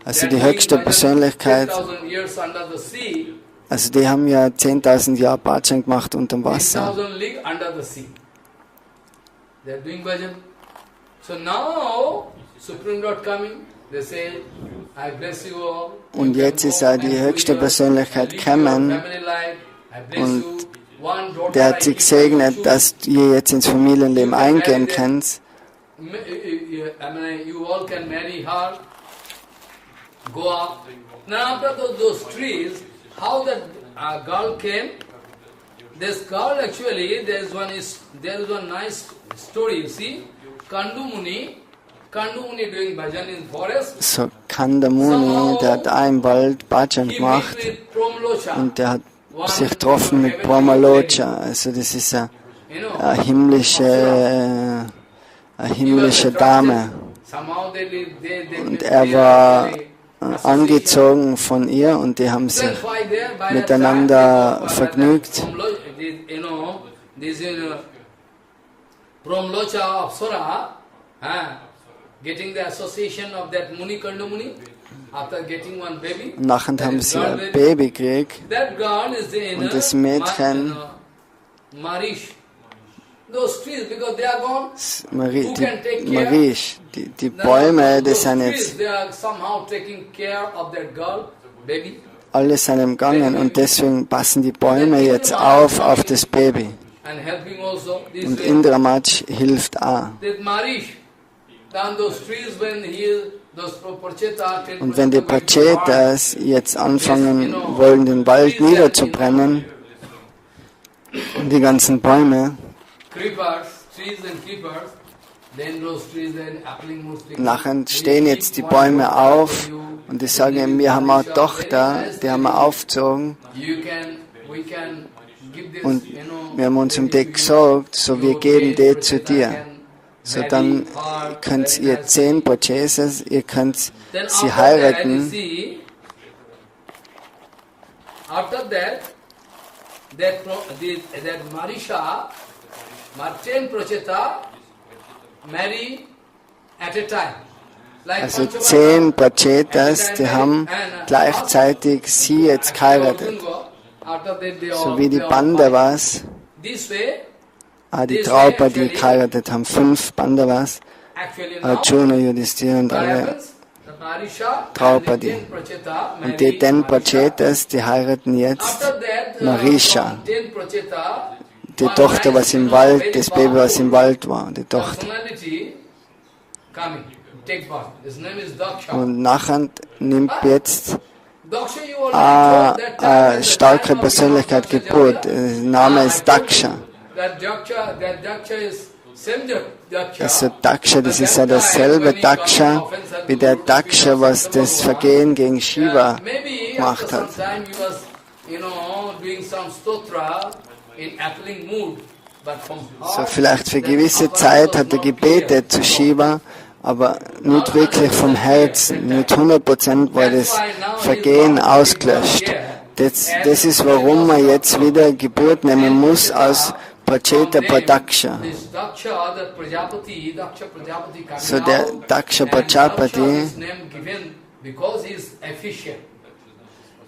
Also die höchste Persönlichkeit, also die haben ja 10.000 Jahre Bhajan gemacht unter dem Wasser. Und jetzt ist ja die höchste Persönlichkeit gekommen und der hat sich gesegnet, dass ihr jetzt ins Familienleben eingehen könnt. Go up. Now after those trees, how that girl came? This girl actually, there is one nice story. You see, So Kanda Muni, der hat auch im Wald Bhajan gemacht und der hat sich getroffen mit Brahmalocha, also das ist eine himmlische Dame. Und er war angezogen von ihr und die haben sich miteinander vergnügt. Und nachher haben sie ein Baby gekriegt und das Mädchen, Marisch, die Bäume, die sind jetzt alle sind im Gangen und deswegen passen die Bäume jetzt auf das Baby. Und Indramaj hilft auch. Und wenn die Pracetas jetzt anfangen wollen, den Wald niederzubrennen, die ganzen Bäume, nachher stehen jetzt die Bäume auf und die sagen, wir haben eine Tochter, die haben wir aufgezogen und wir haben uns um die gesagt, so wir geben die zu dir. So dann könnt ihr 10 Pracetas, ihr könnt sie heiraten. Also 10 Pracetas, die haben gleichzeitig sie jetzt geheiratet. So wie die Pandavas, die Draupadi geheiratet haben, 5 Pandavas, Arjuna, Yudhishthira und alle Draupadi. Und die 10 Pracetas, die heiraten jetzt Marisha, die Tochter, was im Wald, das Baby, was im Wald war, die Tochter. Und nachher nimmt jetzt eine starke Persönlichkeit Geburt. Der Name ist Daksha. Also Daksha, das ist ja dasselbe Daksha wie der Daksha, was das Vergehen gegen Shiva gemacht hat. So vielleicht für gewisse Zeit hat er gebetet zu Shiva, aber nicht wirklich vom Herzen, nicht 100% war das Vergehen ausgelöscht. Das ist, warum man jetzt wieder Geburt nehmen muss aus Praceta Padaksha. So der Daksha Prajapati,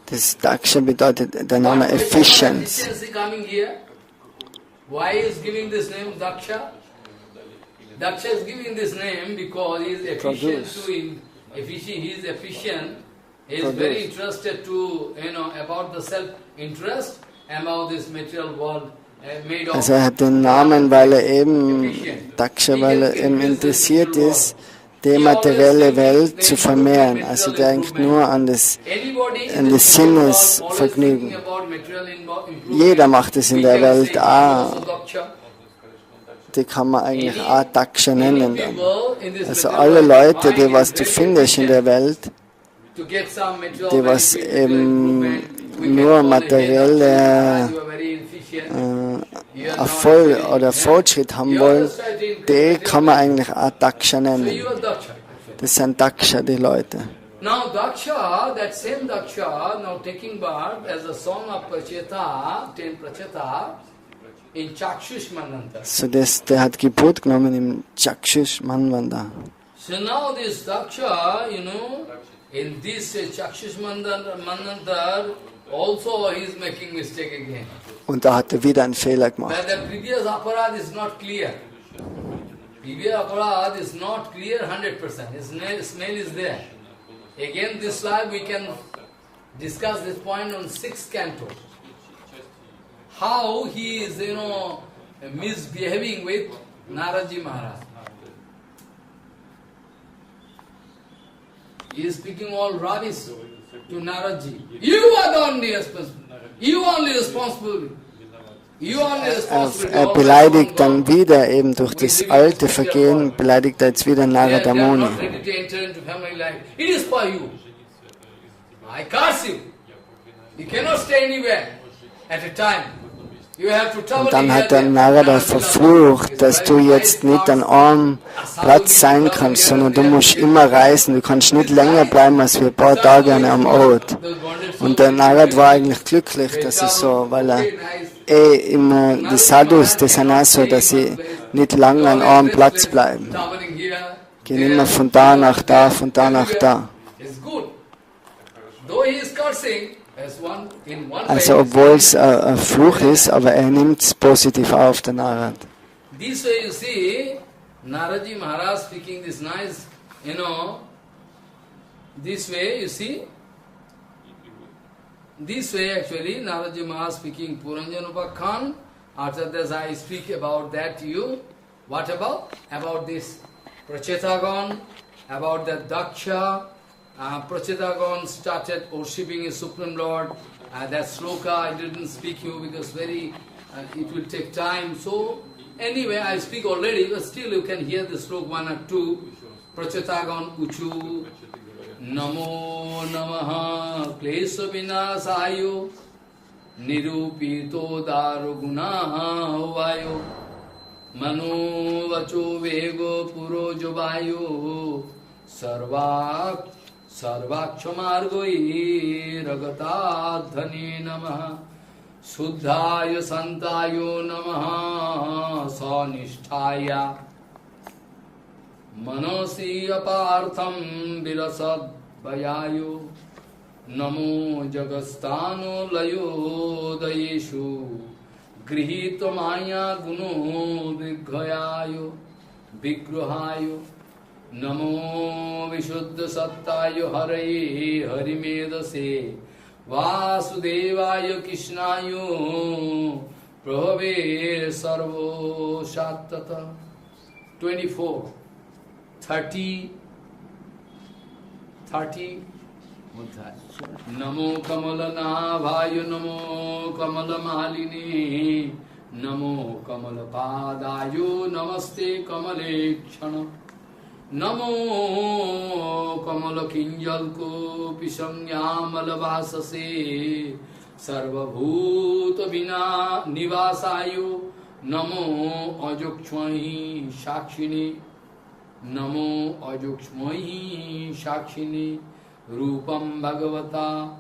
das Daksha bedeutet der Name Efficiency. Why is giving this name Daksha? Daksha is giving this name because he is efficient he is efficient. He is very interested to, about the self-interest, about this material world. Also er hat den Namen, weil er eben Daksha, weil er eben interessiert ist, die materielle Welt zu vermehren. Also der denkt nur an das Sinnesvergnügen. Jeder macht es in der Welt auch. Die kann man eigentlich auch Daksha nennen dann. Also alle Leute, die was du findest in der Welt, die was eben nur materielle Erfolg oder Fortschritt haben wollen, die kann man eigentlich auch Daksha nennen. Das sind Daksha, die Leute. Now Daksha, that same Daksha, now taking birth as a son of Praceta, 10 Praceta, in Chakshush Manvanta. So der hat Geburt genommen im Chakshush Manvanta. So now this Daksha, in this Chakshush Manvanta, also he is making mistake again. Und da hat er wieder einen Fehler gemacht. But the previous aparad is not clear. Previous aparad is not clear 100%. His smell is there. Again, this life we can discuss this point on 6th canto. How he is, misbehaving with Narada Maharaj. He is speaking all rubbish to Narada. You are the only responsible. You only responsible. Er beleidigt dann wieder, eben durch das alte Vergehen, beleidigt er jetzt wieder Narada Muni. Und dann hat der Narada verflucht, dass du jetzt nicht an einem Platz sein kannst, sondern du musst immer reisen, du kannst nicht länger bleiben als wir ein paar Tage an einem Ort. Und der Narada war eigentlich glücklich, dass es so, weil er immer, die Sadhus, die sind auch so, dass sie nicht lange an einem Platz bleiben. Gehen immer von da nach da, von da nach da. Also obwohl es ein Fluch ist, aber er nimmt es positiv auf, der Narada. This way you see, Naraji Maharaj speaking this nice, this way you see, this way actually Naraji Maharaj speaking Puranjan Upakhan, after this I speak about that to you. What about? About this Pracetagon, about the Daksha. Pracetagon started worshipping his Supreme Lord. That sloka I didn't speak you because it will take time. So anyway, I speak already, but still you can hear the sloka 1 or 2. Pracetagon Uchu Namo Namaha Klesha Vinasayo Nirupito Darugunaha Vayo Mano Vacho Vego Puro Jovayo Sarvakshamargoi Ragatadhani Namaha Suddhaya Santayo Namaha Sanisthaya Manasi Apartham Virasad Vayayo Namo Jagastano Layo Dayeshu Grihito Maya Guno Vighayayo Vigrahayo Namo Vishuddha Sattayo Hare Harimedase Vasudevaya Krishnayo Prabhave Sarvo Shattata 24 30 Namo Kamala Navayo Namo Kamala Malini Namo Kamala Padayo Namaste Kamale Kshana Namo Kamala Kinjalko Pishamyamala Vasase Sarva Bhuta Vina Nivasayo Namo Ajokshmahi Shakshini Namo Ajokshmahi Shakshini Rupam Bhagavata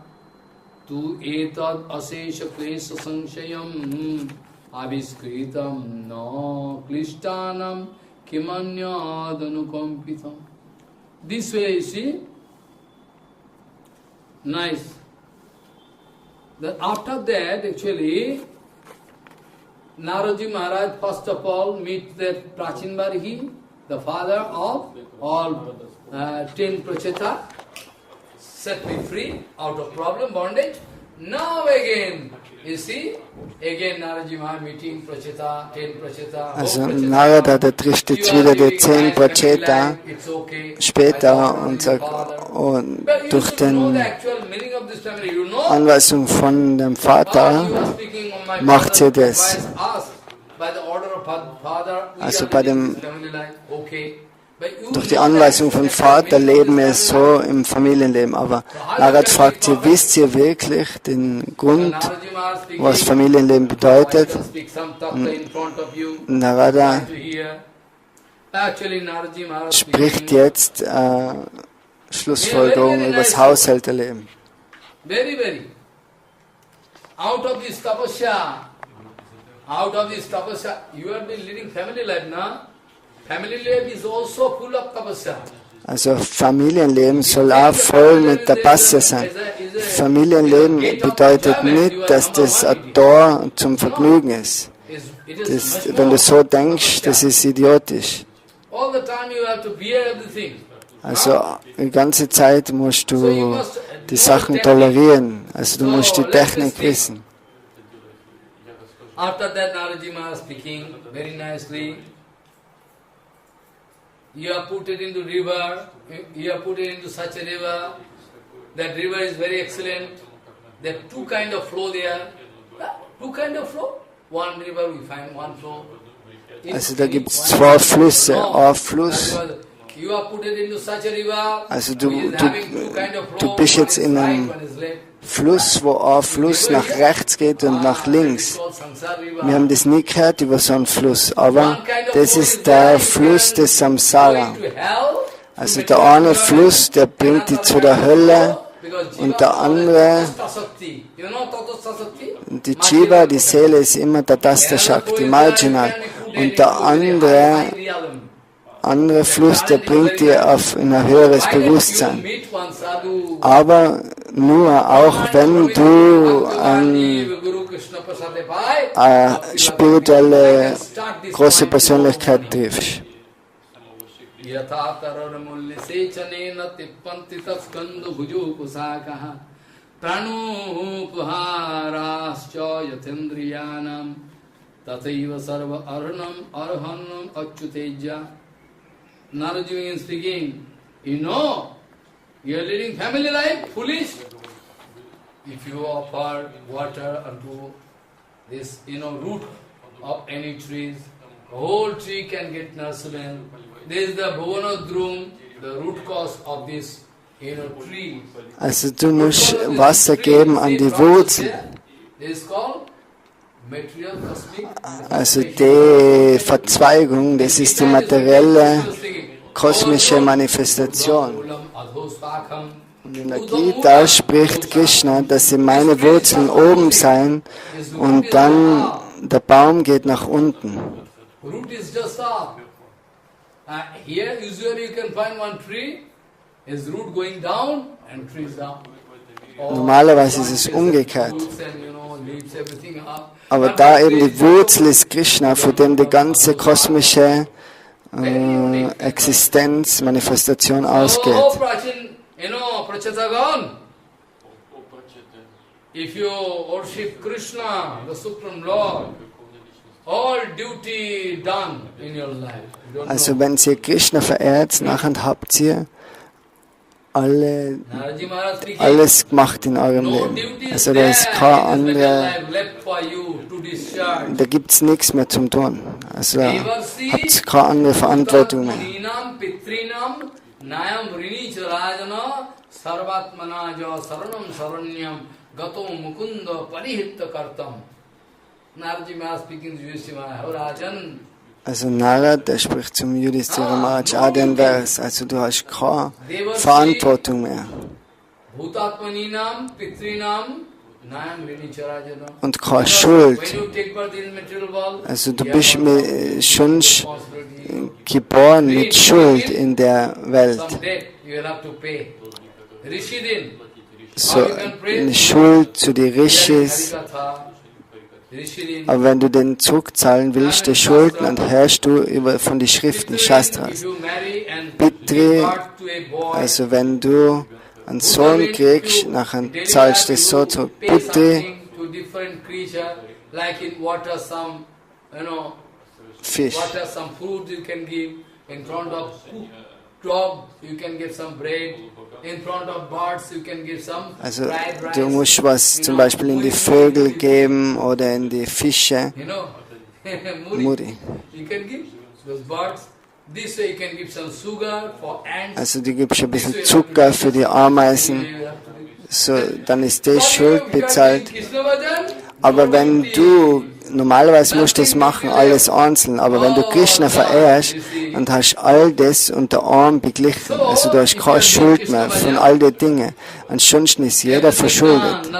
Tu etad asesha klesha sanshayam Aviskritam no klishtanam Kimanyadanukampitam. This way you see, nice. That after that actually, Naraji Maharaj first of all meet that Prachin Barhi, the father of all 10 Pracheta, set me free out of problem, bondage. Now again, you see, again Naraji Maharaj meeting Pracheta, 10 Pracheta. Also Narada, der trifft jetzt wieder die 10 Pracheta später und sagt, oh, durch den Anweisung von dem Vater macht sie das. Also durch die Anweisung vom Vater leben wir so im Familienleben. Aber Narada fragt sie, wisst ihr wirklich den Grund, was Familienleben bedeutet? Und Narada spricht jetzt Schlussfolgerung über das Haushälterleben. Out of this tapasya, you have been leading family life, na? Family life is also full of tapasya. Also Familienleben soll auch voll mit Tapasya sein. Familienleben bedeutet nicht, dass das ein Tor zum Vergnügen ist. Wenn du so denkst, das ist idiotisch. Also die ganze Zeit musst du die Sachen tolerieren. Also du musst die Technik wissen. After that, Naraji Maharaj speaking very nicely. You have put it into river, you have put it into such a river. That river is very excellent. There are two kinds of flow there. Two kinds of flow. Also da gibt es zwei Flüsse. Ein Fluss, also du bist jetzt in einem Fluss, wo ein Fluss nach rechts geht und nach links. Wir haben das nie gehört über so einen Fluss, aber das ist der Fluss des Samsara. Also der eine Fluss, der bringt dich zu der Hölle, und der andere, die Shiva, die Seele, ist immer Tatastha Shakti, marginal. Und der andere Fluss, der bringt dich in ein höheres Bewusstsein. Aber nur auch, wenn du eine spirituelle große Persönlichkeit triffst. Narada speaking, you know, you are leading family life, foolish. If you offer water unto this, root of any trees, the whole tree can get nourishment. This is the Bhavana Dhrum, the root cause of this, tree. Also du musst Wasser geben an die Wurzeln. This is called material cosmic. Also die Verzweigung, das ist die materielle kosmische Manifestation. Und in der Gita spricht Krishna, dass sie meine Wurzeln oben seien und dann der Baum geht nach unten. Here usually you can find one tree, its root going down and tree is down. Normalerweise ist es umgekehrt. Aber da eben die Wurzel ist Krishna, von dem die ganze kosmische Existenz, Manifestation ausgeht. If you worship Krishna, the Supreme Lord, all duty done in your life. Also wenn ihr Krishna verehrt, nachher habt ihr alles gemacht in eurem Leben. Also da ist kein anderer, da gibt es nichts mehr zum tun. Also da habt ihr keine andere Verantwortung mehr. Also Narada, der spricht zum Yudhishthira Maharaj auch den Vers, also du hast keine Verantwortung mehr. Und keine Schuld. Also du bist schon geboren mit Schuld in der Welt. So eine Schuld zu den Rishis. Aber wenn du den zurückzahlen willst, die Schulden, dann hörst du von den Schriften, Shastras. Pitri, also wenn du einen Sohn kriegst, nachher zahlst du es so zurück. Pitri, Fisch. Also du musst was zum Beispiel in die Vögel geben oder in die Fische. Muri. Also du gibst ein bisschen Zucker für die Ameisen. So, dann ist die Schuld bezahlt. Aber wenn du, normalerweise musst du das machen, alles einzeln, aber wenn du Krishna verehrst, dann hast du all das unter einem beglichen. Also du hast keine Schuld mehr von all den Dingen. Ansonsten ist jeder verschuldet.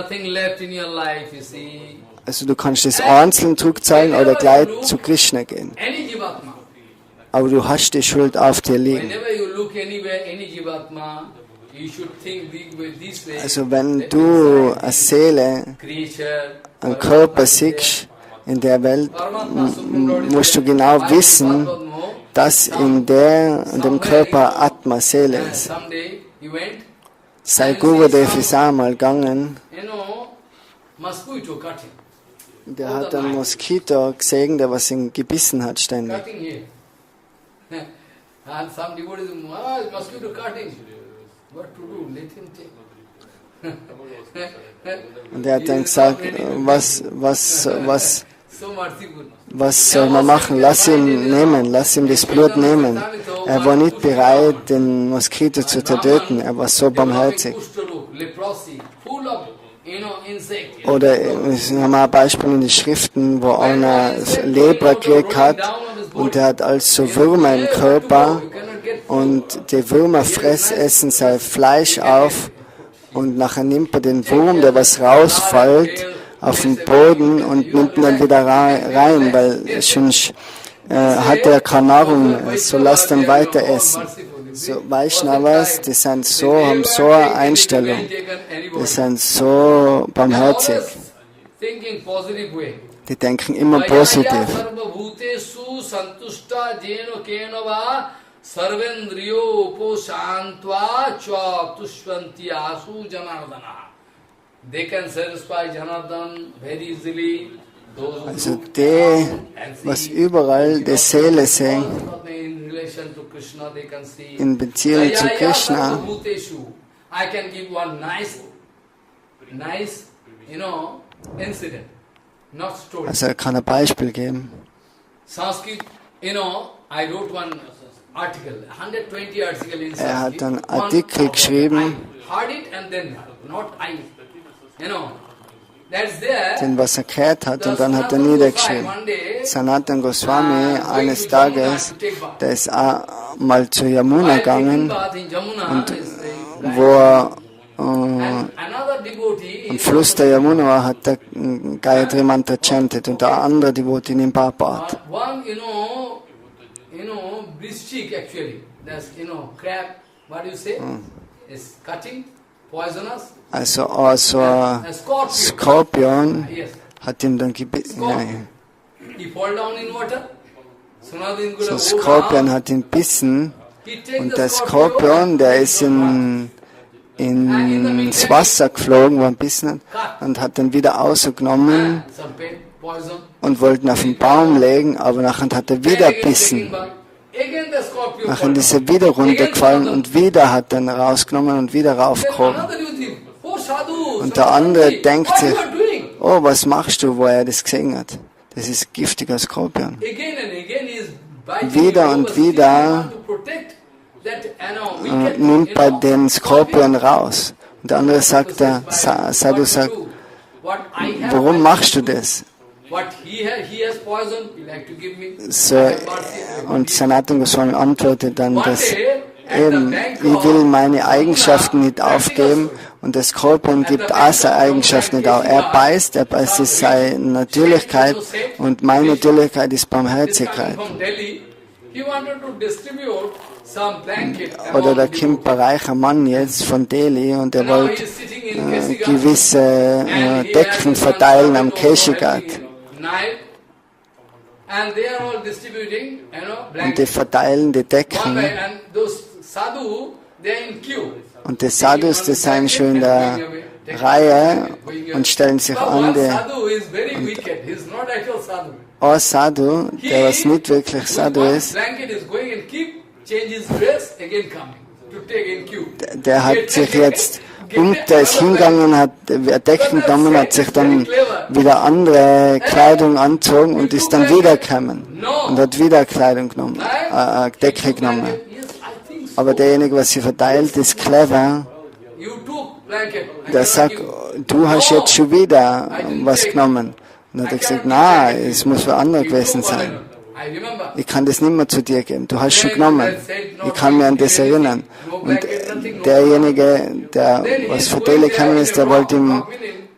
Also du kannst das einzeln zurückzahlen oder gleich zu Krishna gehen. Aber du hast die Schuld auf dir liegen. Also wenn du eine Seele, einen Körper siehst in der Welt, musst du genau wissen, dass in dem Körper Atma, Seele ist. Sai Gurudev ist einmal gegangen, der hat einen Moskito gesehen, der was ihn gebissen hat ständig. Und er hat dann gesagt, was Was soll man machen? Lass ihn nehmen, lass ihm das Blut nehmen. Er war nicht bereit, den Moskito zu töten. Er war so barmherzig. Oder wir haben ein Beispiel in den Schriften, wo einer Lepra gekriegt hat und der hat also Würmer im Körper und die Würmer essen sein Fleisch auf und nachher nimmt er den Wurm, der was rausfällt, auf den Boden und nimmt ihn dann wieder rein, weil sonst hat er keine Nahrung, so lasst dann weiter essen. So Vaishnavas, die sind so, haben so eine Einstellung, die sind so barmherzig, die denken immer positiv. Also die, was überall die Seele sehen, in Beziehung zu Krishna, also er kann ein Beispiel geben. Er hat einen Artikel geschrieben, den was er gehört hat, und dann hat er niedergeschrieben. Sanatkumar Goswami eines Tages, der ist auch mal zu Yamuna gegangen, und wo er am Fluss der Yamuna war, hat der Gayatri Mantra chanted und der andere Devotee in ihm Bad. Also ein Skorpion hat ihm dann gebissen. So ein Skorpion hat ihn bissen und der Skorpion, der ist ins Wasser geflogen, wo er bissen hat, und hat dann wieder rausgenommen und wollte ihn auf den Baum legen, aber nachher hat er wieder bissen. Nachher ist er wieder runtergefallen und wieder hat er ihn rausgenommen und wieder raufgehoben. Und der andere denkt sich, oh, was machst du, wo er das gesehen hat? Das ist ein giftiger Skorpion. Wieder und wieder nimmt er den Skorpion raus. Und der andere sagt, der Sadhu sagt, warum machst du das? So, und Sanatkumar Goswami antwortet dann, dass eben, ich will meine Eigenschaften nicht aufgeben, und der Skorpion gibt auch seine Eigenschaften nicht auf. Er beißt ist seine Natürlichkeit, und meine Natürlichkeit ist Barmherzigkeit. Oder da kommt ein reicher Mann jetzt von Delhi und er wollte gewisse Decken verteilen am Keshigat. Und die verteilen die Decken. Und die Sadhus, die sind schon in der Reihe und stellen sich an. Ein Sadhu, der was nicht wirklich Sadhu ist, der hat sich jetzt der ist hingegangen, hat Decken genommen, hat sich dann wieder andere Kleidung angezogen und ist dann wieder gekommen und hat wieder Kleidung genommen, Decke genommen. Aber derjenige, was sie verteilt, ist clever. Der sagt, du hast jetzt schon wieder was genommen. Und dann hat er gesagt, nein, es muss für andere gewesen sein. Ich kann das nicht mehr zu dir geben. Du hast schon genommen. Ich kann mich an das erinnern. Und derjenige, der was für Dele gekommen ist, der wollte ihm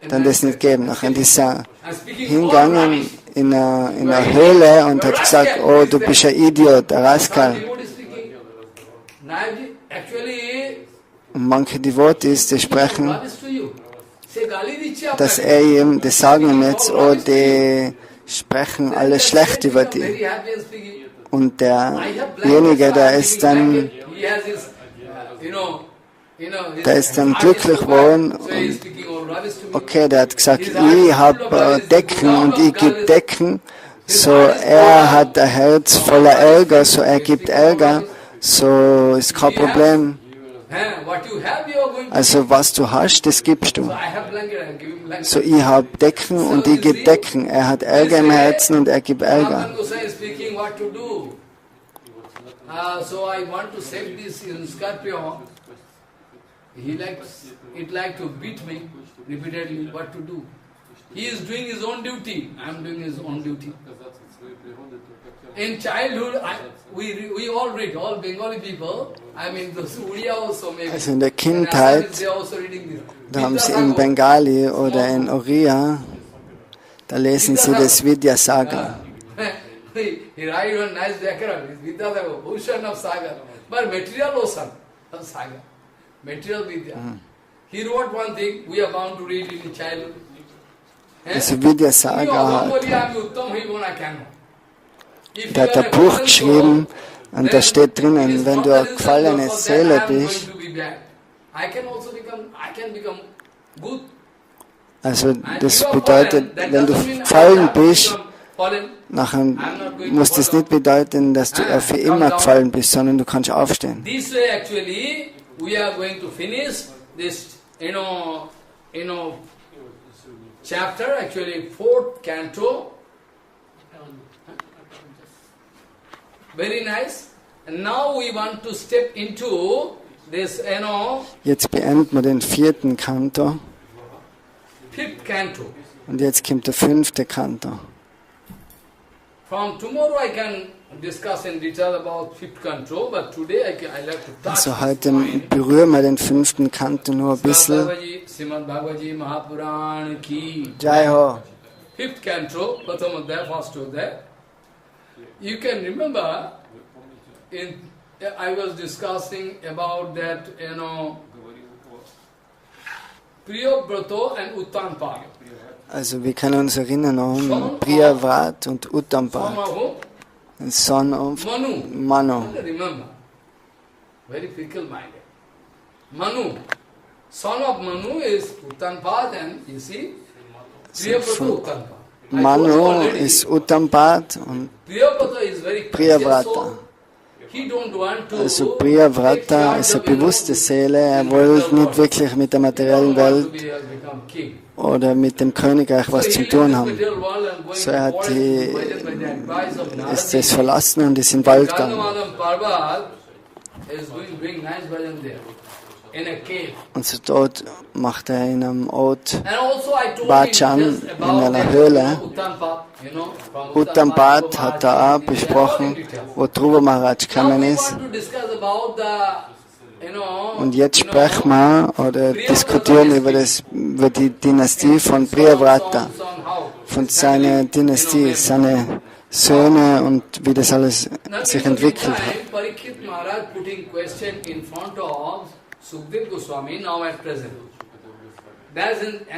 dann das nicht geben. Nachher ist er hingegangen in einer Höhle und hat gesagt, oh, du bist ein Idiot, ein Rascal. Und manche Devotees, die sprechen, dass er ihm, die sagen ihm jetzt, oh, die sprechen alle schlecht über die. Und derjenige, der ist dann glücklich geworden. Und okay, der hat gesagt, ich habe Decken und ich gebe Decken. So, er hat ein Herz voller Ärger, so er gibt Ärger. So ist kein Problem. Also was du hast, das gibst du. So I have blanket, I give him blanket. So ich habe Decken und ich gebe Decken. Er hat Ärger im Herzen und er gibt Ärger. Sanatkumar is speaking what to do. So I want to save this in Scorpio. It like to beat me repeatedly. What to do? He is doing his own duty. I am doing his own duty. In childhood, we all read, all Bengali people. I mean, those Uriya also maybe. Also in der Kindheit, They are also reading this. da haben sie in Bengali oder in Oriya, da lesen sie das Vidya Saga. He write one nice background. It's Vidya Saga, ocean of Saga, but material ocean of Saga, material Vidya. He wrote one thing we are bound to read in childhood. Also Vidya Saga der hat ein Buch geschrieben und da steht drinnen, wenn du eine gefallene Seele bist, also das bedeutet, wenn du gefallen bist, nachher muss das nicht bedeuten, dass du für immer gefallen bist, sondern du kannst aufstehen. This way actually we are going to finish this, chapter, actually 4th canto. Very nice. And now we want to step into this, Jetzt beenden wir den 4. Kanto 5th canto. und jetzt kommt der 5. Kanto. From tomorrow I can discuss in detail about 5th canto, but today I like to touch. Also heute berühren wir den 5. Kanto nur ein bisschen. Srimad Bhagavatam Mahapuran ki. Jai Ho. 5th canto, Pratham Adhyaya, first Adhyaya. You can remember, I was discussing about that, Priyavrata and Uttanpa. Also wir können uns erinnern an Priyavrat und Uttanpa. Son of Manu. Remember, very fickle-minded. Manu, son of Manu is Uttanpa, and you see, Priyavrata Uttanpa. Manu ist Uttanpat und Priyavrata. Also Priyavrata ist eine bewusste Seele, er wollte nicht wirklich mit der materiellen Welt oder mit dem Königreich was zu tun haben. So er hat ist das verlassen und ist in den Wald gegangen. Und so dort macht er in einem Ort Bhajan, in einer Höhle. Uttanpat hat er auch besprochen, wo Druva Maharaj gekommen ist. Und jetzt sprechen wir oder diskutieren über die Dynastie von Priyavrata, von seiner Dynastie, seine Söhne und wie das alles sich entwickelt hat.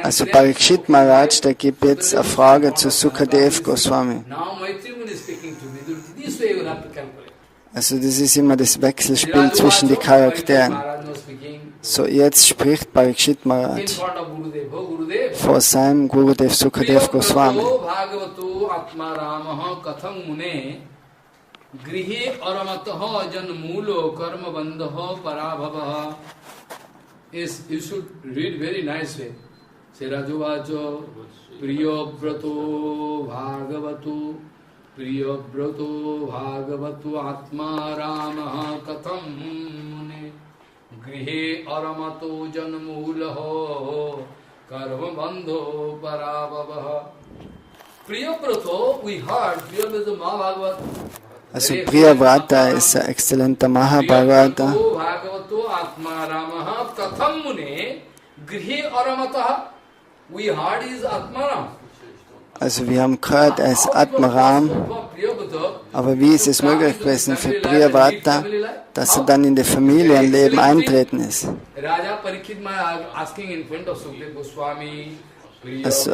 Also Parikshit Maharaj, der gibt jetzt eine Frage zu Sukadev Goswami. Also das ist immer das Wechselspiel zwischen den Charakteren. So jetzt spricht Parikshit Maharaj vor seinem Gurudev Sukadev Goswami. Grihe aramataha janmulo karma bandhaha parabhavaha. You should read very nicely. Serajuvajo priyabrato bhagavatu atma ramaha katham mune. Grihe aramato janmulaho karma bandho parabhavaha. Priyabrato, we heard, Priyabrato Mahabhagavata. Also Priyavrata ist ein exzellenter Mahabharata. Also wir haben gehört, er ist Atmaram, aber wie ist es möglich gewesen für Priyavrata, dass er dann in das Familienleben eintreten ist? Also,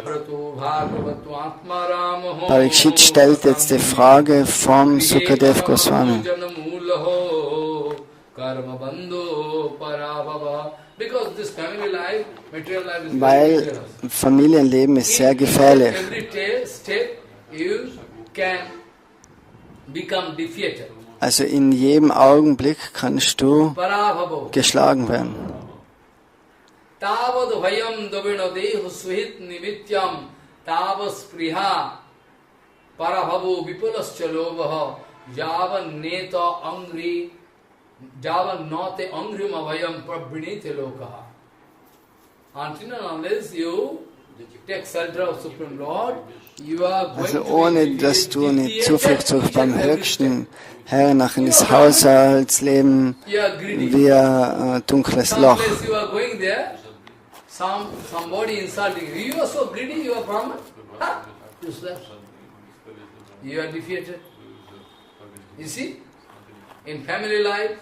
Parikshit stellt jetzt die Frage vom Sukadev Goswami. Weil Familienleben ist sehr gefährlich. Also in jedem Augenblick kannst du geschlagen werden. Tavad bhayam davena deho suhit nimityam tavas priha parabhavo vipulascha lovaha javan neta angri javan nate angrima bhayam prabhinite lokaha. Until and unless you take shelter of Supreme Lord, you are going Also ohne dass du eine Zuflucht suchst beim höchsten Herrn nach in das Haushaltsleben wie ein dunkles Loch. you are going there, somebody insulting you. You are so greedy, you are Brahman. Useless. You are defeated. You see, in family life,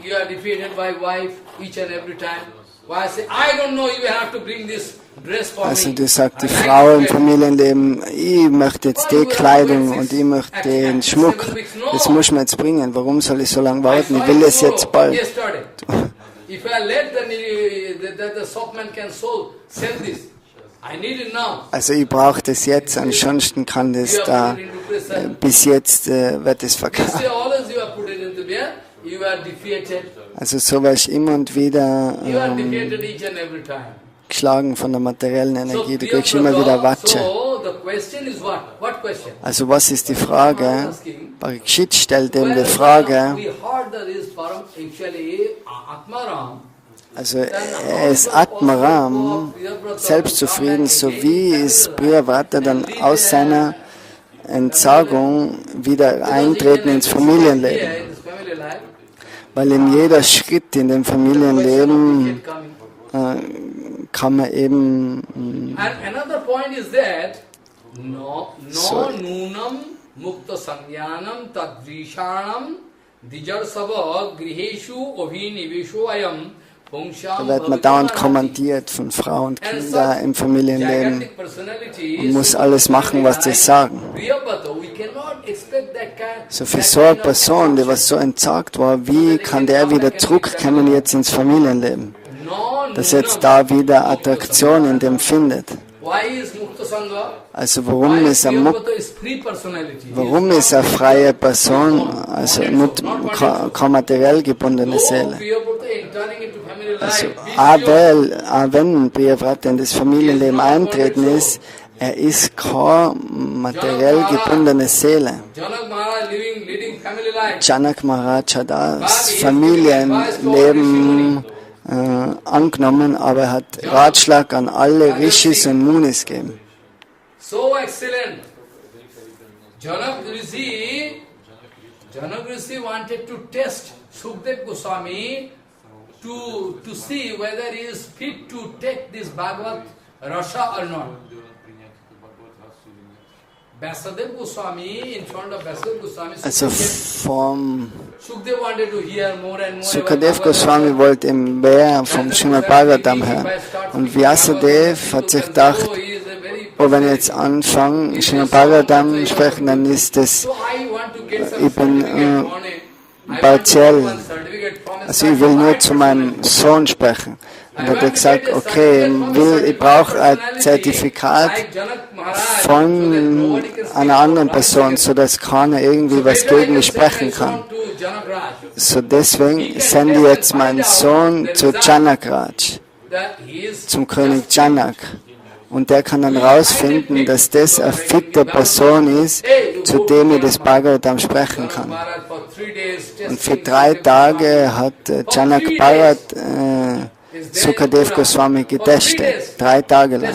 you are defeated by wife each and every time. Why I say, I don't know, you have to bring this dress for Also me. du sagst die Frau im Familienleben, ich möchte jetzt die Kleidung und ich möchte den Schmuck. Das muss man jetzt bringen. Warum soll ich so lange warten? Ich will es jetzt bald. If I let the shopman can sell this, I need it now. Also ich brauche das jetzt, ansonsten kann das da, bis jetzt wird es verkauft. Also so wirst du immer und wieder geschlagen von der materiellen Energie, du kriegst immer wieder Watsche. Also was ist die Frage? Pracet stellt ihm die Frage, also er ist Atmaram, selbstzufrieden, so wie ist Priyavrata dann aus seiner Entsagung wieder eintreten ins Familienleben. Weil in jeder Schritt in dem Familienleben kann man eben da wird man dauernd kommandiert von Frauen und Kindern im Familienleben und muss alles machen, was sie sagen. So für so eine Person, die was so entsagt war, wie kann der wieder zurückkommen jetzt ins Familienleben? Dass jetzt da wieder Attraktion in dem findet. Also warum ist er freie Person, also nicht keine materiell gebundene Seele? Also auch wenn Priyavrata in das Familienleben eintreten ist, er ist keine materiell gebundene Seele. Janak Maharaj hat das Familienleben angenommen, aber er hat Ratschlag an alle Rishis und Munis gegeben. So excellent. Janak Rishi wanted to test Sukdev Goswami to see whether he is fit to take this Bhagavat Rasa or not. Vasudev Goswami, in front of Vasudev Goswami, also vom Sukdev wanted to hear more and more. Sukadev Goswami wollte im mehr vom Srimad Bhagavatam hören. Und Vyasadev hat sich gedacht, oh, wenn ich jetzt anfange, Srimad Bhagavatam sprechen, dann ist das, ich bin partiell. Also ich will nur zu meinem Sohn sprechen. Und er hat gesagt, okay, ich brauche ein Zertifikat von einer anderen Person, sodass keiner irgendwie was gegen mich sprechen kann. So deswegen sende ich jetzt meinen Sohn zu Janakraj, zum König Janak. Und der kann dann rausfinden, dass das eine fitte Person ist, zu dem ich das Bhagavatam sprechen kann. Und für 3 Tage hat Janak Bharat Sukadev Goswami getestet, 3 Tage lang.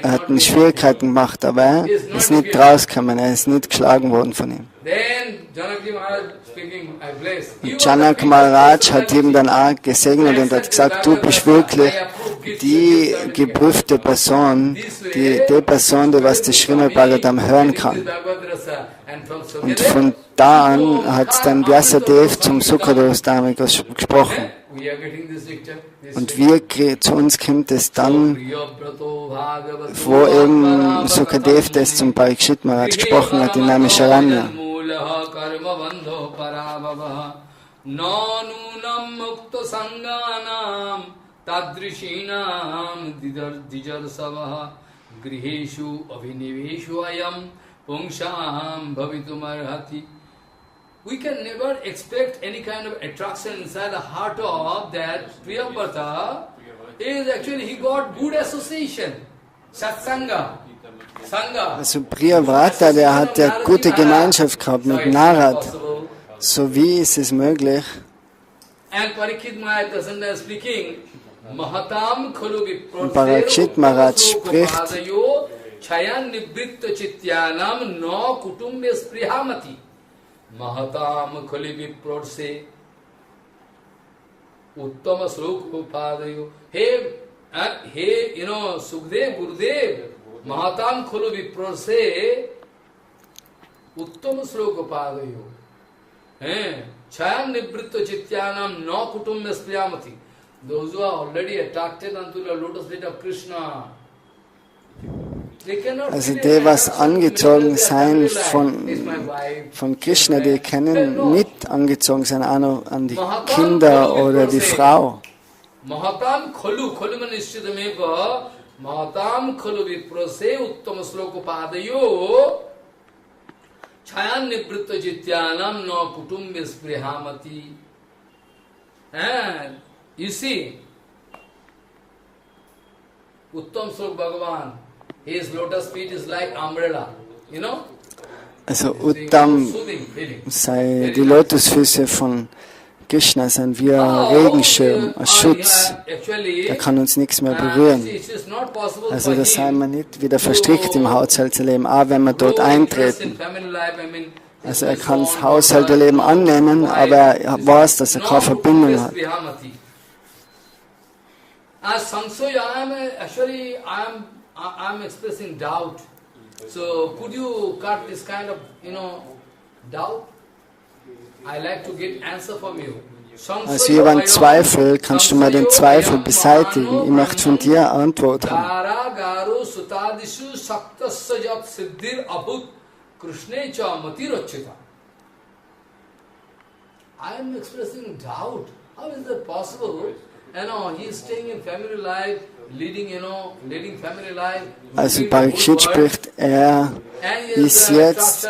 Er hat Schwierigkeiten gemacht, aber er ist nicht rausgekommen, er ist nicht geschlagen worden von ihm. Und Janak Maharaj hat ihm dann auch gesegnet und hat gesagt, du bist wirklich die geprüfte Person, die Person, die was das Srimad Bhagavatam hören kann. Und von da an hat es dann Vyasadev zum Sukadosdami gesprochen. Und zu uns kommt es dann, wo eben Sukadev das zum Parikshit Maharaj gesprochen hat, in Namisharanya. we can never expect any kind of attraction inside the heart of that Priyavata. Is actually he got good association, Sat Sanga. Also Priyavata, der hat ja gute Gemeinschaft gehabt mit Narada. So wie ist es möglich? Parikshit Maharaj spricht, Mahatam kholi viprorse uttama sloka padayo. Hey, Sukhdev, Gurudev, Mahatam kholu viprorse uttama sloka padayo. Chayam nibritta chityanam no kutumbya spriyamati. Those who are already attracted unto the lotus feet of Krishna. Also die, was angezogen sein von Krishna, die können nicht angezogen sein an die Kinder oder die Frau. Mahatam kholu man ishchidameva Mahatam kholu viprase uttama sloka padayo chayan nibritta jityanam no kutumbya sprihamati. And you see, Uttam Slok Bhagavan, his lotus feet is like umbrella, you know? Also Uttam, die Lotusfüße von Krishna sind wie ein Regenschirm, ein Schutz. Da kann uns nichts mehr berühren. Also da seien wir nicht wieder verstrickt im Haushaltsleben, auch wenn wir dort eintreten. Also er kann das Haushaltsleben annehmen, aber er weiß, dass er keine Verbindung hat. As Samsoya, I'm expressing doubt. So could you cut this kind of, doubt? I like to get answer from you. Also jemand Zweifel, kannst du mal den Zweifel beseitigen? Ich möchte von dir eine Antwort haben. I am expressing doubt. How is that possible? He is staying in family life, leading family life. Also Parikshit spricht, er ist jetzt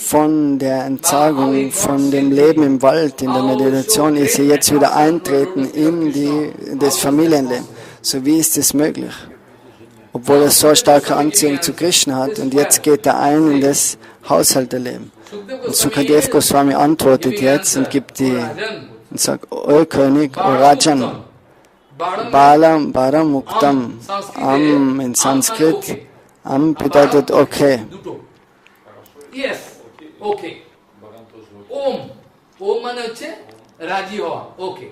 von der Entsagung, von dem Leben im Wald, in der Meditation, ist er jetzt wieder eintreten in das Familienleben. So wie ist das möglich? Obwohl er so starke Anziehung zu Krishna hat und jetzt geht er ein in das Haushalterleben. Und Sukadev Goswami antwortet jetzt und gibt und sagt, O König, O Rajan, Balam, Baram, Muktam, Am in Sanskrit, Am bedeutet okay. Yes, okay. Om মানে হচ্ছে রাজি হওয়া, okay.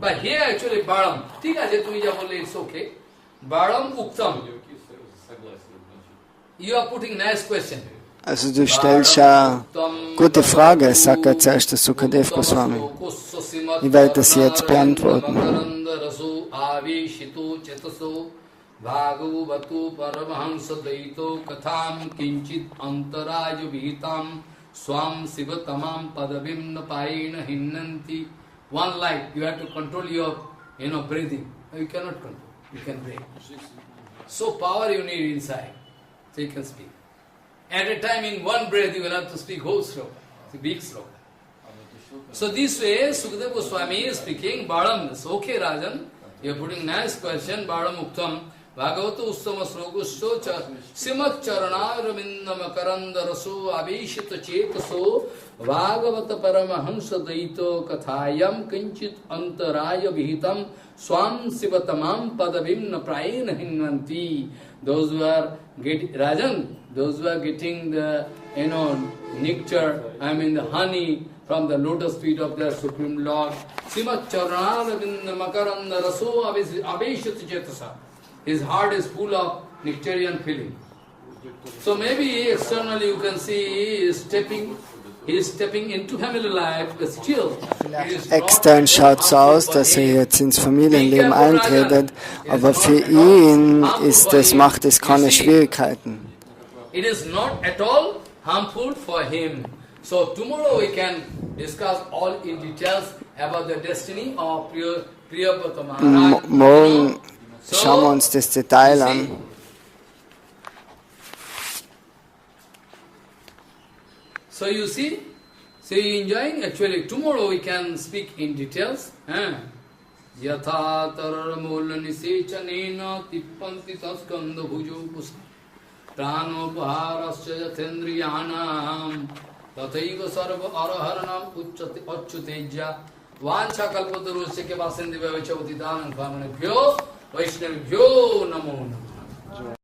But here actually Baram, ঠিক আছে তুমি যা বললে it's okay. Baram Uktam. You are putting nice question. Also du stellst ja gute Frage, sagt er zuerst der Sukadev Goswami. Ich werde das jetzt beantworten. Bhagavatu Paramahansa Daito Katham Kinchit Antaraju Vihitam Swam Sivatamam Padavim Napaina Hinnanti. One light, you have to control your breathing. You cannot control, you can breathe. So power you need inside, so you can speak. At a time in one breath you will have to speak whole sloka, it's a big sloka. So this way Sukadeva Goswami is speaking, Baram, it's okay Rajan, you are putting nice question, Baram Uktam. Bhagavata Ustama Slokusho Simat Charana Raminda Makaranda Raso Abhishita Chetaso Bhagavata Paramahansa Daito Kathayam Kinchit Antaraya Vihitam Swam Sivatamam Padavim Napraena Hinvanti. Those who are getting Rajan, those who are getting the nectar, the honey from the lotus feet of their Supreme Lord. Simat Charana Raminda Makaranda Raso Abhishita Chetasa. His heart is full of nectarian feeling. So maybe externally you can see he is stepping into family life, but still. Extern schaut es aus, dass er jetzt ins Familienleben eintritt, aber für ihn macht es keine Schwierigkeiten. It is not at all harmful for him. So tomorrow we can discuss all in details about the destiny of Priyavata Maharaj. Morgen schauen wir uns das Detail an. So you see, enjoying. Actually, tomorrow we can speak in details. Yatha tarar mula nisechanena tippanti taskanda bhujo pusa prano paharasya yathendriyanam tathaiva sarva araharanam achyuteja vancha kalpatarusya ke vasendi vyavachavati dhanam kamanabhyo vaishnavibhyo namo namo.